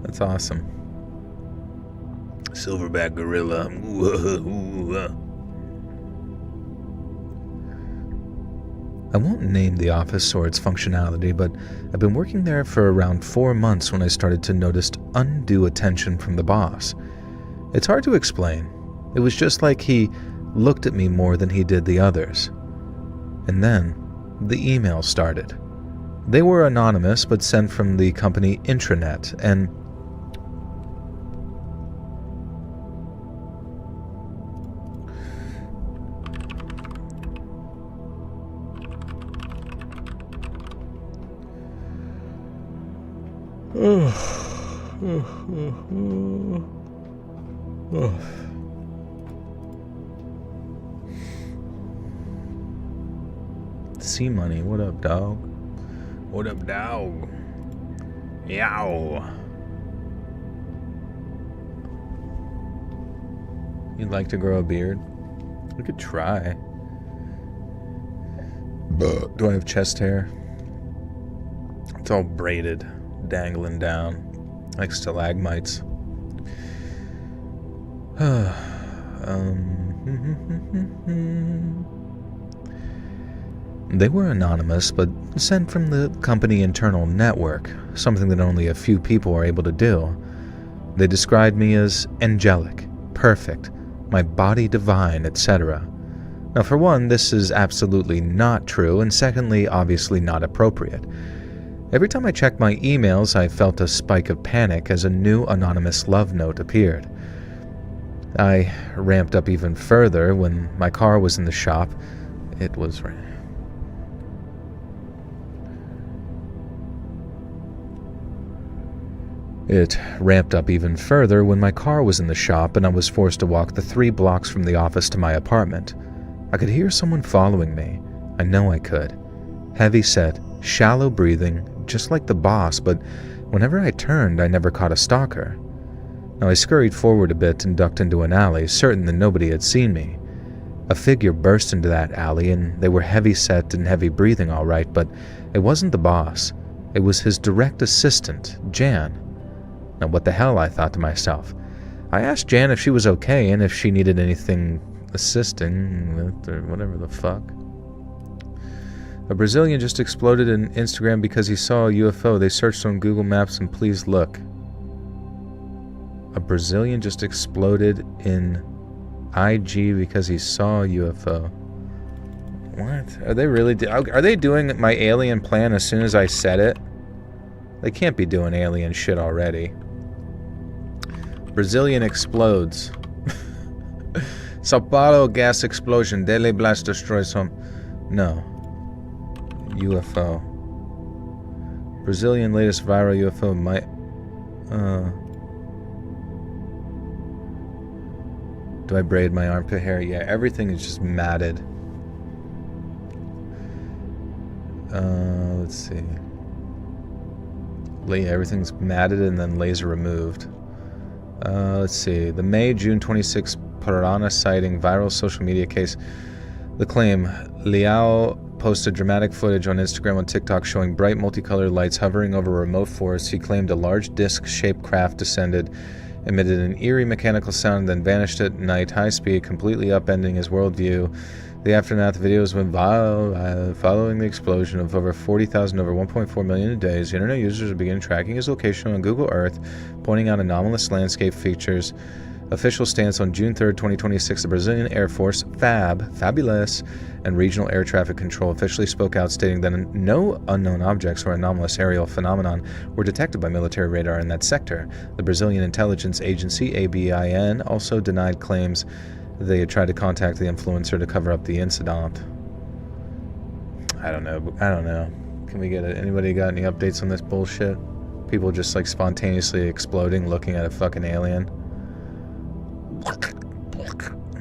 That's awesome. Silverback gorilla. I won't name the office or its functionality, but I've been working there for around 4 months when I started to notice undue attention from the boss. It's hard to explain. It was just like he looked at me more than he did the others. And then the emails started. They were anonymous but sent from the company intranet, and C Money, what up, dog? What up, dog? Yow. You'd like to grow a beard? We could try. Do I have chest hair? It's all braided, dangling down, like stalagmites. They were anonymous, but sent from the company internal network, something that only a few people are able to do. They described me as angelic, perfect, my body divine, etc. Now, for one, this is absolutely not true, and secondly, obviously not appropriate. Every time I checked my emails, I felt a spike of panic as a new anonymous love note appeared. I ramped up even further when my car was in the shop. It ramped up even further when my car was in the shop and I was forced to walk the 3 blocks from the office to my apartment. I could hear someone following me. I know I could. Heavy set, shallow breathing, just like the boss, but whenever I turned, I never caught a stalker. Now I scurried forward a bit and ducked into an alley, certain that nobody had seen me. A figure burst into that alley, and they were heavy set and heavy breathing all right, but it wasn't the boss. It was his direct assistant, Jan. Now what the hell, I thought to myself. I asked Jan if she was okay and if she needed anything assisting with or whatever the fuck. A Brazilian just exploded in Instagram because he saw a UFO. They searched on Google Maps and please look. A Brazilian just exploded in IG because he saw a UFO. What? Are they really are they doing my alien plan as soon as I said it? They can't be doing alien shit already. Brazilian explodes. Sao Paulo gas explosion. Deadly blast destroys home. No. UFO. Brazilian latest viral UFO might... Do I braid my armpit hair? Yeah, everything is just matted. Let's see. Everything's matted and then laser removed. Let's see. The May-June 26 Piranha sighting viral social media case. The claim. Liao posted dramatic footage on Instagram and TikTok showing bright multicolored lights hovering over a remote forest. He claimed a large disc-shaped craft descended, emitted an eerie mechanical sound, and then vanished at night, high speed, completely upending his worldview. The aftermath videos went viral following the explosion of over 40,000 over 1.4 million a day. Internet users began tracking his location on Google Earth, pointing out anomalous landscape features. Official stance on June 3rd, 2026, the Brazilian Air Force, Fabulous, and Regional Air Traffic Control officially spoke out, stating that no unknown objects or anomalous aerial phenomenon were detected by military radar in that sector. The Brazilian intelligence agency, ABIN, also denied claims they had tried to contact the influencer to cover up the incident. I don't know. Can we get it? Anybody got any updates on this bullshit? People just like spontaneously exploding looking at a fucking alien. I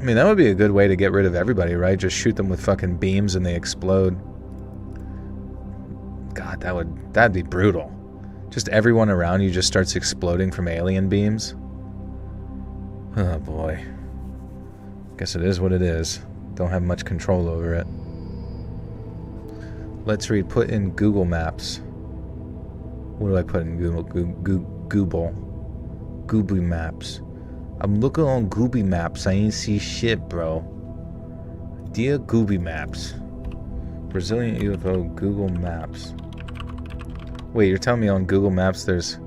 mean, that would be a good way to get rid of everybody, right? Just shoot them with fucking beams and they explode. God, that'd be brutal. Just everyone around you just starts exploding from alien beams. Oh boy. Guess it is what it is. Don't have much control over it. Let's read. Put in Google Maps. What do I put in Google? Google Maps. I'm looking on Google Maps. I ain't see shit, bro. Dear Google Maps. Brazilian UFO Google Maps. Wait, you're telling me on Google Maps there's...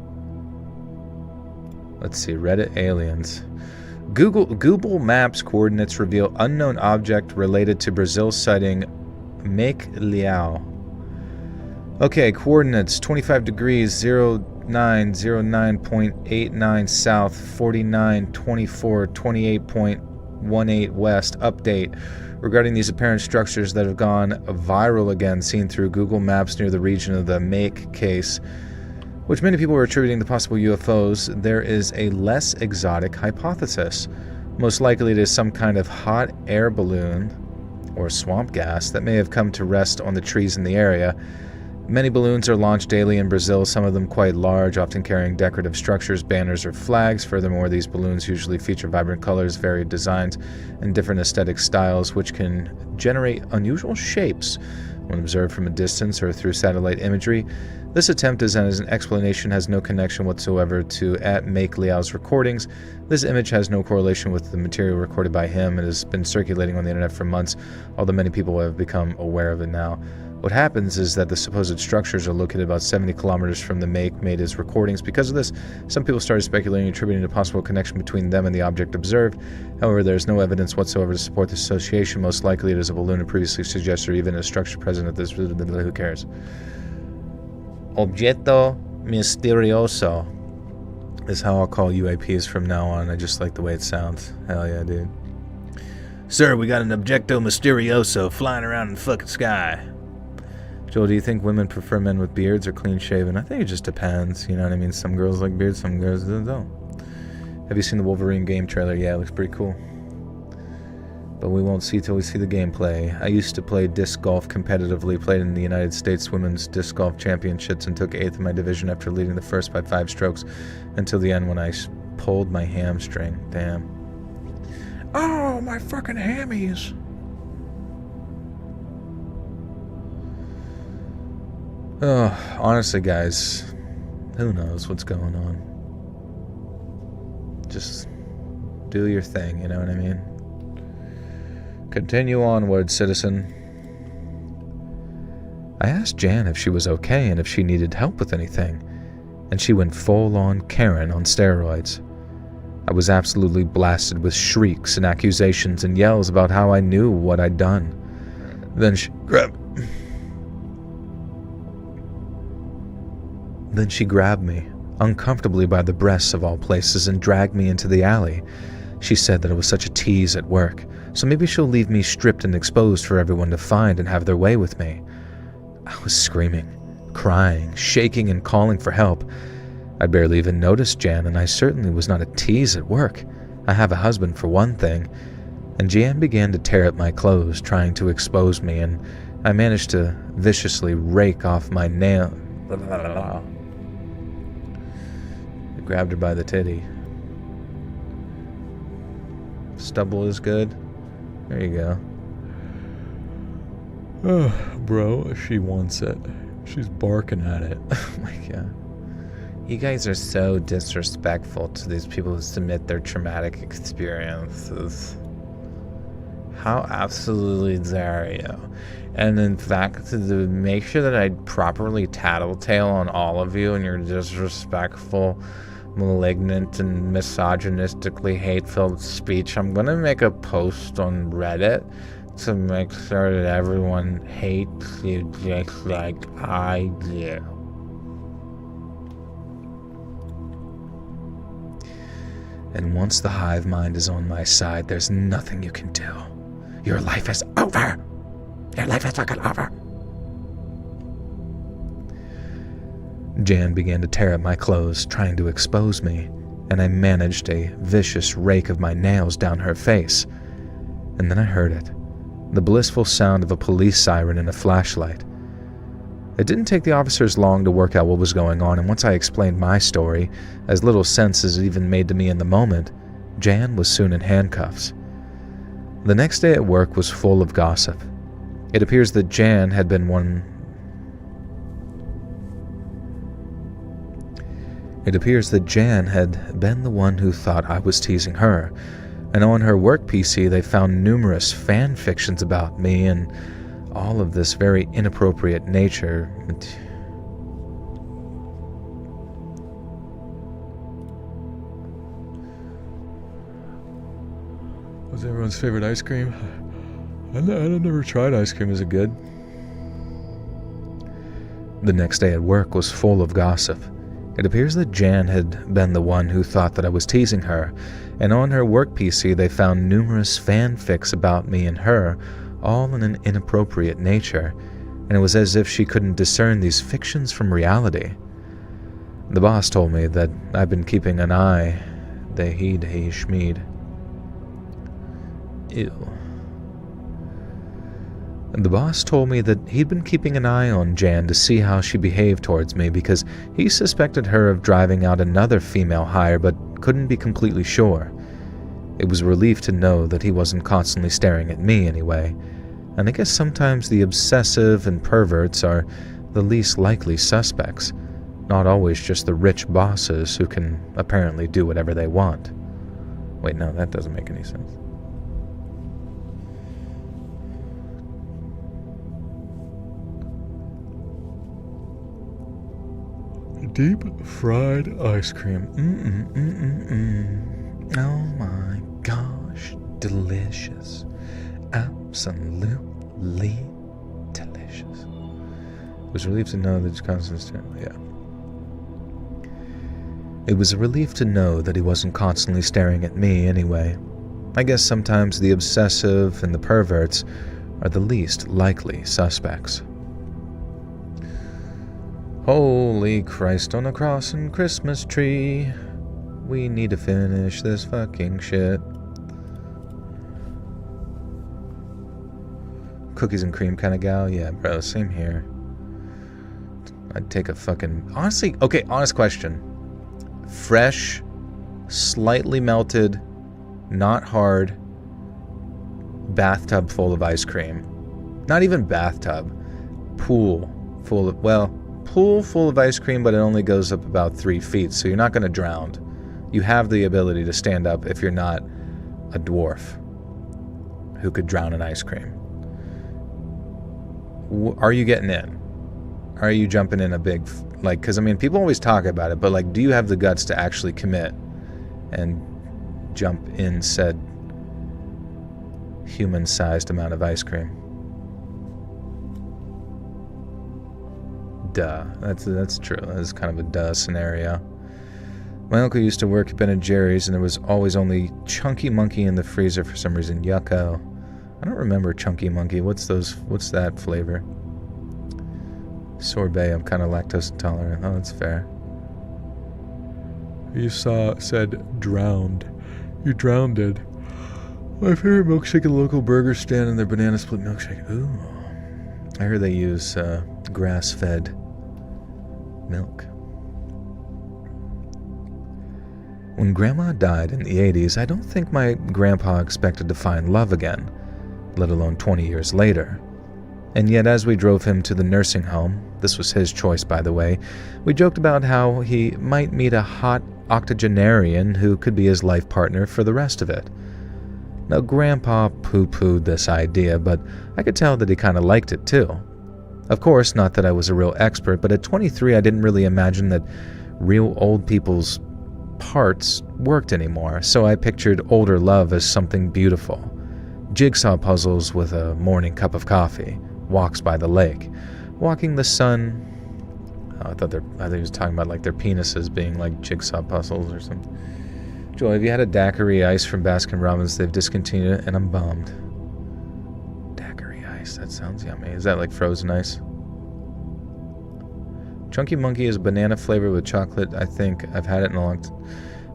Let's see. Reddit aliens. Google Maps coordinates reveal unknown object related to Brazil sighting Make Liao. Okay, coordinates 25 degrees 0909.89 south, 4924 28.18 west. Update regarding these apparent structures that have gone viral again, seen through Google Maps near the region of the Make case, which many people are attributing to possible UFOs. There is a less exotic hypothesis. Most likely it is some kind of hot air balloon or swamp gas that may have come to rest on the trees in the area. Many balloons are launched daily in Brazil, some of them quite large, often carrying decorative structures, banners, or flags. Furthermore, these balloons usually feature vibrant colors, varied designs, and different aesthetic styles, which can generate unusual shapes when observed from a distance or through satellite imagery. This attempt as an explanation has no connection whatsoever to Make Liao's recordings. This image has no correlation with the material recorded by him. It has been circulating on the internet for months, although many people have become aware of it now. What happens is that the supposed structures are located about 70 kilometers from the Make made his recordings. Because of this, some people started speculating and attributing a possible connection between them and the object observed. However, there is no evidence whatsoever to support this association. Most likely it is a balloon and previously suggested, or even a structure present at this. Who cares? Objeto misterioso is how I'll call UAPs from now on. I just like the way it sounds. Hell yeah, dude. Sir, we got an Objeto misterioso flying around in the fucking sky. Joel, do you think women prefer men with beards or clean shaven? I think it just depends. You know what I mean? Some girls like beards, some girls don't. Have you seen the Wolverine game trailer? Yeah, it looks pretty cool. But we won't see till we see the gameplay. I used to play disc golf competitively, played in the United States Women's Disc Golf Championships, and took 8th in my division after leading the first by 5 strokes until the end when I pulled my hamstring. Damn. Oh, my fucking hammies. Oh, honestly, guys, who knows what's going on? Just do your thing, you know what I mean? Continue onward, citizen. I asked Jan if she was okay and if she needed help with anything, and she went full-on Karen on steroids. I was absolutely blasted with shrieks and accusations and yells about how I knew what I'd done. Then she grabbed me, uncomfortably by the breasts of all places, and dragged me into the alley. She said that it was such a tease at work, so maybe she'll leave me stripped and exposed for everyone to find and have their way with me. I was screaming, crying, shaking, and calling for help. I barely even noticed Jan, and I certainly was not a tease at work. I have a husband for one thing. And Jan began to tear at my clothes, trying to expose me, and I managed to viciously rake off my nail. I grabbed her by the titty. Stubble is good. There you go. Oh, bro, she wants it. She's barking at it. Oh my god. You guys are so disrespectful to these people who submit their traumatic experiences. How absolutely dare you? And in fact, to make sure that I properly tattletale on all of you and your disrespectful, malignant, and misogynistically hate-filled speech, I'm going to make a post on Reddit to make sure that everyone hates you just like I do. And once the hive mind is on my side, there's nothing you can do. Your life is over! Your life is fucking over! Jan began to tear at my clothes, trying to expose me, and I managed a vicious rake of my nails down her face. And then I heard it. The blissful sound of a police siren and a flashlight. It didn't take the officers long to work out what was going on, and once I explained my story, as little sense as it even made to me in the moment, Jan was soon in handcuffs. The next day at work was full of gossip. It appears that Jan had been the one who thought I was teasing her, and on her work PC they found numerous fan fictions about me and all of this very inappropriate nature. What's everyone's favorite ice cream? I've never tried ice cream. Is it good? The next day at work was full of gossip. It appears that Jan had been the one who thought that I was teasing her, and on her work PC they found numerous fanfics about me and her, all in an inappropriate nature, and it was as if she couldn't discern these fictions from reality. The boss told me that I've been keeping an eye. Schmied. Ew. The boss told me that he'd been keeping an eye on Jan to see how she behaved towards me because he suspected her of driving out another female hire but couldn't be completely sure. It was a relief to know that he wasn't constantly staring at me anyway, and I guess sometimes the obsessive and perverts are the least likely suspects, not always just the rich bosses who can apparently do whatever they want. Wait, no, that doesn't make any sense. Deep fried ice cream. Oh my gosh, delicious. Absolutely delicious. It was a relief to know that his It was a relief to know that he wasn't constantly staring at me anyway. I guess sometimes the obsessive and the perverts are the least likely suspects. Holy Christ on a cross and Christmas tree. We need to finish this fucking shit. Cookies and cream kind of gal? Yeah, bro, same here. I'd take a fucking... Honestly, okay, honest question. Fresh, slightly melted, not hard, bathtub full of ice cream. Not even bathtub. Pool full of... Pool full of ice cream, but it only goes up about 3 feet, so you're not going to drown. You have the ability to stand up if you're not a dwarf who could drown in ice cream. Are you getting in? Are you jumping in a big... because, I mean, people always talk about it, but, do you have the guts to actually commit and jump in said human-sized amount of ice cream? Duh. That's true. That's kind of a duh scenario. My uncle used to work at Ben & Jerry's, and there was always only Chunky Monkey in the freezer for some reason. Yucko. I don't remember Chunky Monkey. What's that flavor? Sorbet. I'm kind of lactose intolerant. Oh, that's fair. You said drowned. You drowned it. My favorite milkshake at the local burger stand and their banana split milkshake. Ooh. I heard they use grass-fed milk. When Grandma died in the 80s, I don't think my grandpa expected to find love again, let alone 20 years later. And yet as we drove him to the nursing home, this was his choice by the way, we joked about how he might meet a hot octogenarian who could be his life partner for the rest of it. Now Grandpa poo-pooed this idea, but I could tell that he kind of liked it too. Of course, not that I was a real expert, but at 23 I didn't really imagine that real old people's parts worked anymore, so I pictured older love as something beautiful. Jigsaw puzzles with a morning cup of coffee, walks by the lake, walking the sun. Oh, I thought he was talking about like their penises being like jigsaw puzzles or something. Joel, have you had a daiquiri ice from Baskin Robbins? They've discontinued it and I'm bummed. Daiquiri ice, that sounds yummy. Is that like frozen ice? Chunky Monkey is banana flavor with chocolate. I think I've had it in a long time.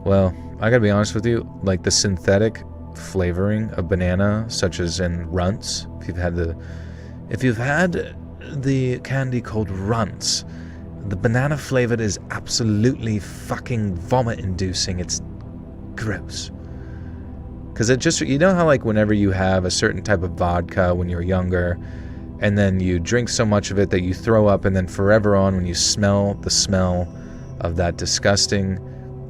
Well, I gotta be honest with you, like the synthetic flavoring of banana, such as in Runts, if you've had the candy called Runts, the banana flavored is absolutely fucking vomit inducing. It's gross. Because it just, you know how like whenever you have a certain type of vodka when you're younger, and then you drink so much of it that you throw up, and then forever on when you smell the smell of that disgusting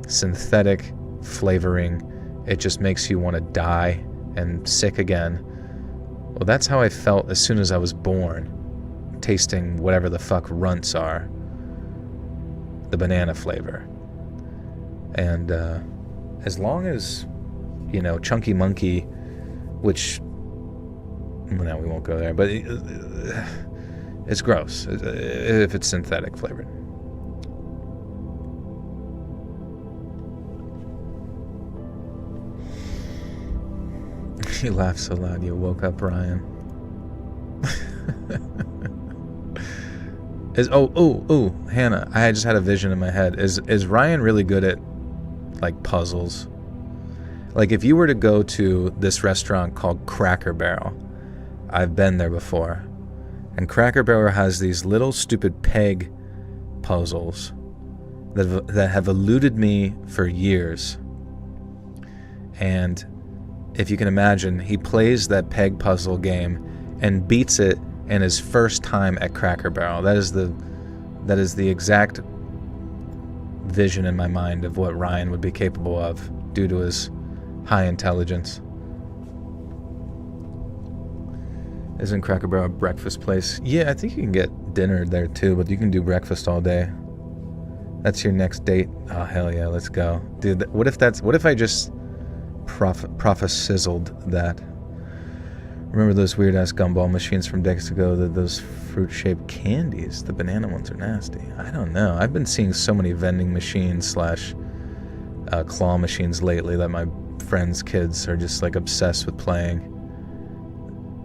synthetic flavoring, it just makes you want to die and sick again. Well, that's how I felt as soon as I was born, tasting whatever the fuck Runts are, the banana flavor. And as long as, you know, Chunky Monkey, which, well, no, we won't go there, but it's gross if it's synthetic flavored. You laughed so loud you woke up Ryan. Hannah, I just had a vision in my head. Is Ryan really good at like puzzles? Like if you were to go to this restaurant called Cracker Barrel, I've been there before, and Cracker Barrel has these little stupid peg puzzles that have eluded me for years. And if you can imagine, he plays that peg puzzle game and beats it in his first time at Cracker Barrel. That is the exact vision in my mind of what Ryan would be capable of due to his high intelligence. Isn't Cracker Barrel a breakfast place? Yeah, I think you can get dinner there too, but you can do breakfast all day. That's your next date? Oh, hell yeah, let's go. Dude, what if I just prophesizzled that? Remember those weird-ass gumball machines from decades ago, those fruit-shaped candies? The banana ones are nasty. I don't know. I've been seeing so many vending machines / claw machines lately that my friends' kids are just like obsessed with playing.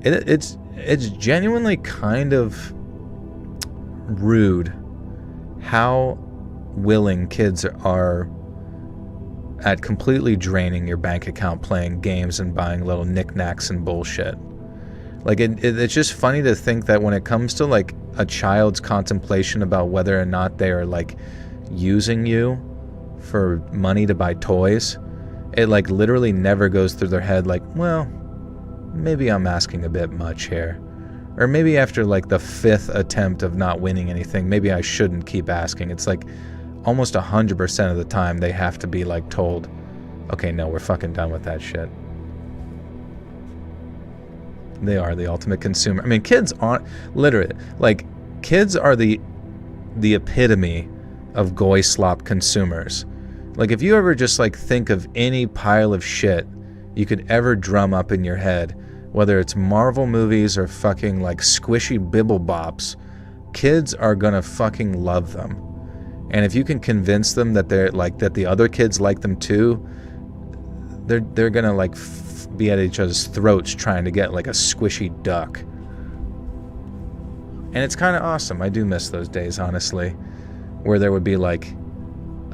It's genuinely kind of rude how willing kids are at completely draining your bank account playing games and buying little knickknacks and bullshit. Like it's just funny to think that when it comes to like a child's contemplation about whether or not they are like using you for money to buy toys, it like literally never goes through their head like, well, maybe I'm asking a bit much here. Or maybe after like the 5th attempt of not winning anything, maybe I shouldn't keep asking. It's like almost 100% of the time they have to be like told, okay, no, we're fucking done with that shit. They are the ultimate consumer. I mean, kids aren't, literally, like, kids are the epitome of goy slop consumers. Like, if you ever just like think of any pile of shit you could ever drum up in your head, whether it's Marvel movies or fucking like squishy bibble bops, kids are gonna fucking love them. And if you can convince them that they're like, that the other kids like them too, they're gonna like be at each other's throats trying to get like a squishy duck. And it's kind of awesome. I do miss those days, honestly, where there would be like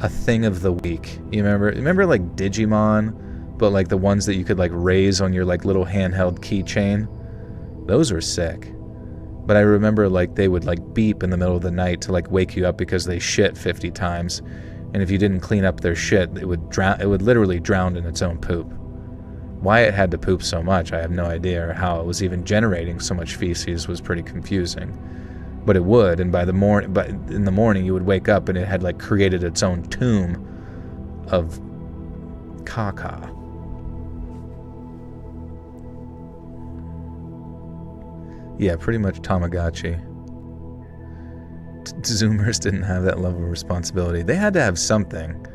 a thing of the week. You remember like Digimon, but like the ones that you could like raise on your like little handheld keychain? Those were sick. But I remember like they would like beep in the middle of the night to like wake you up because they shit 50 times. And if you didn't clean up their shit, it would literally drown in its own poop. Why it had to poop so much, I have no idea, or how it was even generating so much feces was pretty confusing. But it would, and but in the morning you would wake up and it had like created its own tomb of caca. Yeah, pretty much Tamagotchi. Zoomers didn't have that level of responsibility. They had to have something.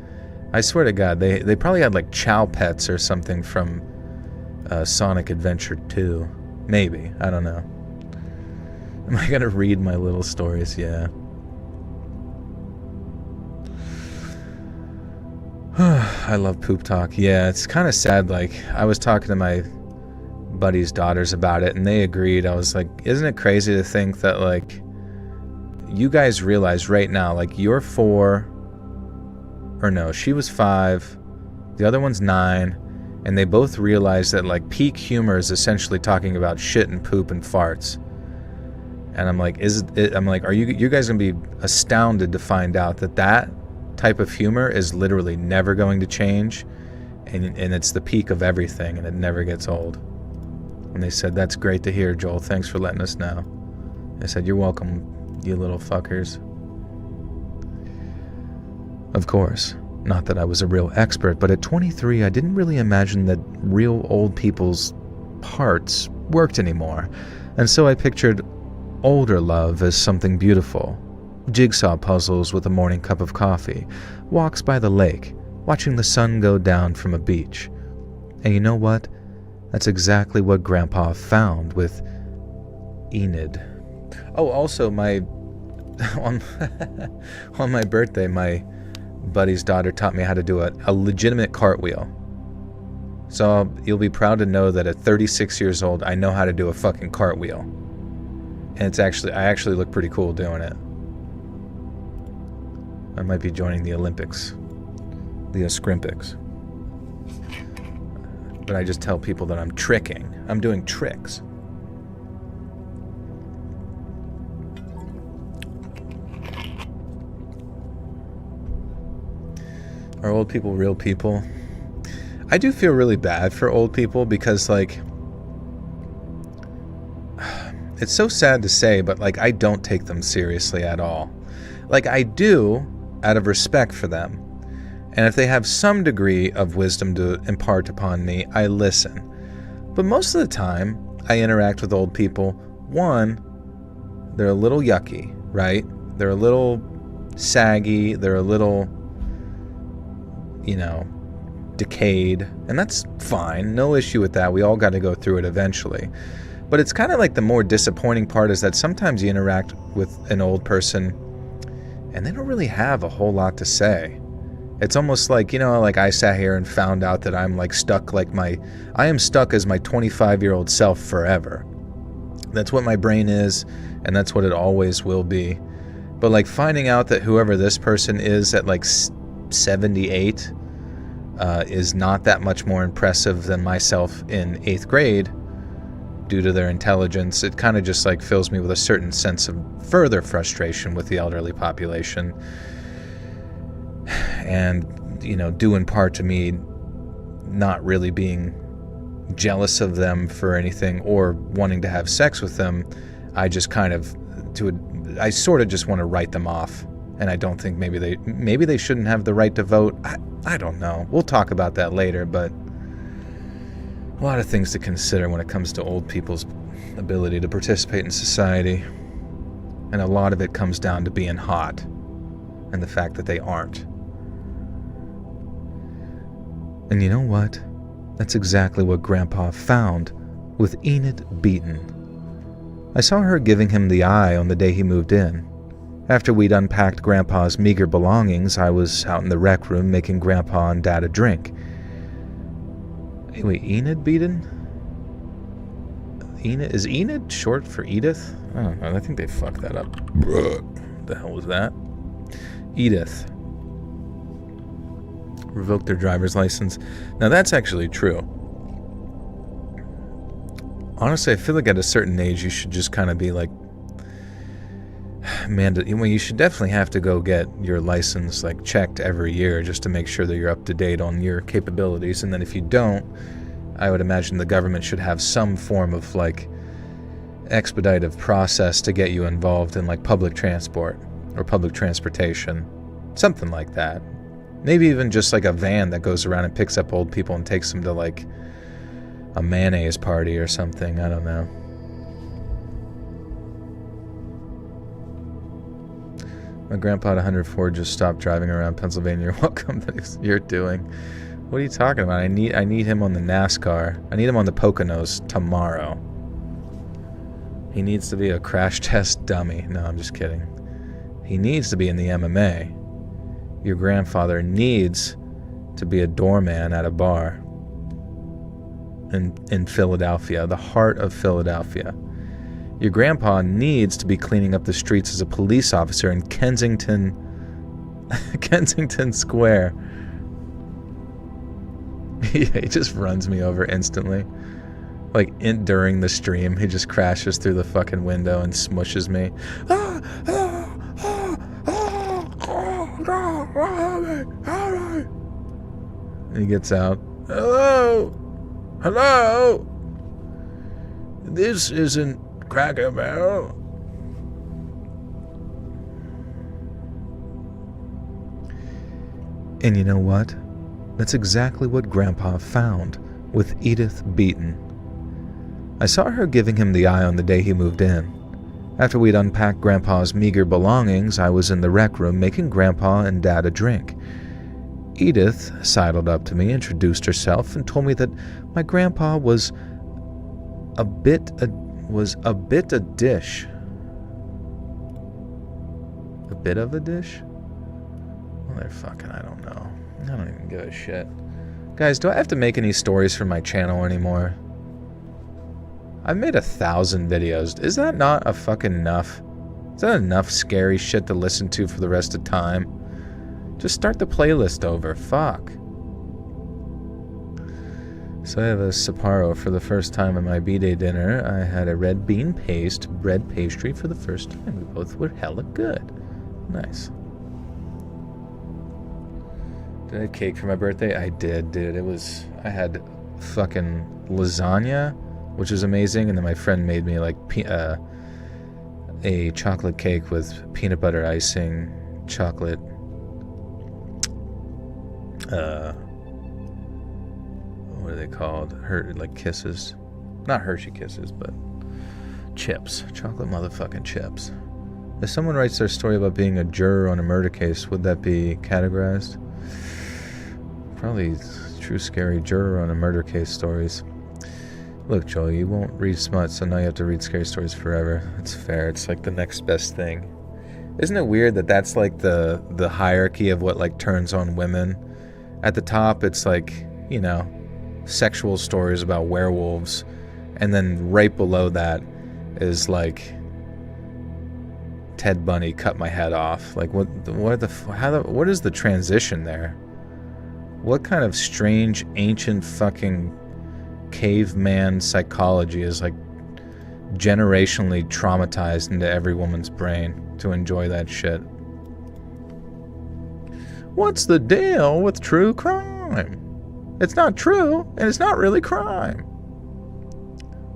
I swear to God, they probably had like Chow Pets or something from Sonic Adventure 2. Maybe. I don't know. Am I gonna read my little stories? Yeah. I love poop talk. Yeah, it's kind of sad. Like, I was talking to my buddy's daughters about it, and they agreed. I was like, isn't it crazy to think that, like, you guys realize right now, like, you're 4, or no, she was 5, the other one's 9, and they both realize that, like, peak humor is essentially talking about shit and poop and farts. And I'm like, are you guys gonna be astounded to find out that that type of humor is literally never going to change, and it's the peak of everything, and it never gets old. And they said, that's great to hear, Joel. Thanks for letting us know. I said, you're welcome, you little fuckers. Of course, not that I was a real expert, but at 23, I didn't really imagine that real old people's parts worked anymore. And so I pictured older love as something beautiful. Jigsaw puzzles with a morning cup of coffee, walks by the lake, watching the sun go down from a beach. And you know what? That's exactly what Grandpa found with Enid. Oh, also, on my birthday, my buddy's daughter taught me how to do a legitimate cartwheel. So you'll be proud to know that at 36 years old, I know how to do a fucking cartwheel. And I actually look pretty cool doing it. I might be joining the Olympics. The Oscrimpics. But I just tell people that I'm tricking. I'm doing tricks. Are old people real people? I do feel really bad for old people because, like, it's so sad to say, but, like, I don't take them seriously at all. Like, I do out of respect for them. And if they have some degree of wisdom to impart upon me, I listen. But most of the time, I interact with old people. One, they're a little yucky, right? They're a little saggy. They're a little, decayed. And that's fine. No issue with that. We all got to go through it eventually. But it's kind of like the more disappointing part is that sometimes you interact with an old person and they don't really have a whole lot to say. It's almost like, like I sat here and found out that I'm like stuck, I am stuck as my 25-year-old self forever. That's what my brain is, and that's what it always will be. But like finding out that whoever this person is at like 78 is not that much more impressive than myself in 8th grade due to their intelligence, it kind of just like fills me with a certain sense of further frustration with the elderly population. And, due in part to me not really being jealous of them for anything or wanting to have sex with them, I just I sort of just want to write them off. And I don't think maybe they shouldn't have the right to vote. I don't know. We'll talk about that later, but a lot of things to consider when it comes to old people's ability to participate in society. And a lot of it comes down to being hot and the fact that they aren't. And you know what? That's exactly what Grandpa found with Enid Beaton. I saw her giving him the eye on the day he moved in. After we'd unpacked Grandpa's meager belongings, I was out in the rec room making Grandpa and Dad a drink. Hey, wait, Enid Beaton? Is Enid short for Edith? I don't know, I think they fucked that up. What the hell was that? Edith. revoke their driver's license. Now that's actually true. Honestly, I feel like at a certain age you should just kind of be like, you should definitely have to go get your license like checked every year just to make sure that you're up to date on your capabilities. And then if you don't, I would imagine the government should have some form of like expedited process to get you involved in like public transport or public transportation, something like that. Maybe even just like a van that goes around and picks up old people and takes them to like a mayonnaise party or something. I don't know. My grandpa at 104 just stopped driving around Pennsylvania while companies you're doing. What are you talking about? I need him on the NASCAR. I need him on the Poconos tomorrow. He needs to be a crash test dummy. No, I'm just kidding. He needs to be in the MMA. Your grandfather needs to be a doorman at a bar in Philadelphia, the heart of Philadelphia. Your grandpa needs to be cleaning up the streets as a police officer in Kensington Square. He just runs me over instantly. Like during the stream, he just crashes through the fucking window and smushes me. And he gets out. Hello? This isn't Cracker Barrel. And you know what? That's exactly what Grandpa found with Edith Beaton. I saw her giving him the eye on the day he moved in. After we'd unpacked Grandpa's meager belongings, I was in the rec room making Grandpa and Dad a drink. Edith sidled up to me, introduced herself, and told me that my grandpa was a bit a dish. A bit of a dish? Motherfucking, I don't know. I don't even give a shit. Guys, do I have to make any stories for my channel anymore? I've made 1,000 videos. Is that not a fucking enough? Is that enough scary shit to listen to for the rest of time? Just start the playlist over. Fuck. So I have a Sapporo for the first time at my B-Day dinner. I had a red bean paste bread pastry for the first time. We both were hella good. Nice. Did I have cake for my birthday? I did, dude. I had fucking lasagna, which was amazing, and then my friend made me like a chocolate cake with peanut butter icing, chocolate, what are they called? Like Kisses. Not Hershey Kisses, but chips. Chocolate motherfucking chips. If someone writes their story about being a juror on a murder case, would that be categorized? Probably true scary juror on a murder case stories. Look, Joel, you won't read smut, so now you have to read scary stories forever. It's fair. It's like the next best thing. Isn't it weird that that's like the hierarchy of what like turns on women? At the top, it's like, you know, sexual stories about werewolves, and then right below that is like Ted Bundy cut my head off. Like what is the transition there? What kind of strange ancient fucking caveman psychology is like generationally traumatized into every woman's brain to enjoy that shit? What's the deal with true crime? It's not true, and it's not really crime.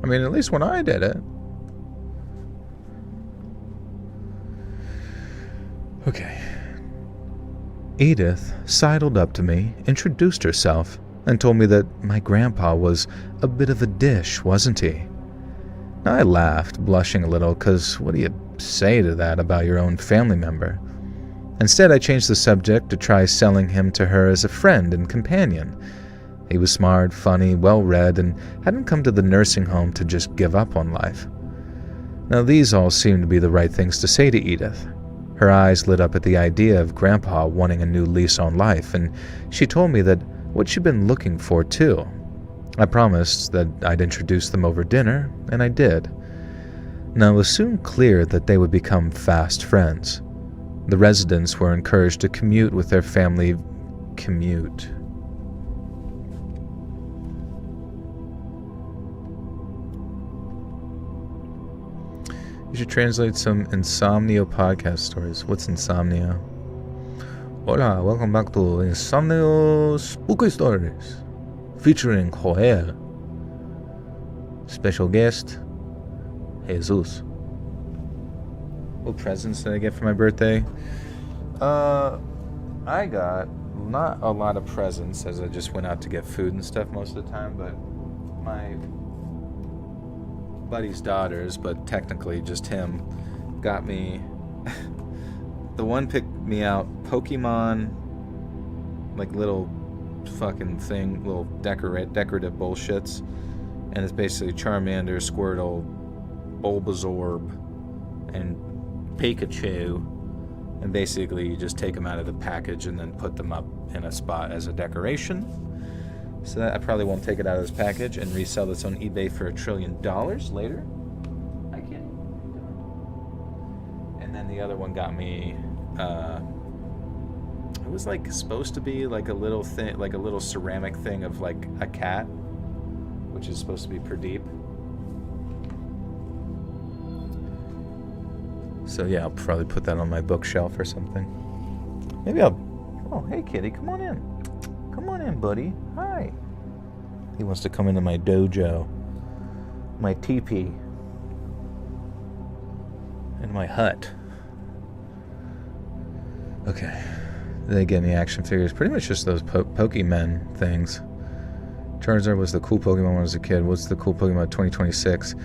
I mean, at least when I did it. Okay. Edith sidled up to me, introduced herself, and told me that my grandpa was a bit of a dish, wasn't he? I laughed, blushing a little, because what do you say to that about your own family member? Instead, I changed the subject to try selling him to her as a friend and companion. He was smart, funny, well-read, and hadn't come to the nursing home to just give up on life. Now, these all seemed to be the right things to say to Edith. Her eyes lit up at the idea of Grandpa wanting a new lease on life, and she told me that what she'd been looking for, too. I promised that I'd introduce them over dinner, and I did. Now, it was soon clear that they would become fast friends. The residents were encouraged to commute with their family commute. You should translate some Insomnio podcast stories. What's Insomnio? Hola, welcome back to Insomnio Spooky Stories, featuring Joel. Special guest, Jesus. What presents did I get for my birthday? I got not a lot of presents, as I just went out to get food and stuff most of the time, but my buddy's daughters, but technically just him, got me. The one picked me out Pokemon, like little fucking thing, little decorative bullshits, and it's basically Charmander, Squirtle, Bulbasaur, and Pikachu, and basically you just take them out of the package and then put them up in a spot as a decoration. So that I probably won't take it out of this package and resell this on eBay for $1 trillion later. I can't. And then the other one got me. It was like supposed to be like a little thing, like a little ceramic thing of like a cat, which is supposed to be Pradeep. So yeah, I'll probably put that on my bookshelf or something. Maybe I'll... Oh, hey kitty, come on in. Come on in, buddy. Hi. He wants to come into my dojo. My teepee. And my hut. Okay. Did they get any action figures? Pretty much just those Pokemon things. Charizard was the cool Pokemon when I was a kid. What's the cool Pokemon 2026?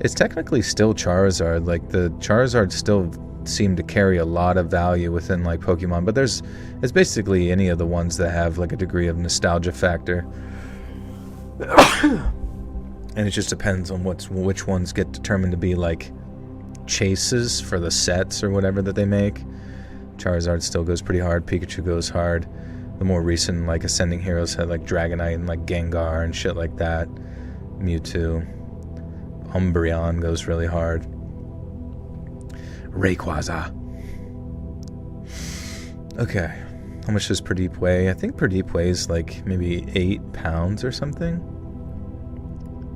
It's technically still Charizard. Like, the Charizard still seem to carry a lot of value within, like, Pokemon. But it's basically any of the ones that have, like, a degree of nostalgia factor. And it just depends on which ones get determined to be, like, chases for the sets or whatever that they make. Charizard still goes pretty hard. Pikachu goes hard. The more recent, like, Ascending Heroes had, like, Dragonite and, like, Gengar and shit like that. Mewtwo. Umbreon goes really hard. Rayquaza. Okay. How much does Pradeep weigh? I think Pradeep weighs, like, maybe 8 pounds or something.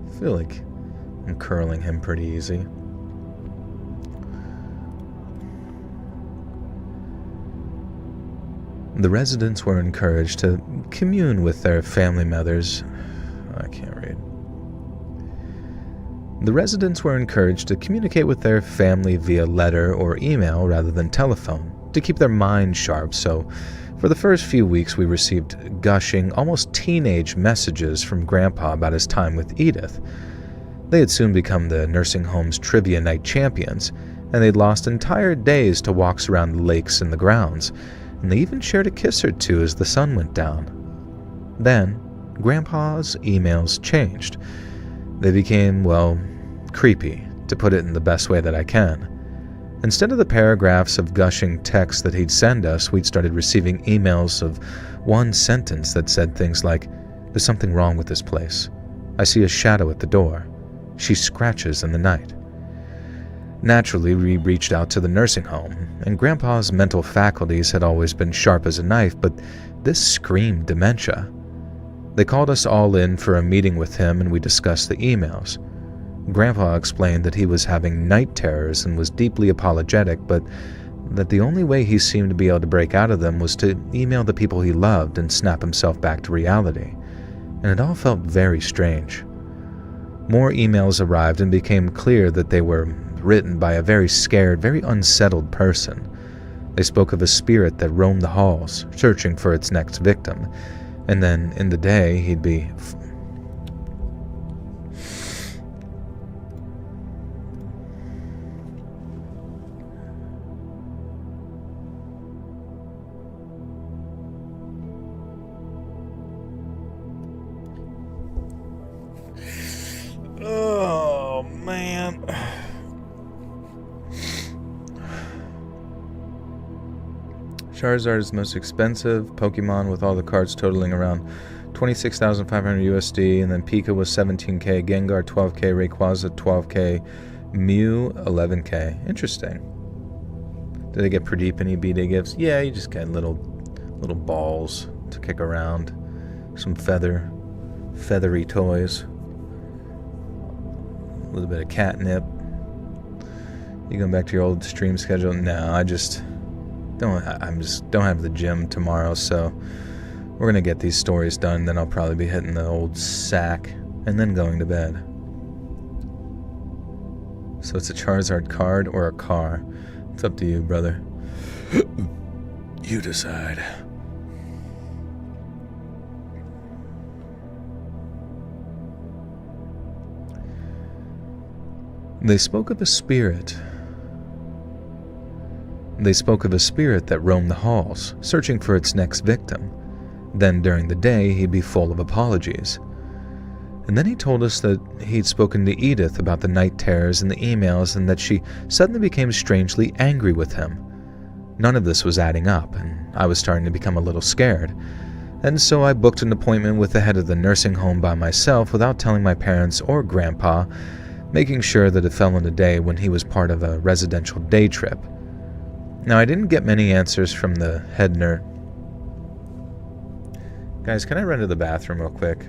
I feel like I'm curling him pretty easy. The residents were encouraged to commune with their family members. I can't read. The residents were encouraged to communicate with their family via letter or email rather than telephone, to keep their minds sharp. So, for the first few weeks, we received gushing, almost teenage messages from Grandpa about his time with Edith. They had soon become the nursing home's trivia night champions, and they'd lost entire days to walks around the lakes and the grounds, and they even shared a kiss or two as the sun went down. Then, Grandpa's emails changed. They became, well, creepy, to put it in the best way that I can. Instead of the paragraphs of gushing text that he'd send us, we'd started receiving emails of one sentence that said things like, "There's something wrong with this place. I see a shadow at the door. She scratches in the night." Naturally, we reached out to the nursing home, and Grandpa's mental faculties had always been sharp as a knife, but this screamed dementia. They called us all in for a meeting with him, and we discussed the emails. Grandpa explained that he was having night terrors and was deeply apologetic, but that the only way he seemed to be able to break out of them was to email the people he loved and snap himself back to reality. And it all felt very strange. More emails arrived and became clear that they were written by a very scared, very unsettled person. They spoke of a spirit that roamed the halls, searching for its next victim, and then in the day he'd be... Oh, man. Charizard is the most expensive Pokemon, with all the cards totaling around 26,500 USD, and then Pika was 17k, Gengar 12k, Rayquaza 12k, Mew 11k. Interesting. Did they get Pradeep any B-Day gifts? Yeah, you just get little balls, to kick around. Some feathery toys. A little bit of catnip. You going back to your old stream schedule? No, I just don't have the gym tomorrow, so we're gonna get these stories done, then I'll probably be hitting the old sack and then going to bed. So it's a Charizard card or a car? It's up to you, brother. You decide. They spoke of a spirit. They spoke of a spirit that roamed the halls, searching for its next victim. Then during the day, he'd be full of apologies. And then he told us that he'd spoken to Edith about the night terrors and the emails, and that she suddenly became strangely angry with him. None of this was adding up, and I was starting to become a little scared. And so I booked an appointment with the head of the nursing home by myself without telling my parents or Grandpa, making sure that it fell on a day when he was part of a residential day trip. Now, I didn't get many answers from the head nurse. Guys, can I run to the bathroom real quick?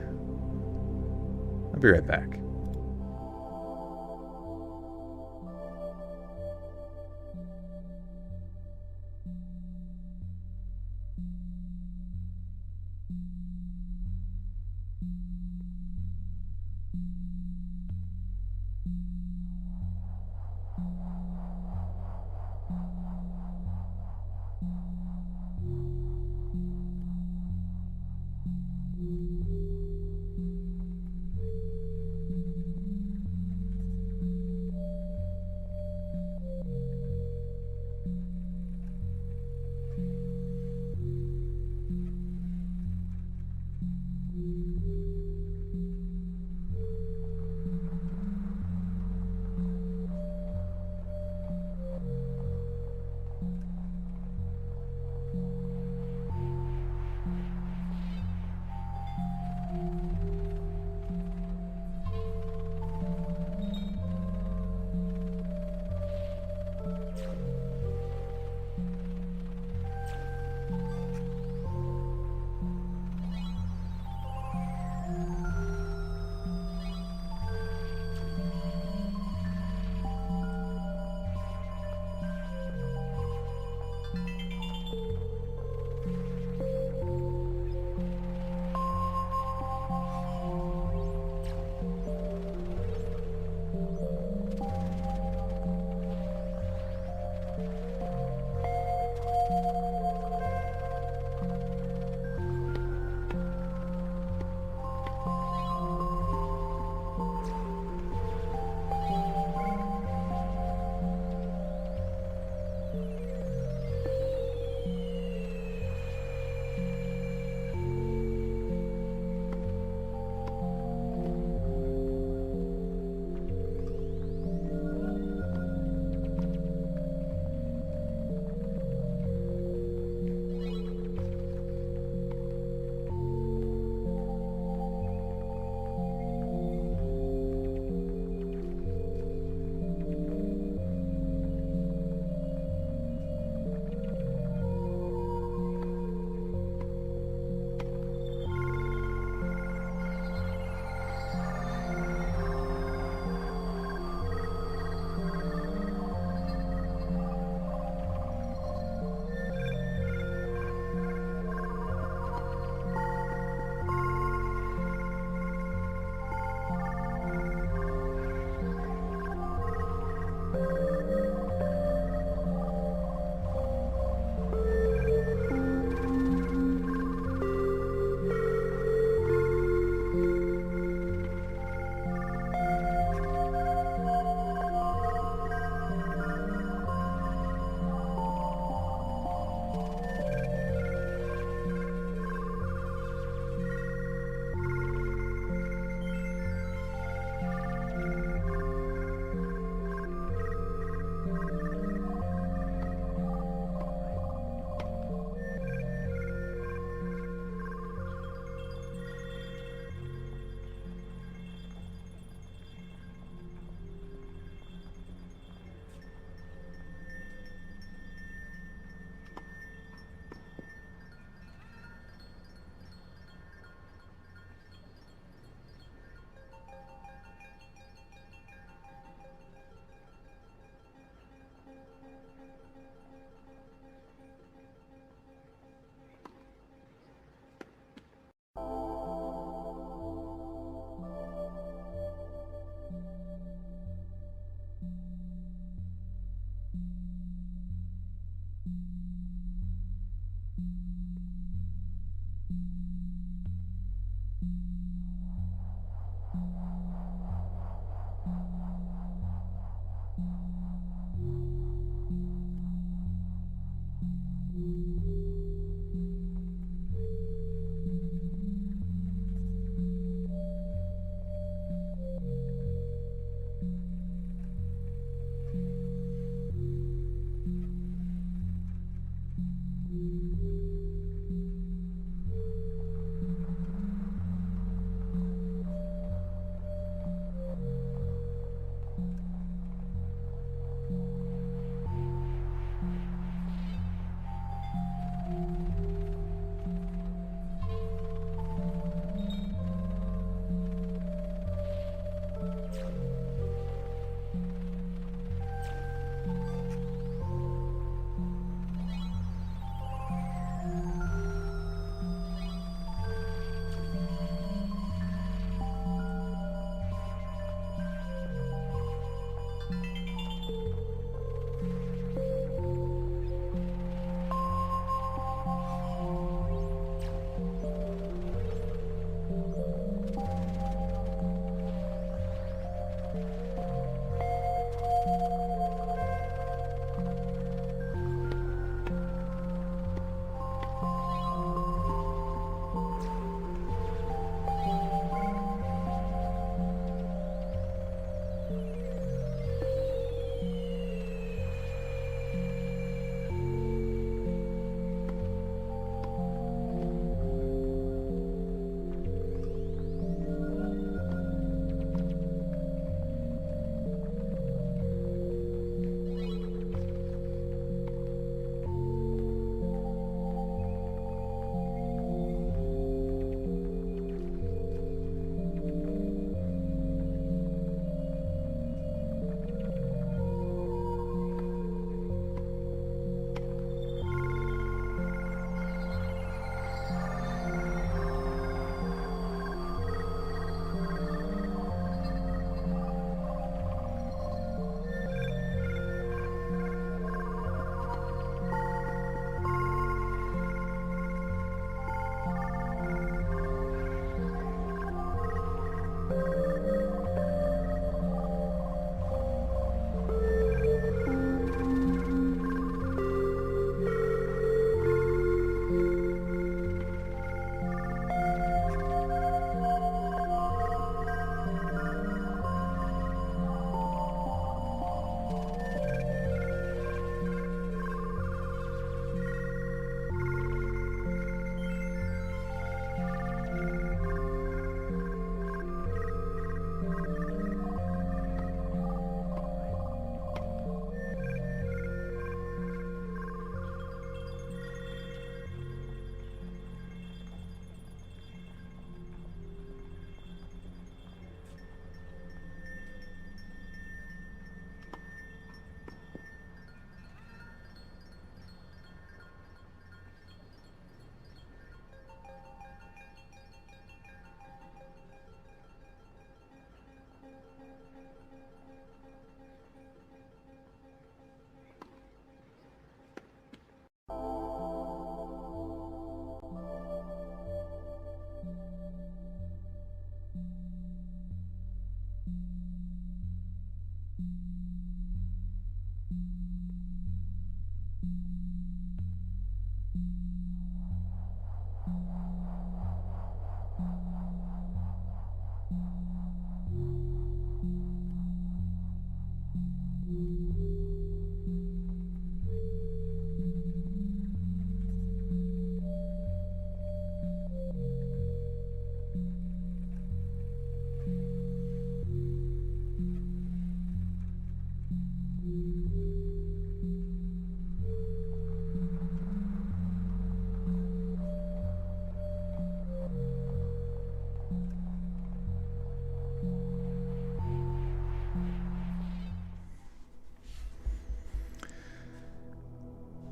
I'll be right back.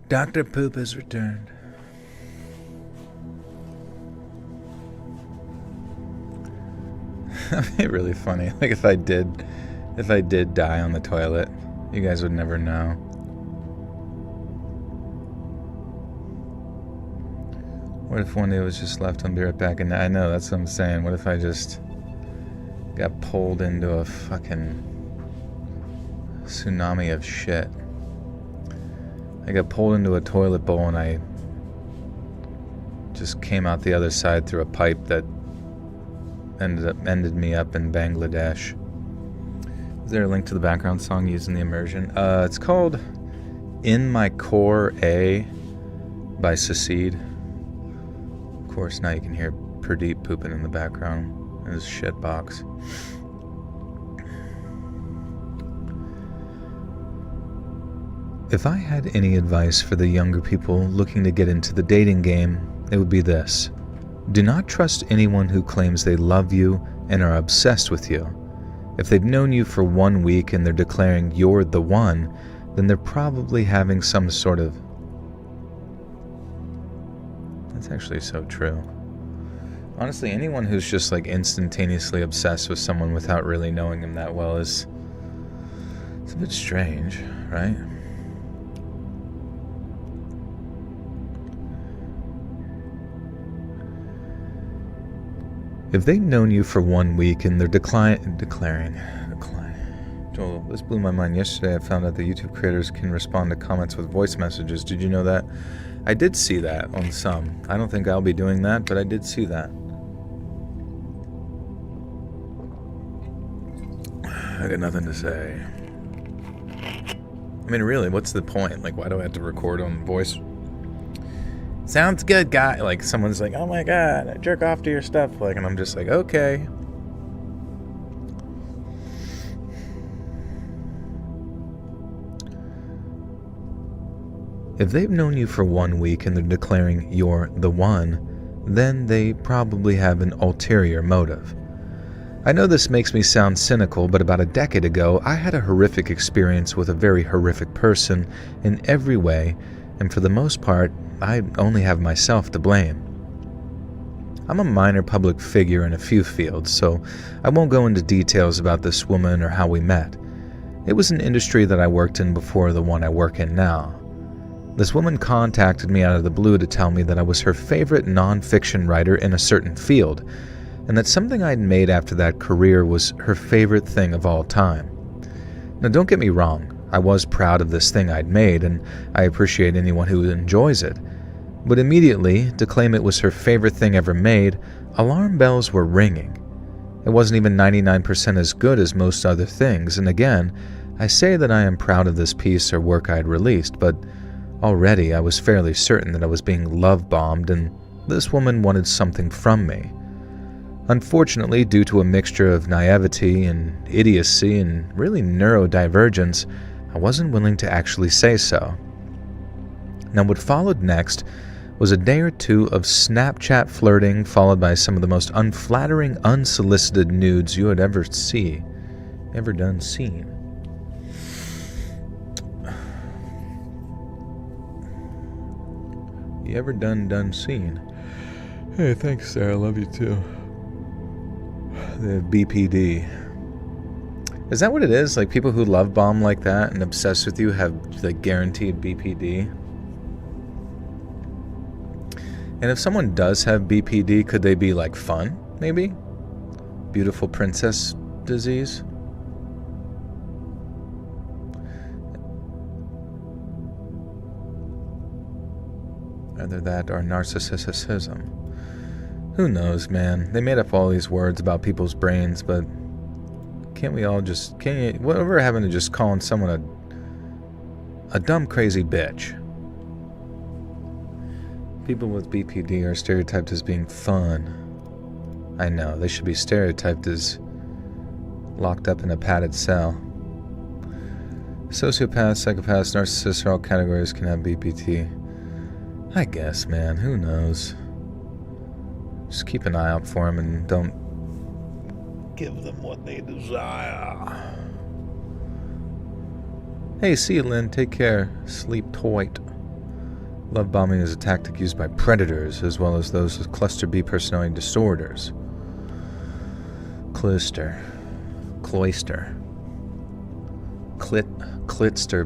Dr. Poop has returned. That'd be really funny. Like if I did die on the toilet, you guys would never know. What if one day was just left? I'll be right back. And I know, that's what I'm saying. What if I just got pulled into a fucking tsunami of shit? I got pulled into a toilet bowl and I just came out the other side through a pipe that ended me up in Bangladesh. Is there a link to the background song using the immersion? It's called In My Core A by Secede. Of course, now you can hear Pradeep pooping in the background in his shit box. If I had any advice for the younger people looking to get into the dating game, it would be this. Do not trust anyone who claims they love you and are obsessed with you. If they've known you for 1 week and they're declaring you're the one, then they're probably having some sort of... That's actually so true. Honestly, anyone who's just like instantaneously obsessed with someone without really knowing them that well is... It's a bit strange, right? If they've known you for 1 week and they're declaring. Joel, this blew my mind. Yesterday I found out that YouTube creators can respond to comments with voice messages. Did you know that? I did see that on some. I don't think I'll be doing that, but I did see that. I got nothing to say. I mean, really, what's the point? Like, why do I have to record on voice? Sounds good, guy. Like, someone's like, oh my god, I jerk off to your stuff. Like, and I'm just like, okay. If they've known you for 1 week and they're declaring you're the one, then they probably have an ulterior motive. I know this makes me sound cynical, but about a decade ago, I had a horrific experience with a very horrific person in every way, and for the most part, I only have myself to blame. I'm a minor public figure in a few fields, so I won't go into details about this woman or how we met. It was an industry that I worked in before the one I work in now. This woman contacted me out of the blue to tell me that I was her favorite non-fiction writer in a certain field, and that something I'd made after that career was her favorite thing of all time. Now, don't get me wrong, I was proud of this thing I'd made, and I appreciate anyone who enjoys it. But immediately, to claim it was her favorite thing ever made, alarm bells were ringing. It wasn't even 99% as good as most other things, and again, I say that I am proud of this piece or work I'd released, but already I was fairly certain that I was being love-bombed, and this woman wanted something from me. Unfortunately, due to a mixture of naivety and idiocy and really neurodivergence, I wasn't willing to actually say so. Now, what followed next was a day or two of Snapchat flirting, followed by some of the most unflattering, unsolicited nudes you would ever seen. You ever done seen? Hey, thanks, Sarah. I love you too. The BPD. Is that what it is? Like, people who love bomb like that and obsessed with you have, like, guaranteed BPD? And if someone does have BPD, could they be, like, fun, maybe? Beautiful princess disease? Either that or narcissism. Who knows, man? They made up all these words about people's brains, but can't we all just... whatever happened to just calling someone a dumb, crazy bitch? People with BPD are stereotyped as being fun. I know, they should be stereotyped as locked up in a padded cell. Sociopaths, psychopaths, narcissists, all categories can have BPD. I guess, man, who knows? Just keep an eye out for them and don't give them what they desire. Hey, see you, Lynn. Take care. Sleep tight. Love bombing is a tactic used by predators as well as those with cluster B personality disorders. Cloister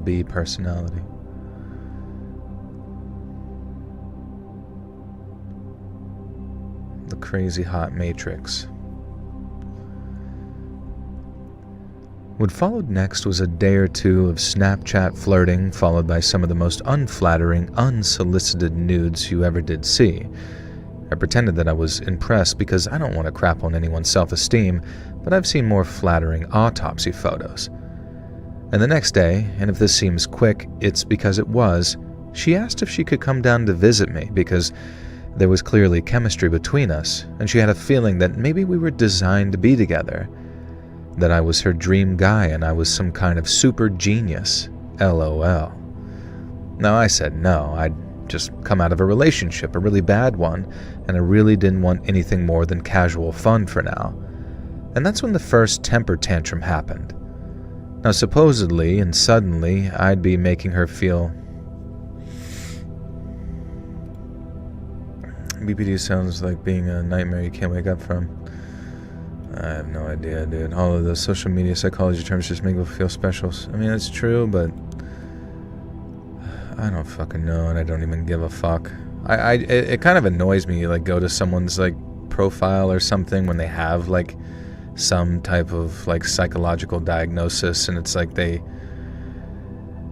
B personality. the crazy hot matrix. What followed next was a day or two of Snapchat flirting, followed by some of the most unflattering, unsolicited nudes you ever did see. I pretended that I was impressed because I don't want to crap on anyone's self-esteem, but I've seen more flattering autopsy photos. And the next day, and if this seems quick, it's because it was, she asked if she could come down to visit me because there was clearly chemistry between us, and she had a feeling that maybe we were designed to be together. That I was her dream guy and I was some kind of super genius. LOL. Now I said no, I'd just come out of a relationship, a really bad one, and I really didn't want anything more than casual fun for now. And that's when the first temper tantrum happened. Now supposedly and suddenly I'd be making her feel... BPD sounds like being a nightmare you can't wake up from. I have no idea, dude. All of the social media psychology terms just make people feel special. I mean, it's true, but I don't fucking know, and I don't even give a fuck. It kind of annoys me, like, go to someone's, like, profile or something when they have, like, some type of, like, psychological diagnosis, and it's like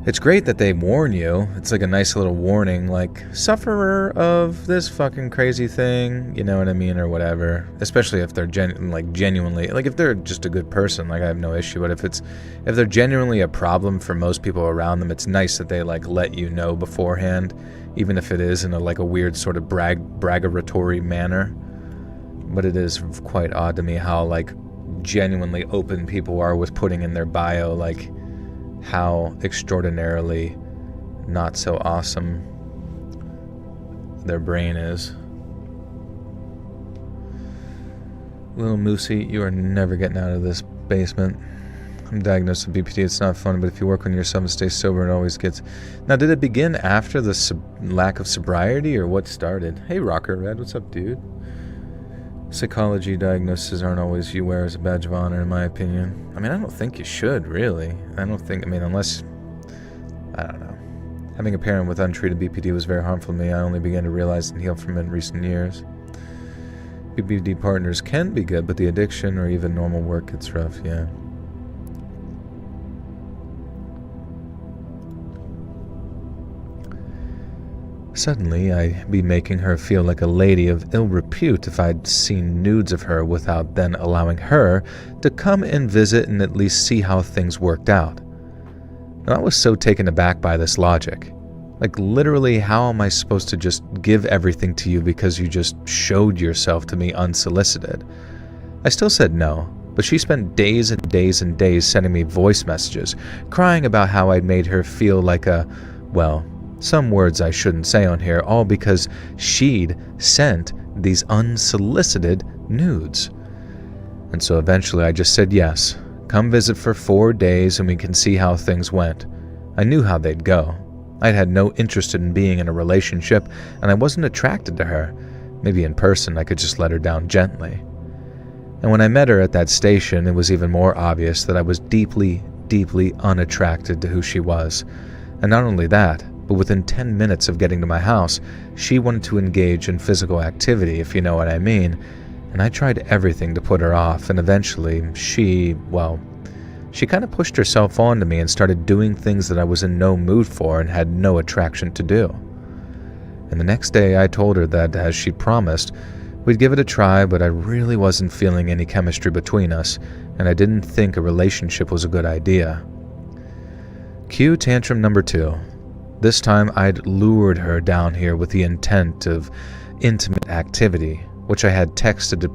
it's great that they warn you. It's like a nice little warning, like, sufferer of this fucking crazy thing, you know what I mean, or whatever. Especially if they're genuinely, like, if they're just a good person, like, I have no issue. But if they're genuinely a problem for most people around them, it's nice that they, like, let you know beforehand, even if it is in a weird sort of braggaratory manner. But it is quite odd to me how, like, genuinely open people are with putting in their bio, like, how extraordinarily not so awesome their brain is. Little Moosey, you are never getting out of this basement. I'm diagnosed with BPD. It's not fun, but if you work on yourself and stay sober, it always gets... Now, did it begin after the lack of sobriety, or what started? Hey, Rocker Red, what's up, dude? Psychology diagnoses aren't always you wear as a badge of honor, in my opinion. I mean, I don't think you should, really. Unless... I don't know. Having a parent with untreated BPD was very harmful to me. I only began to realize and heal from it in recent years. BPD partners can be good, but the addiction or even normal work gets rough, yeah. Suddenly, I'd be making her feel like a lady of ill repute if I'd seen nudes of her without then allowing her to come and visit and at least see how things worked out. And I was so taken aback by this logic. Like, literally, how am I supposed to just give everything to you because you just showed yourself to me unsolicited? I still said no, but she spent days and days and days sending me voice messages, crying about how I'd made her feel like a, well, some words I shouldn't say on here, all because she'd sent these unsolicited nudes. And so eventually I just said yes, come visit for 4 days and we can see how things went. I knew how they'd go. I'd had no interest in being in a relationship, and I wasn't attracted to her. Maybe in person I could just let her down gently. And when I met her at that station, it was even more obvious that I was deeply, deeply unattracted to who she was. And not only that, but within 10 minutes of getting to my house, she wanted to engage in physical activity, if you know what I mean, and I tried everything to put her off, and eventually she kind of pushed herself onto me and started doing things that I was in no mood for and had no attraction to do. And the next day I told her that, as she'd promised, we'd give it a try, but I really wasn't feeling any chemistry between us, and I didn't think a relationship was a good idea. Cue tantrum number 2. This time I'd lured her down here with the intent of intimate activity, which I had texted to...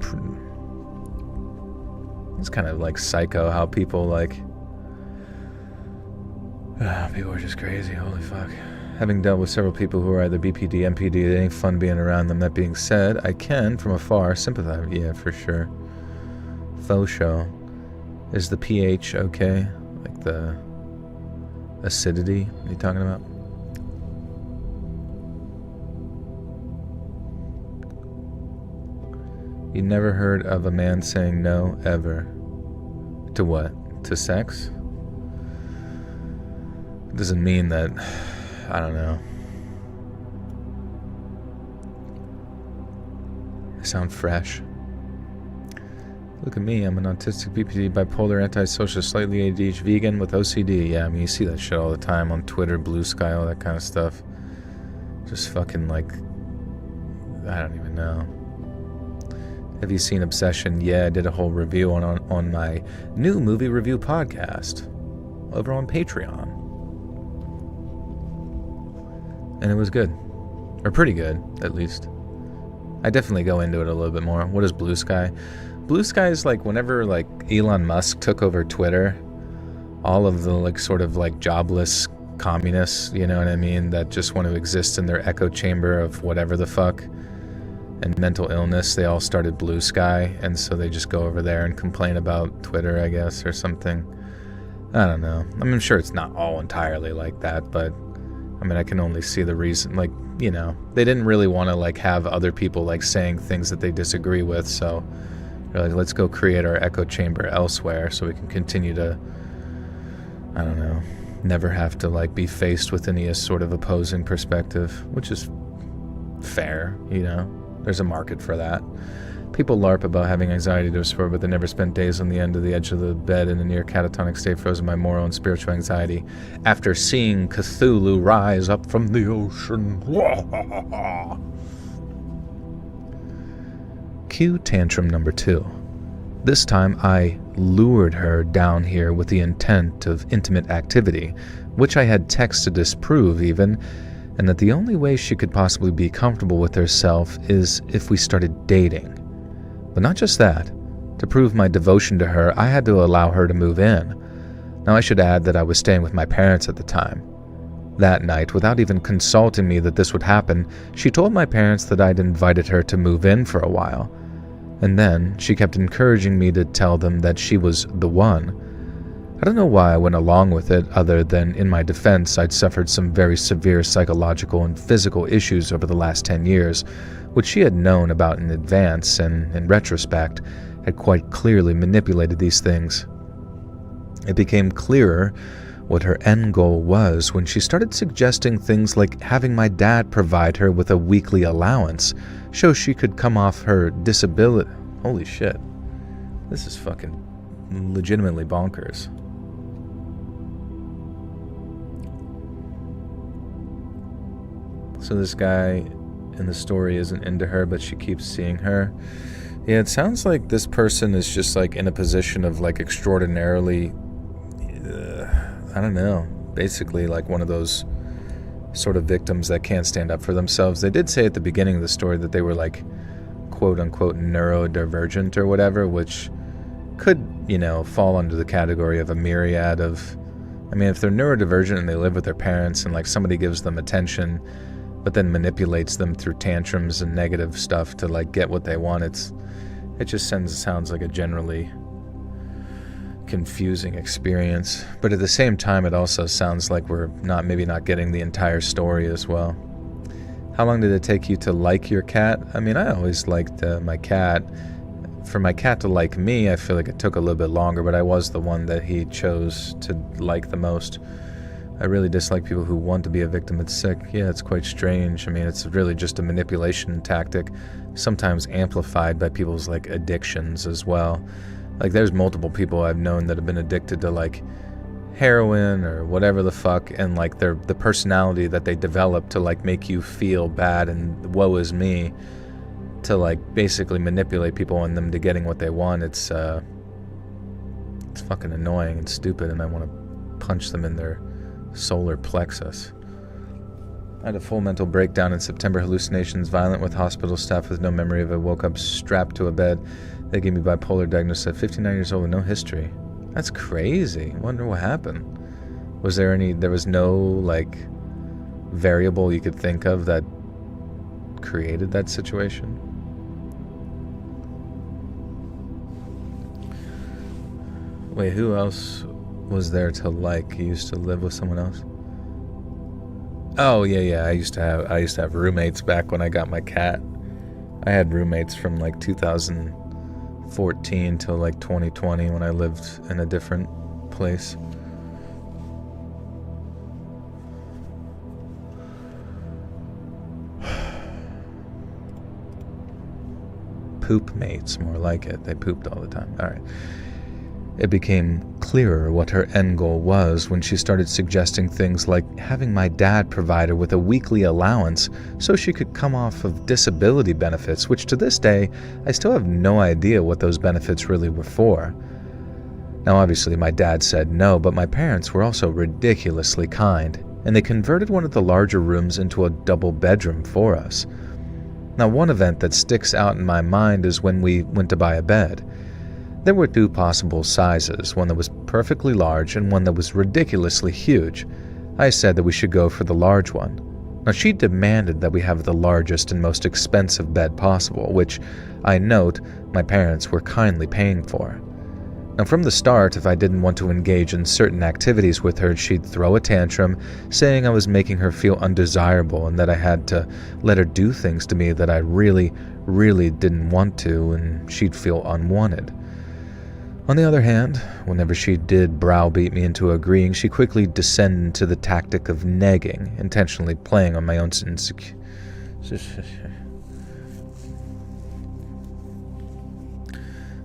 It's kind of like psycho how people people are just crazy, holy fuck. Having dealt with several people who are either BPD, MPD, it ain't fun being around them. That being said, I can, from afar, sympathize. Yeah, for sure. Faux show. Is the pH okay? Like the acidity you talking about? You never heard of a man saying no, ever. To what? To sex? It doesn't mean that... I don't know. sound fresh. Look at me, I'm an autistic, BPD, bipolar, antisocial, slightly ADHD, vegan with OCD. Yeah, I mean, you see that shit all the time on Twitter, Blue Sky, all that kind of stuff. Just fucking like, I don't even know. Have you seen Obsession? Yeah, I did a whole review on my new movie review podcast over on Patreon. And it was good. Or pretty good, at least. I definitely go into it a little bit more. What is Blue Sky? Blue Sky is like whenever like Elon Musk took over Twitter, all of the like sort of like jobless communists, you know what I mean, that just want to exist in their echo chamber of whatever the fuck, and mental illness, they all started Blue Sky, and so they just go over there and complain about Twitter, I guess, or something. I don't know. I mean, I'm sure it's not all entirely like that, but I mean, I can only see the reason, like, you know, they didn't really want to like have other people like saying things that they disagree with, so they're like, let's go create our echo chamber elsewhere so we can continue to, I don't know, never have to like be faced with any sort of opposing perspective, which is fair, you know. There's a market for that. People LARP about having anxiety disorder, but they never spent days on the edge of the bed in a near catatonic state, frozen by moral and spiritual anxiety after seeing Cthulhu rise up from the ocean. Cue tantrum number 2. This time I lured her down here with the intent of intimate activity, which I had texts to disprove even, and that the only way she could possibly be comfortable with herself is if we started dating. But not just that. To prove my devotion to her, I had to allow her to move in. Now I should add that I was staying with my parents at the time. That night, without even consulting me that this would happen, she told my parents that I'd invited her to move in for a while. And then she kept encouraging me to tell them that she was the one. I don't know why I went along with it, other than in my defense I'd suffered some very severe psychological and physical issues over the last 10 years, which she had known about in advance and, in retrospect, had quite clearly manipulated these things. It became clearer what her end goal was when she started suggesting things like having my dad provide her with a weekly allowance so she could come off her disability. Holy shit. This is fucking legitimately bonkers. So this guy in the story isn't into her, but she keeps seeing her. Yeah, it sounds like this person is just like in a position of like extraordinarily, I don't know, basically like one of those sort of victims that can't stand up for themselves. They did say at the beginning of the story that they were like quote unquote neurodivergent or whatever, which could, you know, fall under the category of a myriad of, I mean, if they're neurodivergent and they live with their parents and like somebody gives them attention but then manipulates them through tantrums and negative stuff to like get what they want, it just sounds like a generally confusing experience. But at the same time, it also sounds like we're maybe not getting the entire story as well. How long did it take you to like your cat? I mean, I always liked my cat. For my cat to like me, I feel like it took a little bit longer, but I was the one that he chose to like the most. I really dislike people who want to be a victim. It's sick. Yeah, it's quite strange. I mean, it's really just a manipulation tactic, sometimes amplified by people's like addictions as well. Like there's multiple people I've known that have been addicted to like heroin or whatever the fuck, and like the personality that they develop to like make you feel bad and woe is me, to like basically manipulate people and them to getting what they want. It's fucking annoying and stupid, and I want to punch them in their solar plexus. I had a full mental breakdown in September, hallucinations violent with hospital staff with no memory of it. Woke up strapped to a bed. They gave me bipolar diagnosis at 59 years old with no history. That's crazy. Wonder what happened. There was no like variable you could think of that created that situation? Wait, who else was there to like? You used to live with someone else? Oh yeah. I used to have roommates back when I got my cat. I had roommates from like 2014 till like 2020 when I lived in a different place. poop mates, more like it. They pooped all the time. All right. It became clearer what her end goal was when she started suggesting things like having my dad provide her with a weekly allowance so she could come off of disability benefits, which to this day, I still have no idea what those benefits really were for. Now obviously my dad said no, but my parents were also ridiculously kind, and they converted one of the larger rooms into a double bedroom for us. Now one event that sticks out in my mind is when we went to buy a bed. There were two possible sizes, one that was perfectly large and one that was ridiculously huge. I said that we should go for the large one. Now she demanded that we have the largest and most expensive bed possible, which, I note, my parents were kindly paying for. Now from the start, if I didn't want to engage in certain activities with her, she'd throw a tantrum, saying I was making her feel undesirable and that I had to let her do things to me that I really, really didn't want to, and she'd feel unwanted. On the other hand, whenever she did browbeat me into agreeing, she quickly descended into the tactic of negging, intentionally playing on my own insecurity.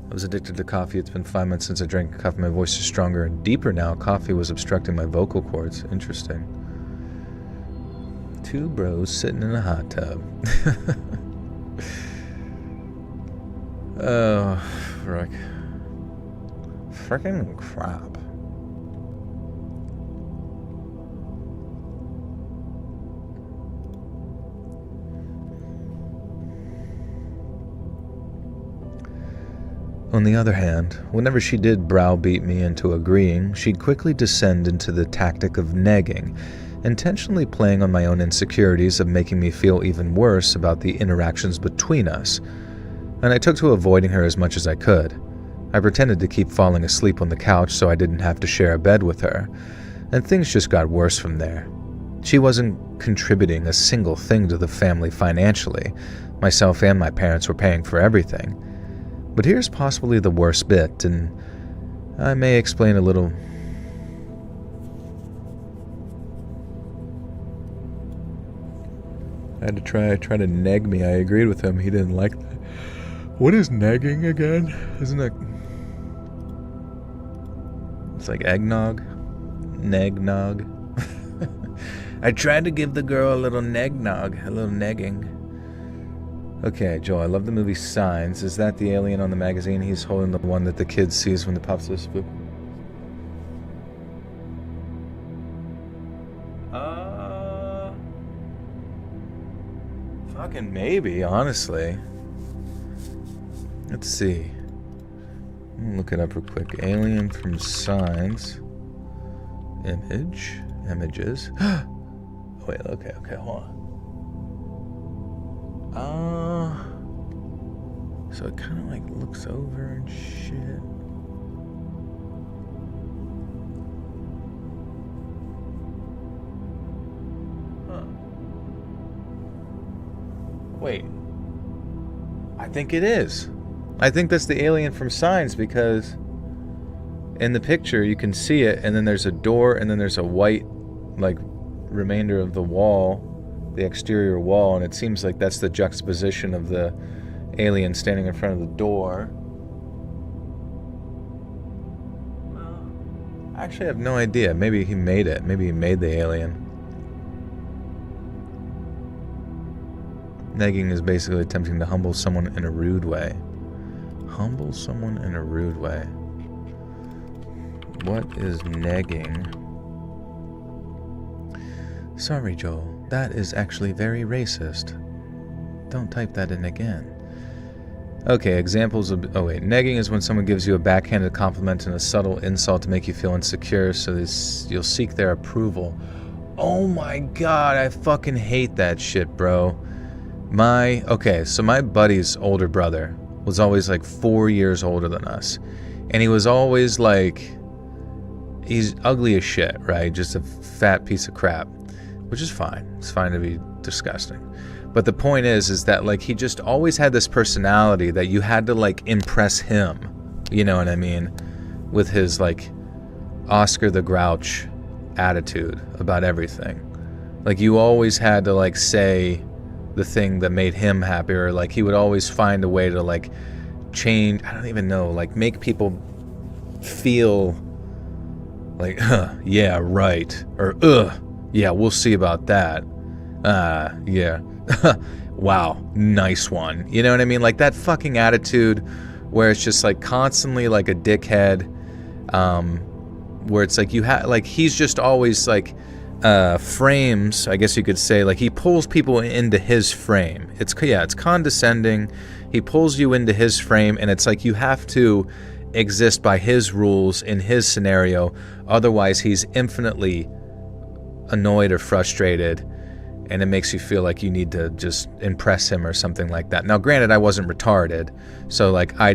I was addicted to coffee. It's been 5 months since I drank coffee. My voice is stronger and deeper now. Coffee was obstructing my vocal cords. Interesting. Two bros sitting in a hot tub. Oh, frick. Frickin' crap. On the other hand, whenever she did browbeat me into agreeing, she'd quickly descend into the tactic of negging, intentionally playing on my own insecurities of making me feel even worse about the interactions between us, and I took to avoiding her as much as I could. I pretended to keep falling asleep on the couch so I didn't have to share a bed with her, and things just got worse from there. She wasn't contributing a single thing to the family financially. Myself and my parents were paying for everything. But here's possibly the worst bit, and I may explain a little. I had to try to neg me. I agreed with him. He didn't like that. What is negging again? Isn't it? It's like eggnog. Negnog. I tried to give the girl a little negnog, a little negging. Okay, Joel, I love the movie Signs. Is that the alien on the magazine? He's holding the one that the kid sees when the pups are spooked. Fucking maybe, honestly. Let's see. I'm gonna look it up real quick. Alien from Signs. Images. Oh, wait, okay, hold on. So it kind of like looks over and shit. Huh. Wait. I think it is. I think that's the alien from Signs, because in the picture you can see it, and then there's a door, and then there's a white, like, remainder of the wall, the exterior wall, and it seems like that's the juxtaposition of the alien standing in front of the door. Well, I actually have no idea. Maybe he made it. Maybe he made the alien. Negging is basically attempting to humble someone in a rude way. Humble someone in a rude way. What is negging? Sorry, Joel. That is actually very racist. Don't type that in again. Okay, examples of... Oh, wait. Negging is when someone gives you a backhanded compliment and a subtle insult to make you feel insecure, so you'll seek their approval. Oh my god, I fucking hate that shit, bro. Okay, so my buddy's older brother was always like 4 years older than us. And he was always like... He's ugly as shit, right? Just a fat piece of crap. Which is fine. It's fine to be disgusting. But the point is that, like, he just always had this personality that you had to, like, impress him. You know what I mean? With his, like, Oscar the Grouch attitude about everything. Like, you always had to, like, say the thing that made him happy, or like he would always find a way to like change, I don't even know, like make people feel like, yeah, right, or yeah, we'll see about that. Yeah. Wow, nice one. You know what I mean? Like that fucking attitude where it's just like constantly like a dickhead, where it's like you have, like he's just always like frames, I guess you could say, like he pulls people into his frame. It's condescending. He pulls you into his frame, and it's like you have to exist by his rules in his scenario, otherwise he's infinitely annoyed or frustrated, and it makes you feel like you need to just impress him or something like that. Now granted, I wasn't retarded, so like I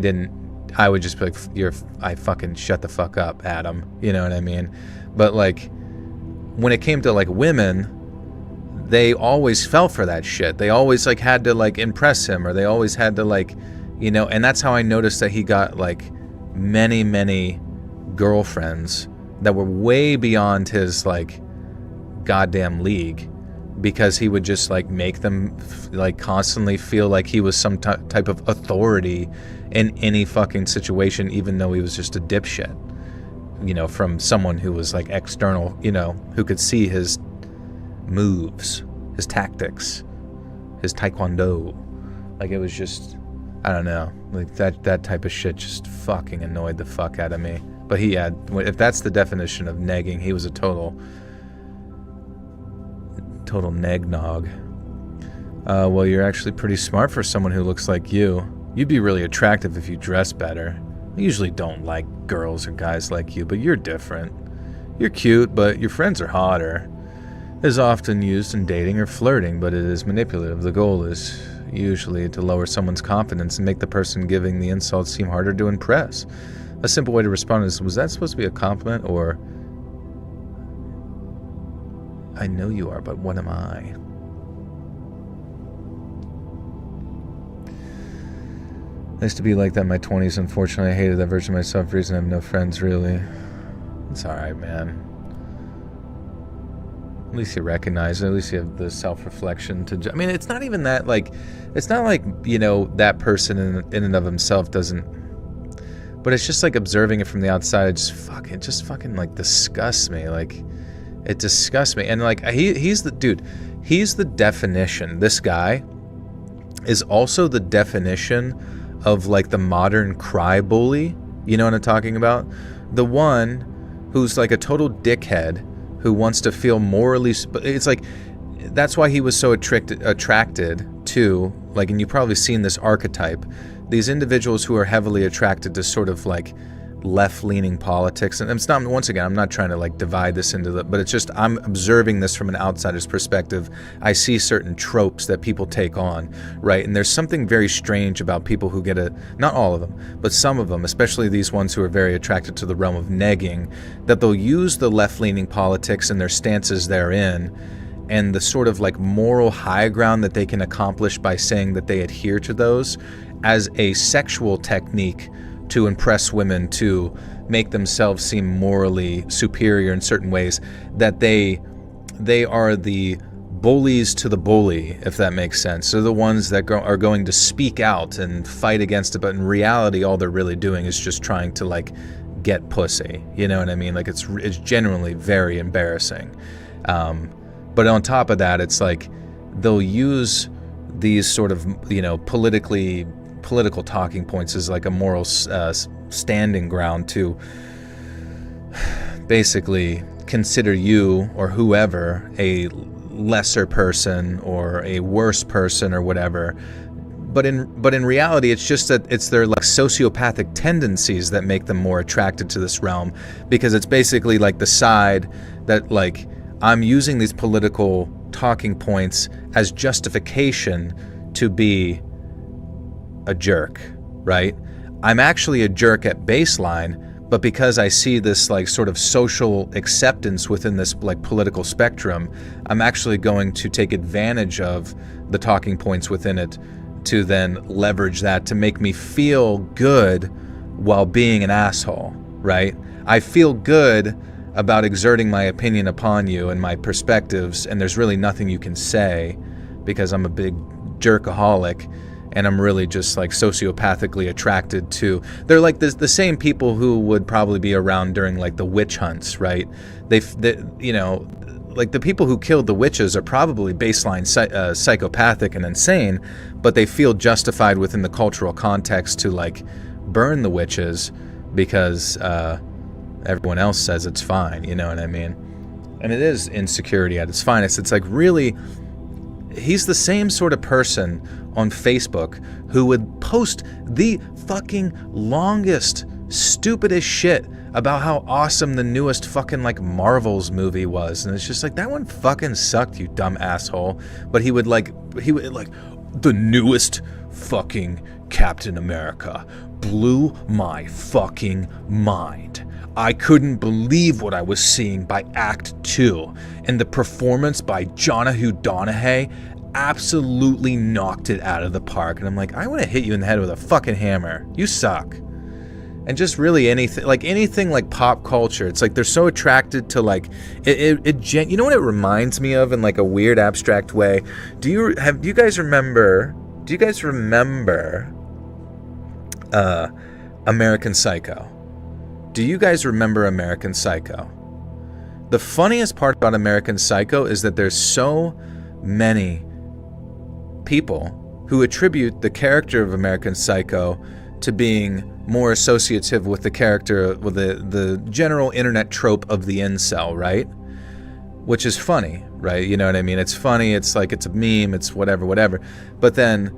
would just be like, I fucking shut the fuck up, Adam, you know what I mean? But like when it came to like women, they always fell for that shit. They always like had to like impress him, or they always had to like, you know, and that's how I noticed that he got like many girlfriends that were way beyond his like goddamn league, because he would just like make them like constantly feel like he was some type of authority in any fucking situation, even though he was just a dipshit, you know, from someone who was like external, you know, who could see his moves, his tactics, his taekwondo. Like it was just, I don't know, like that type of shit just fucking annoyed the fuck out of me. But he had, if that's the definition of negging, he was a total neg-nog. Well, you're actually pretty smart for someone who looks like you. You'd be really attractive if you dress better. I usually don't like girls or guys like you, but you're different. You're cute, but your friends are hotter. It is often used in dating or flirting, but it is manipulative. The goal is usually to lower someone's confidence and make the person giving the insult seem harder to impress. A simple way to respond is, was that supposed to be a compliment, or I know you are, but what am I? I used to be like that in my 20s. Unfortunately, I hated that version of myself for the reason I have no friends, really. It's alright, man. At least you recognize it. At least you have the self-reflection to... I mean, it's not even that, like... It's not like, you know, that person in and of himself doesn't... But it's just like observing it from the outside. It just fucking like disgusts me. Like, it disgusts me. And like, he's the... Dude, he's the definition. This guy is also the definition of like the modern cry bully. You know what I'm talking about? The one who's like a total dickhead who wants to feel morally... It's like, that's why he was so attracted to, like, and you've probably seen this archetype, these individuals who are heavily attracted to sort of like left-leaning politics. And it's not, once again, I'm not trying to like divide this into the, but it's just, I'm observing this from an outsider's perspective. I see certain tropes that people take on, right? And there's something very strange about people who get not all of them, but some of them, especially these ones who are very attracted to the realm of negging, that they'll use the left-leaning politics and their stances therein, and the sort of like moral high ground that they can accomplish by saying that they adhere to those as a sexual technique to impress women, to make themselves seem morally superior in certain ways, that they are the bullies to the bully, if that makes sense. They're the ones that are going to speak out and fight against it, but in reality all they're really doing is just trying to like get pussy, you know what I mean? Like it's genuinely very embarrassing. But on top of that, it's like they'll use these sort of, you know, political talking points as like a moral standing ground to basically consider you or whoever a lesser person or a worse person or whatever. But in reality, it's just that it's their like sociopathic tendencies that make them more attracted to this realm, because it's basically like the side that like, I'm using these political talking points as justification to be a jerk, right? I'm actually a jerk at baseline, but because I see this like sort of social acceptance within this like political spectrum, I'm actually going to take advantage of the talking points within it to then leverage that to make me feel good while being an asshole, right? I feel good about exerting my opinion upon you and my perspectives, and there's really nothing you can say because I'm a big jerkaholic, and I'm really just like sociopathically attracted to. They're like the same people who would probably be around during like the witch hunts, right? They you know, like the people who killed the witches are probably baseline psychopathic and insane, but they feel justified within the cultural context to like burn the witches because everyone else says it's fine, you know what I mean? And it is insecurity at its finest. It's like, really, he's the same sort of person on Facebook who would post the fucking longest, stupidest shit about how awesome the newest fucking like Marvel's movie was. And it's just like, that one fucking sucked, you dumb asshole. But he would like, the newest fucking Captain America blew my fucking mind. I couldn't believe what I was seeing by Act 2, and the performance by Jonathan Donahue absolutely knocked it out of the park. And I'm like, I want to hit you in the head with a fucking hammer. You suck. And just really anything like pop culture. It's like they're so attracted to like you know what it reminds me of in like a weird abstract way? Do you guys remember American Psycho? Do you guys remember American Psycho? The funniest part about American Psycho is that there's so many people who attribute the character of American Psycho to being more associative with the character, with the general internet trope of the incel, right? Which is funny, right? You know what I mean? It's funny, it's like it's a meme, it's whatever. But then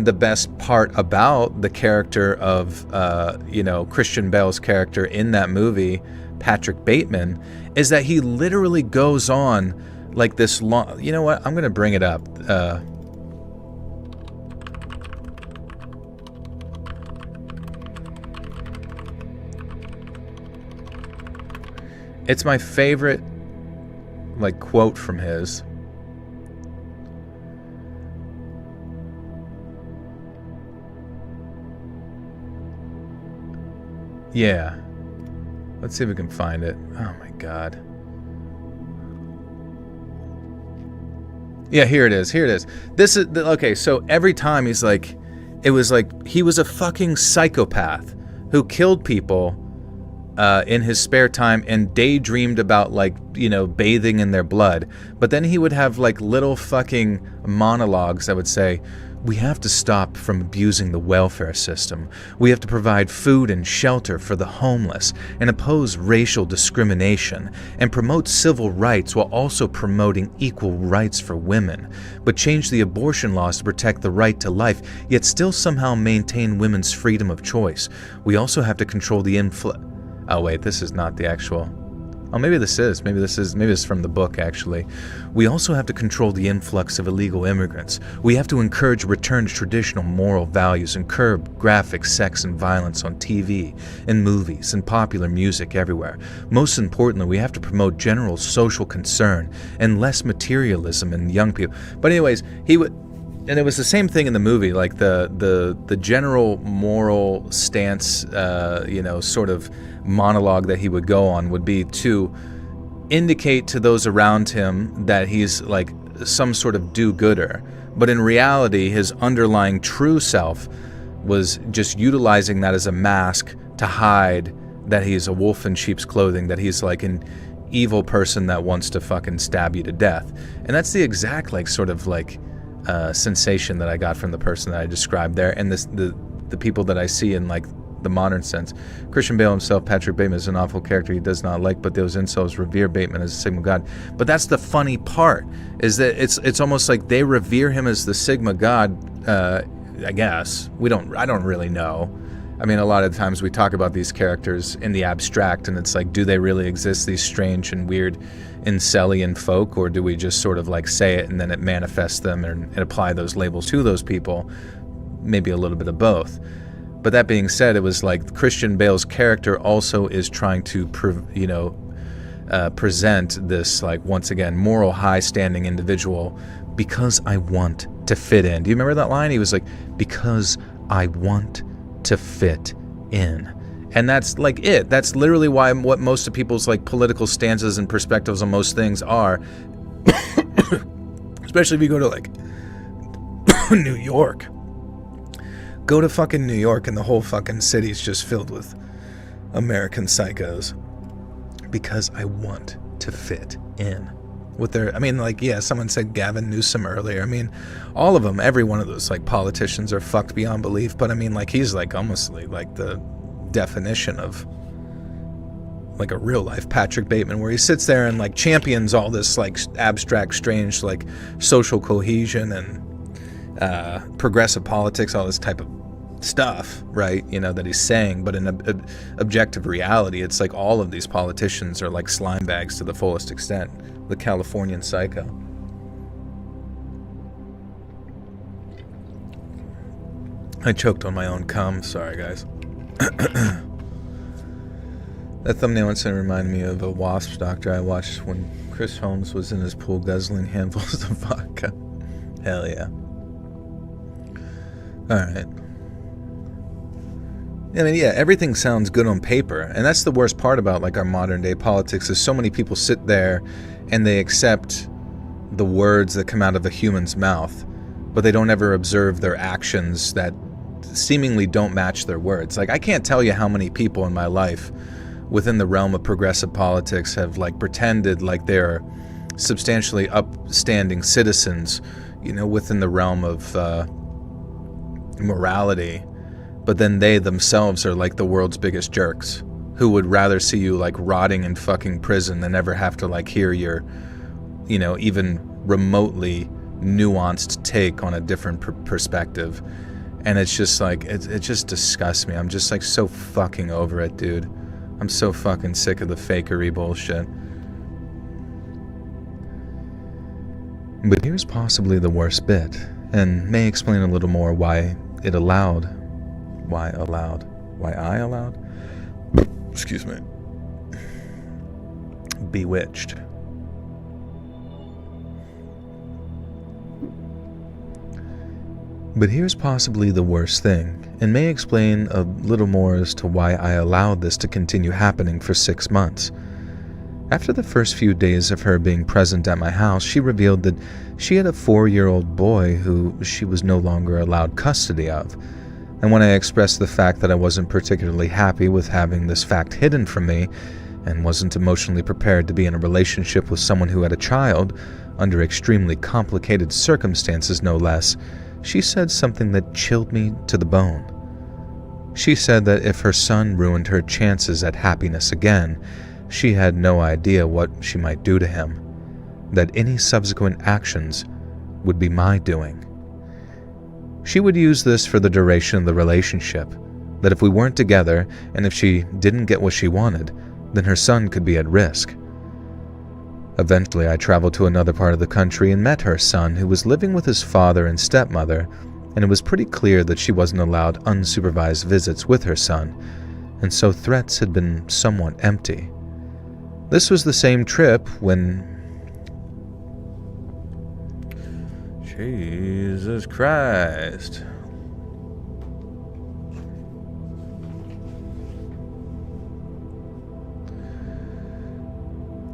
the best part about the character of, Christian Bale's character in that movie, Patrick Bateman, is that he literally goes on like this long... You know what? I'm going to bring it up. It's my favorite, like, quote from his. Yeah. Let's see if we can find it. Oh my god. Yeah, here it is. This is... Okay, so every time he's like... It was like he was a fucking psychopath who killed people in his spare time and daydreamed about, like, bathing in their blood. But then he would have, like, little fucking monologues that would say, we have to stop from abusing the welfare system. We have to provide food and shelter for the homeless and oppose racial discrimination and promote civil rights while also promoting equal rights for women, but change the abortion laws to protect the right to life, yet still somehow maintain women's freedom of choice. We also have to control the Oh wait, this is not the actual... Oh, maybe this is from the book, actually. We also have to control the influx of illegal immigrants. We have to encourage a return to traditional moral values and curb graphic sex and violence on TV, in movies, and popular music everywhere. Most importantly, we have to promote general social concern and less materialism in young people. But anyways, he would... And it was the same thing in the movie, like the general moral stance, sort of monologue that he would go on would be to indicate to those around him that he's like some sort of do-gooder. But in reality, his underlying true self was just utilizing that as a mask to hide that he's a wolf in sheep's clothing, that he's like an evil person that wants to fucking stab you to death. And that's the exact like sort of like sensation that I got from the person that I described there, and the people that I see in like the modern sense. Christian Bale himself, Patrick Bateman, is an awful character he does not like, but those incels revere Bateman as a Sigma God. But that's the funny part, is that it's almost like they revere him as the Sigma God. I guess I don't really know. I mean, a lot of times we talk about these characters in the abstract, and it's like, do they really exist, these strange and weird incelian folk, or do we just sort of like say it and then it manifests them and apply those labels to those people? Maybe a little bit of both. But that being said, it was like Christian Bale's character also is trying to present this, like, once again, moral high-standing individual, because I want to fit in. Do you remember that line? He was like, because I want to fit in. And that's like it. That's literally what most of people's like political stances and perspectives on most things are. Especially if you go to like New York. Go to fucking New York and the whole fucking city's just filled with American psychos. Because I want to fit in with their, I mean, like, yeah, someone said Gavin Newsom earlier. I mean, all of them, every one of those like politicians are fucked beyond belief. But I mean, like, he's like almost like the definition of like a real life Patrick Bateman, where he sits there and like champions all this like abstract, strange, like social cohesion and progressive politics, all this type of stuff, right? You know, that he's saying. But in objective reality, it's like all of these politicians are like slime bags to the fullest extent. The Californian psycho. I choked on my own cum. Sorry, guys. That thumbnail incident reminded me of a Wasps doctor I watched when Chris Holmes was in his pool guzzling handfuls of vodka. Hell yeah. Alright. I mean, yeah, everything sounds good on paper, and that's the worst part about like our modern day politics, is so many people sit there and they accept the words that come out of a human's mouth, but they don't ever observe their actions that seemingly don't match their words. Like, I can't tell you how many people in my life within the realm of progressive politics have like pretended like they're substantially upstanding citizens, you know, within the realm of morality, but then they themselves are like the world's biggest jerks who would rather see you like rotting in fucking prison than ever have to like hear your, you know, even remotely nuanced take on a different perspective. And it's just like, it just disgusts me. I'm just like so fucking over it, dude. I'm so fucking sick of the fakery bullshit. But here's possibly the worst bit, and may explain a little more why I allowed? Excuse me. Bewitched. But here's possibly the worst thing, and may explain a little more as to why I allowed this to continue happening for 6 months. After the first few days of her being present at my house, she revealed that she had a 4-year-old boy who she was no longer allowed custody of. And when I expressed the fact that I wasn't particularly happy with having this fact hidden from me, and wasn't emotionally prepared to be in a relationship with someone who had a child, under extremely complicated circumstances no less, she said something that chilled me to the bone. She said that if her son ruined her chances at happiness again, she had no idea what she might do to him, that any subsequent actions would be my doing. She would use this for the duration of the relationship, that if we weren't together and if she didn't get what she wanted, then her son could be at risk. Eventually, I traveled to another part of the country and met her son, who was living with his father and stepmother, and it was pretty clear that she wasn't allowed unsupervised visits with her son, and so threats had been somewhat empty. This was the same trip when... Jesus Christ.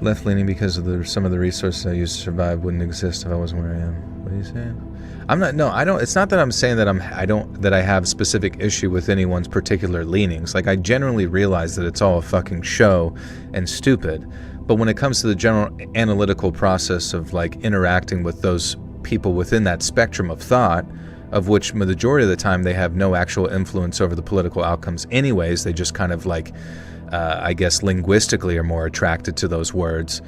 Left-leaning because of some of the resources I used to survive wouldn't exist if I wasn't where I am. What are you saying? I'm not, no, I don't, it's not that I'm saying that I have specific issue with anyone's particular leanings. Like, I generally realize that it's all a fucking show and stupid. But when it comes to the general analytical process of like interacting with those people within that spectrum of thought, of which the majority of the time they have no actual influence over the political outcomes anyways, they just kind of like, I guess linguistically are more attracted to those words,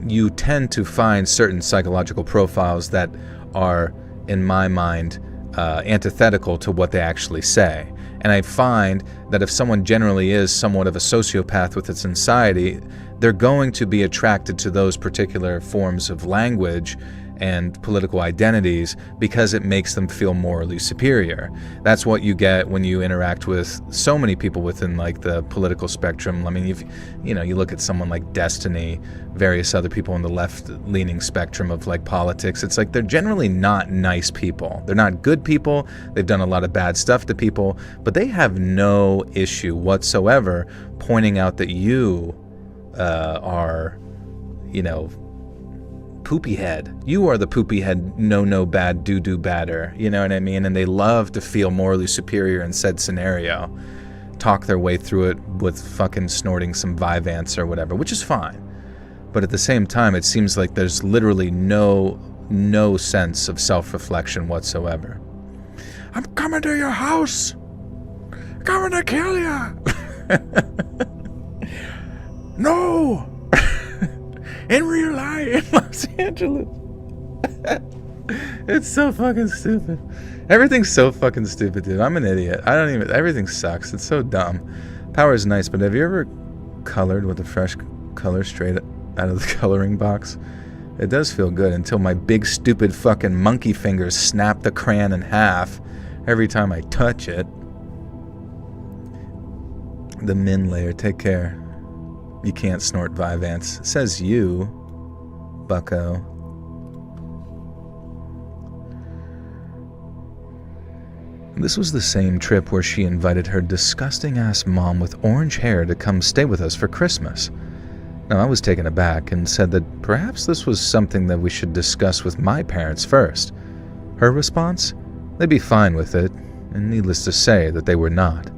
you tend to find certain psychological profiles that are, in my mind, antithetical to what they actually say. And I find that if someone generally is somewhat of a sociopath with its anxiety, they're going to be attracted to those particular forms of language and political identities because it makes them feel morally superior. That's what you get when you interact with so many people within like the political spectrum. I mean, you look at someone like Destiny, various other people on the left-leaning spectrum of like politics. It's like they're generally not nice people. They're not good people. They've done a lot of bad stuff to people, but they have no issue whatsoever pointing out that you are, poopy head. You are the poopy head, no bad, do badder. You know what I mean? And they love to feel morally superior in said scenario. Talk their way through it with fucking snorting some Vyvanse or whatever, which is fine. But at the same time, it seems like there's literally no sense of self-reflection whatsoever. I'm coming to your house. I'm coming to kill you. No. In real life, in Los Angeles. It's so fucking stupid. Everything's so fucking stupid, dude. I'm an idiot. Everything sucks. It's so dumb. Power is nice, but have you ever colored with a fresh color straight out of the coloring box? It does feel good until my big stupid fucking monkey fingers snap the crayon in half every time I touch it. The min layer, take care. You can't snort Vyvanse. Says you, bucko. This was the same trip where she invited her disgusting-ass mom with orange hair to come stay with us for Christmas. Now, I was taken aback and said that perhaps this was something that we should discuss with my parents first. Her response? They'd be fine with it, and needless to say that they were not.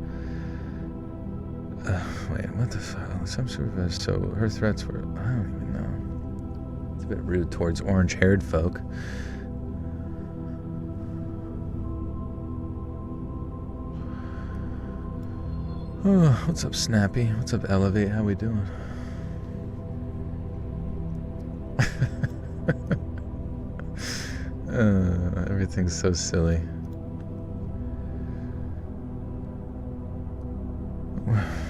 Wait, what the fuck? Some supervisor, so her threats were, I don't even know. It's a bit rude towards orange-haired folk. Oh, what's up, Snappy? What's up, Elevate? How we doing? Everything's so silly.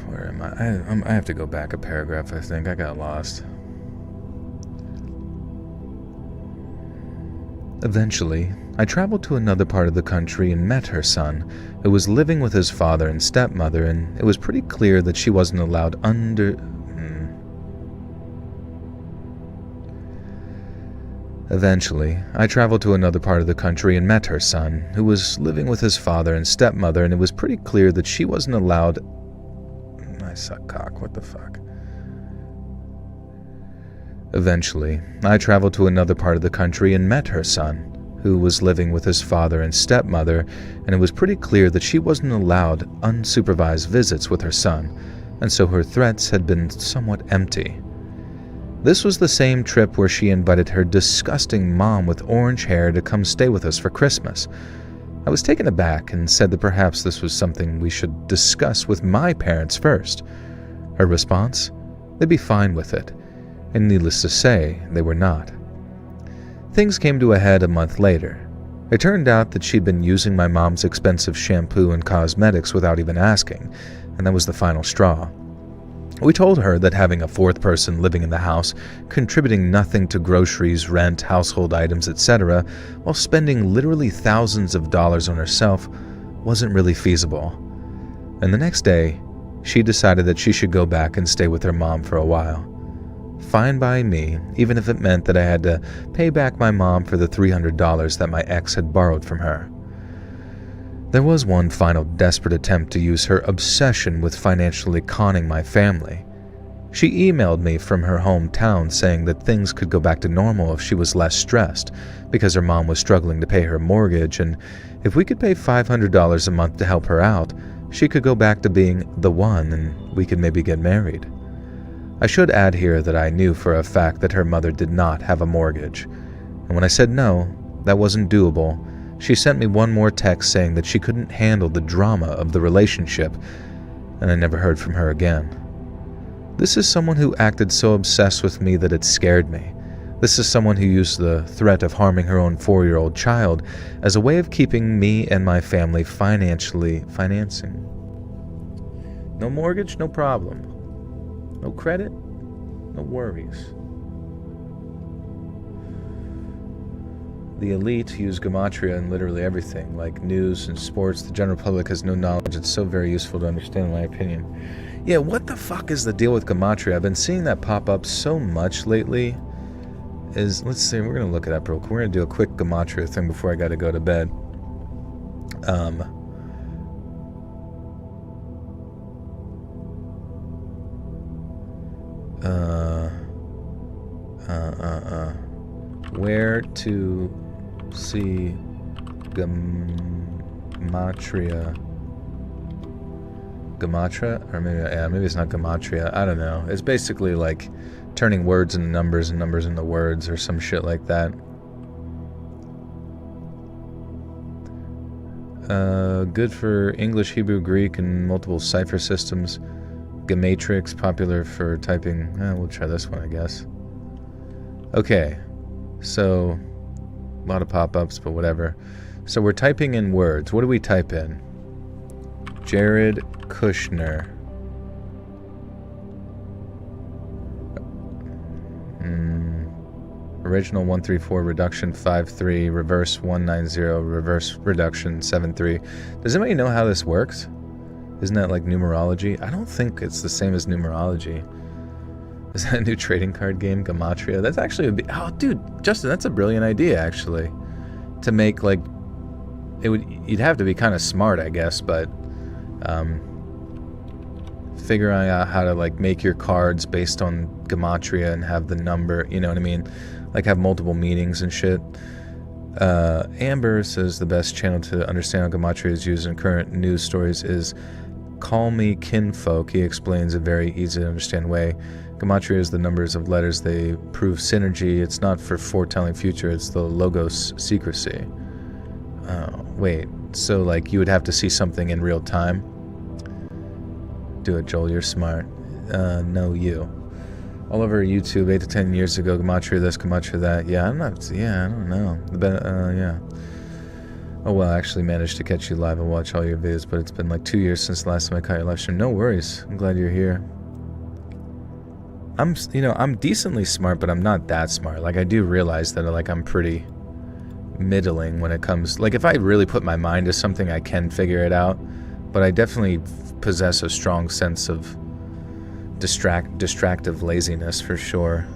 Where am I? I have to go back a paragraph, I think. I got lost. Eventually, I traveled to another part of the country and met her son, who was living with his father and stepmother, and it was pretty clear that she wasn't allowed Eventually, I traveled to another part of the country and met her son, who was living with his father and stepmother, and it was pretty clear that she wasn't allowed... I suck cock, what the fuck? Eventually, I traveled to another part of the country and met her son, who was living with his father and stepmother, and it was pretty clear that she wasn't allowed unsupervised visits with her son, and so her threats had been somewhat empty. This was the same trip where she invited her disgusting mom with orange hair to come stay with us for Christmas. I was taken aback and said that perhaps this was something we should discuss with my parents first. Her response? They'd be fine with it, and needless to say, they were not. Things came to a head a month later. It turned out that she'd been using my mom's expensive shampoo and cosmetics without even asking, and that was the final straw. We told her that having a fourth person living in the house, contributing nothing to groceries, rent, household items, etc., while spending literally thousands of dollars on herself, wasn't really feasible. And the next day, she decided that she should go back and stay with her mom for a while. Fine by me, even if it meant that I had to pay back my mom for the $300 that my ex had borrowed from her. There was one final desperate attempt to use her obsession with financially conning my family. She emailed me from her hometown saying that things could go back to normal if she was less stressed, because her mom was struggling to pay her mortgage, and if we could pay $500 a month to help her out, she could go back to being the one and we could maybe get married. I should add here that I knew for a fact that her mother did not have a mortgage, and when I said no, that wasn't doable, she sent me one more text saying that she couldn't handle the drama of the relationship, and I never heard from her again. This is someone who acted so obsessed with me that it scared me. This is someone who used the threat of harming her own 4-year-old child as a way of keeping me and my family financing. No mortgage, no problem. No credit, no worries. The elite use gematria in literally everything, like news and sports. The general public has no knowledge. It's so very useful to understand, in my opinion. Yeah, what the fuck is the deal with gematria? I've been seeing that pop up so much lately. Let's see, we're going to look it up real quick. We're going to do a quick gematria thing before I got to go to bed. to see gematria. Gematria? Or maybe it's not gematria. I don't know. It's basically like turning words into numbers and numbers into words or some shit like that. Good for English, Hebrew, Greek, and multiple cipher systems. Gematrix, popular for typing. We'll try this one, I guess. Okay, so a lot of pop-ups, but whatever. So we're typing in words. What do we type in? Jared Kushner. Original 134, reduction 53, reverse 190, reverse reduction 73. Does anybody know how this works? Isn't that like numerology? I don't think it's the same as numerology. Is that a new trading card game, Gematria? That's actually oh, dude, Justin, that's a brilliant idea, actually. To make like you'd have to be kind of smart, I guess, but figuring out how to like make your cards based on Gematria and have the number, you know what I mean? Like have multiple meanings and shit. Amber says the best channel to understand how Gematria is used in current news stories is Call Me Kinfolk. He explains a very easy to understand way. Gematria is the numbers of letters. They prove synergy. It's not for foretelling future. It's the logos secrecy. Oh, wait. So like you would have to see something in real time? Do it, Joel. You're smart. No, you. All over YouTube 8 to 10 years ago, Gematria this, Gematria that. Yeah, I don't know. Yeah. Oh, well, I actually managed to catch you live and watch all your videos, but it's been like 2 years since the last time I caught your live stream. No worries. I'm glad you're here. I'm decently smart, but I'm not that smart. Like, I do realize that, like, I'm pretty middling when it comes... Like, if I really put my mind to something, I can figure it out. But I definitely possess a strong sense of distractive laziness, for sure.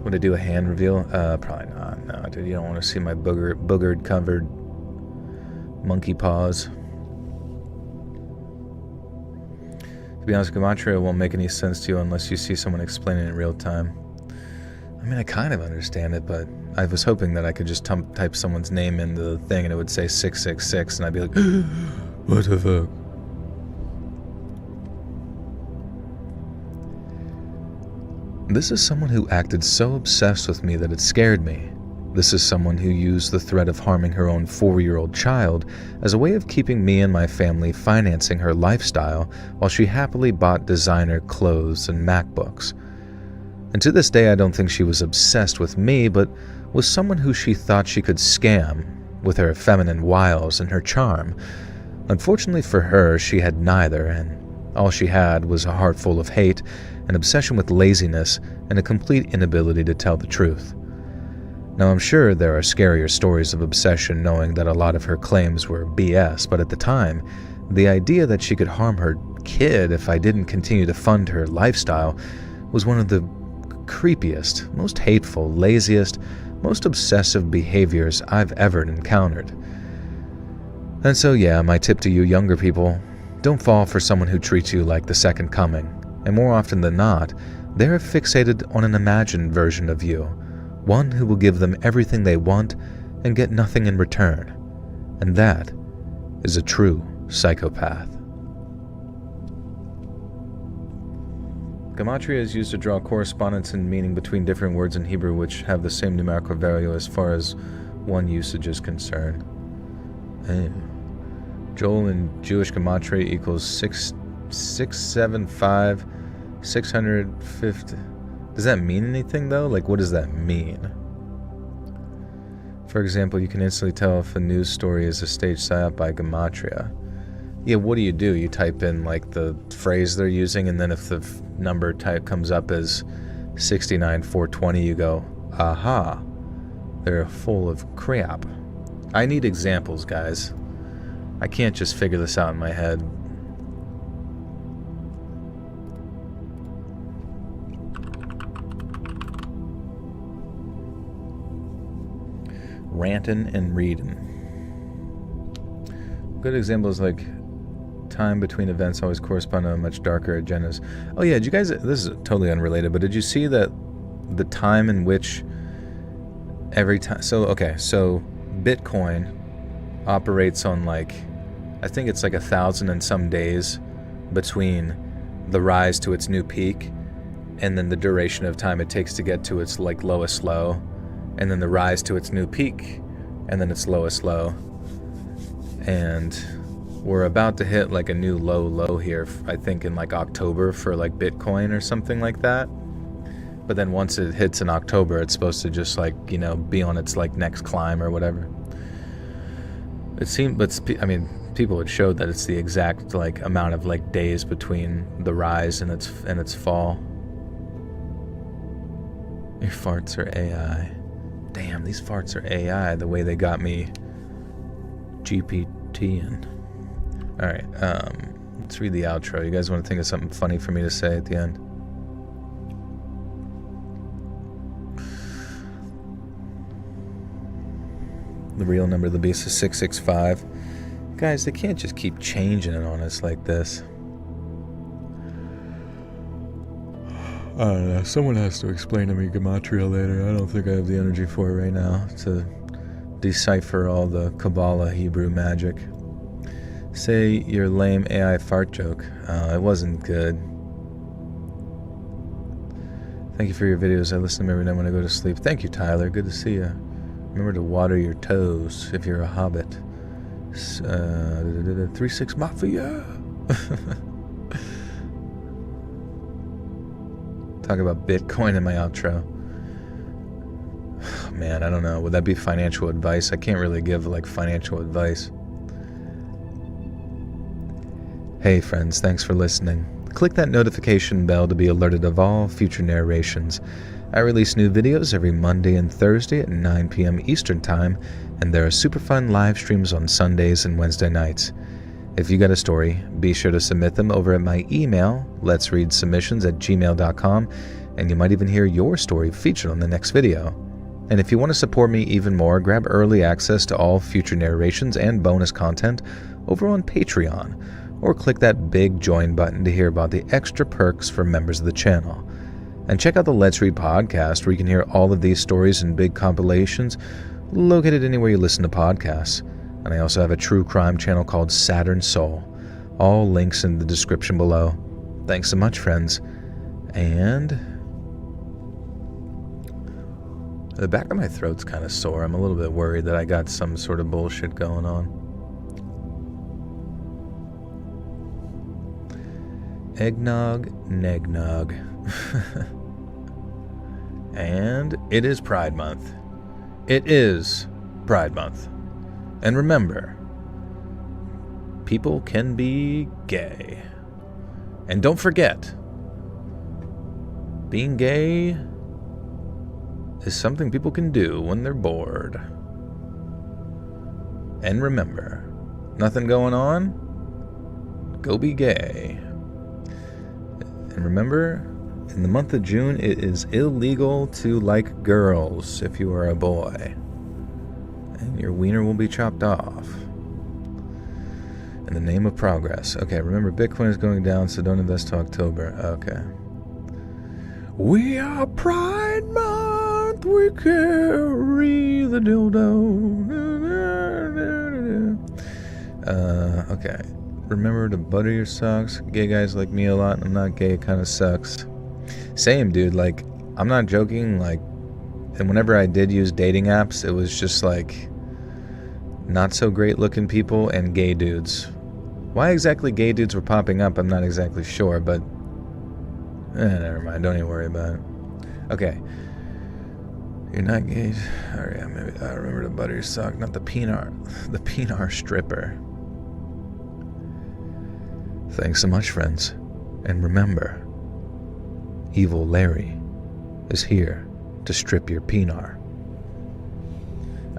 Would I do a hand reveal? Probably not. No, dude, you don't want to see my boogered covered monkey paws. To be honest, Gematria won't make any sense to you unless you see someone explaining it in real time. I mean, I kind of understand it, but I was hoping that I could just type someone's name into the thing and it would say 666, and I'd be like, what the fuck? This is someone who acted so obsessed with me that it scared me. This is someone who used the threat of harming her own 4-year-old child as a way of keeping me and my family financing her lifestyle while she happily bought designer clothes and MacBooks. And to this day, I don't think she was obsessed with me, but was someone who she thought she could scam with her feminine wiles and her charm. Unfortunately for her, she had neither, and all she had was a heart full of hate, an obsession with laziness, and a complete inability to tell the truth. Now, I'm sure there are scarier stories of obsession, knowing that a lot of her claims were BS, but at the time, the idea that she could harm her kid if I didn't continue to fund her lifestyle was one of the creepiest, most hateful, laziest, most obsessive behaviors I've ever encountered. And so yeah, my tip to you younger people, don't fall for someone who treats you like the second coming, and more often than not, they're fixated on an imagined version of you, one who will give them everything they want and get nothing in return. And that is a true psychopath. Gematria is used to draw correspondence and meaning between different words in Hebrew which have the same numerical value as far as one usage is concerned. Joel in Jewish Gematria equals 675, 650. Does that mean anything though? Like, what does that mean? For example, you can instantly tell if a news story is a staged psyop by Gematria. Yeah, what do? You type in like the phrase they're using, and then if the number type comes up as 69420, you go, aha, they're full of crap. I need examples, guys. I can't just figure this out in my head. Rantin' and reading. Good example is like time between events always correspond to much darker agendas. Oh yeah, did you guys, this is totally unrelated, but did you see that the time in which every time. So, okay, so Bitcoin operates on like, I think it's like 1,000 and some days between the rise to its new peak and then the duration of time it takes to get to its like lowest low, and then the rise to its new peak and then its lowest low. And we're about to hit like a new low here, I think in like October for like Bitcoin or something like that. But then once it hits in October, it's supposed to just like, you know, be on its like next climb or whatever. It seemed, but I mean, people had showed that it's the exact like amount of like days between the rise and its fall. Your farts are AI. Damn, these farts are AI, the way they got me GPTing. Alright, let's read the outro. You guys want to think of something funny for me to say at the end? The real number of the beast is 665. Guys, they can't just keep changing it on us like this. I don't know. Someone has to explain to me Gematria later. I don't think I have the energy for it right now to decipher all the Kabbalah Hebrew magic. Say your lame AI fart joke. It wasn't good. Thank you for your videos. I listen to them every night when I go to sleep. Thank you, Tyler. Good to see you. Remember to water your toes if you're a hobbit. 3-6 Mafia. Talk about Bitcoin in my outro. Man, I don't know. Would that be financial advice? I can't really give like financial advice. Hey friends, thanks for listening. Click that notification bell to be alerted of all future narrations. I release new videos every Monday and Thursday at 9 p.m. Eastern Time, and there are super fun live streams on Sundays and Wednesday nights. If you got a story, be sure to submit them over at my email, letsreadsubmissions@gmail.com, and you might even hear your story featured on the next video. And if you want to support me even more, grab early access to all future narrations and bonus content over on Patreon, or click that big join button to hear about the extra perks for members of the channel. And check out the Let's Read podcast, where you can hear all of these stories in big compilations, located anywhere you listen to podcasts. And I also have a true crime channel called Saturn Soul. All links in the description below. Thanks so much, friends. And the back of my throat's kind of sore. I'm a little bit worried that I got some sort of bullshit going on. Eggnog, negnog. And it is Pride Month. It is Pride Month. And remember, people can be gay. And don't forget, being gay is something people can do when they're bored. And remember, nothing going on? Go be gay. And remember, in the month of June, it is illegal to like girls if you are a boy. And your wiener will be chopped off. In the name of progress. Okay, remember, Bitcoin is going down, so don't invest till October. Okay. We are Pride Month, we carry the dildo. Okay. Remember to butter your socks. Gay guys like me a lot. I'm not gay, it kind of sucks. Same, dude. Like, I'm not joking. Like, and whenever I did use dating apps, it was just like not so great looking people and gay dudes. Why exactly gay dudes were popping up, I'm not exactly sure, but never mind. Don't even worry about it. Okay. You're not gay. Alright, yeah, maybe I remember to butter your sock, not the penar stripper. Thanks so much, friends. And remember, Evil Larry is here to strip your penar.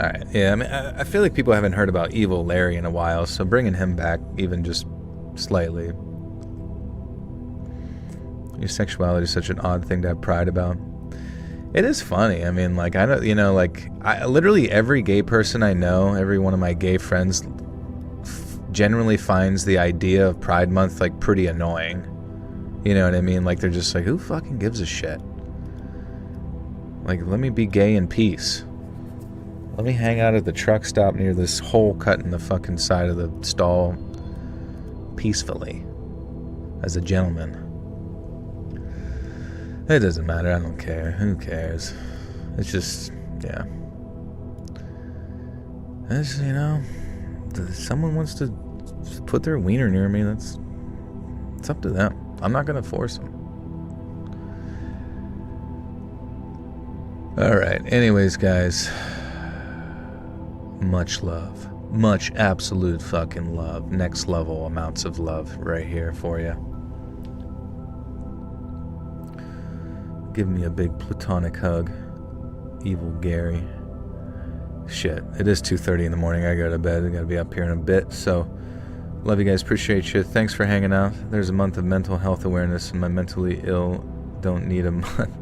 Alright, yeah, I mean, I feel like people haven't heard about Evil Larry in a while, so bringing him back even just slightly. Your sexuality is such an odd thing to have pride about. It is funny. I mean, like, I don't, you know, like, literally every gay person I know, every one of my gay friends generally finds the idea of Pride Month, like, pretty annoying. You know what I mean? Like, they're just like, who fucking gives a shit? Like, let me be gay in peace. Let me hang out at the truck stop near this hole cut in the fucking side of the stall peacefully as a gentleman. It doesn't matter. I don't care. Who cares? It's just, yeah. It's, you know, if someone wants to put their wiener near me, it's up to them. I'm not going to force them. Alright, anyways, guys. Much love. Much absolute fucking love. Next level amounts of love right here for you. Give me a big platonic hug. Evil Gary. Shit, it is 2:30 in the morning. I go to bed. I gotta be up here in a bit. So, love you guys. Appreciate you. Thanks for hanging out. There's a month of mental health awareness, and my mentally ill don't need a month.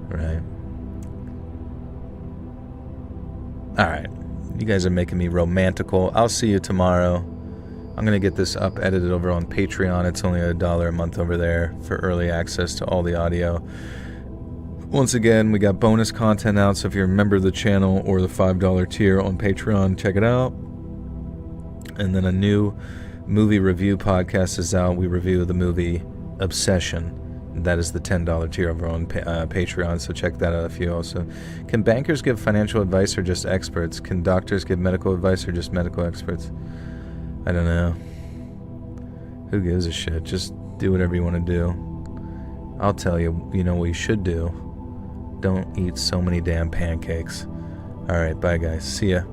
Right. Alright. You guys are making me romantical. I'll see you tomorrow. I'm gonna get this up, edited over on Patreon. It's only $1 a month over there for early access to all the audio. Once again, we got bonus content out, so if you're a member of the channel or the $5 tier on Patreon, check it out. And then a new movie review podcast is out. We review the movie Obsession. That is the $10 tier over on Patreon, so check that out if you also. Can bankers give financial advice or just experts? Can doctors give medical advice or just medical experts? I don't know. Who gives a shit? Just do whatever you want to do. I'll tell you, you know what you should do? Don't eat so many damn pancakes. Alright, bye guys. See ya.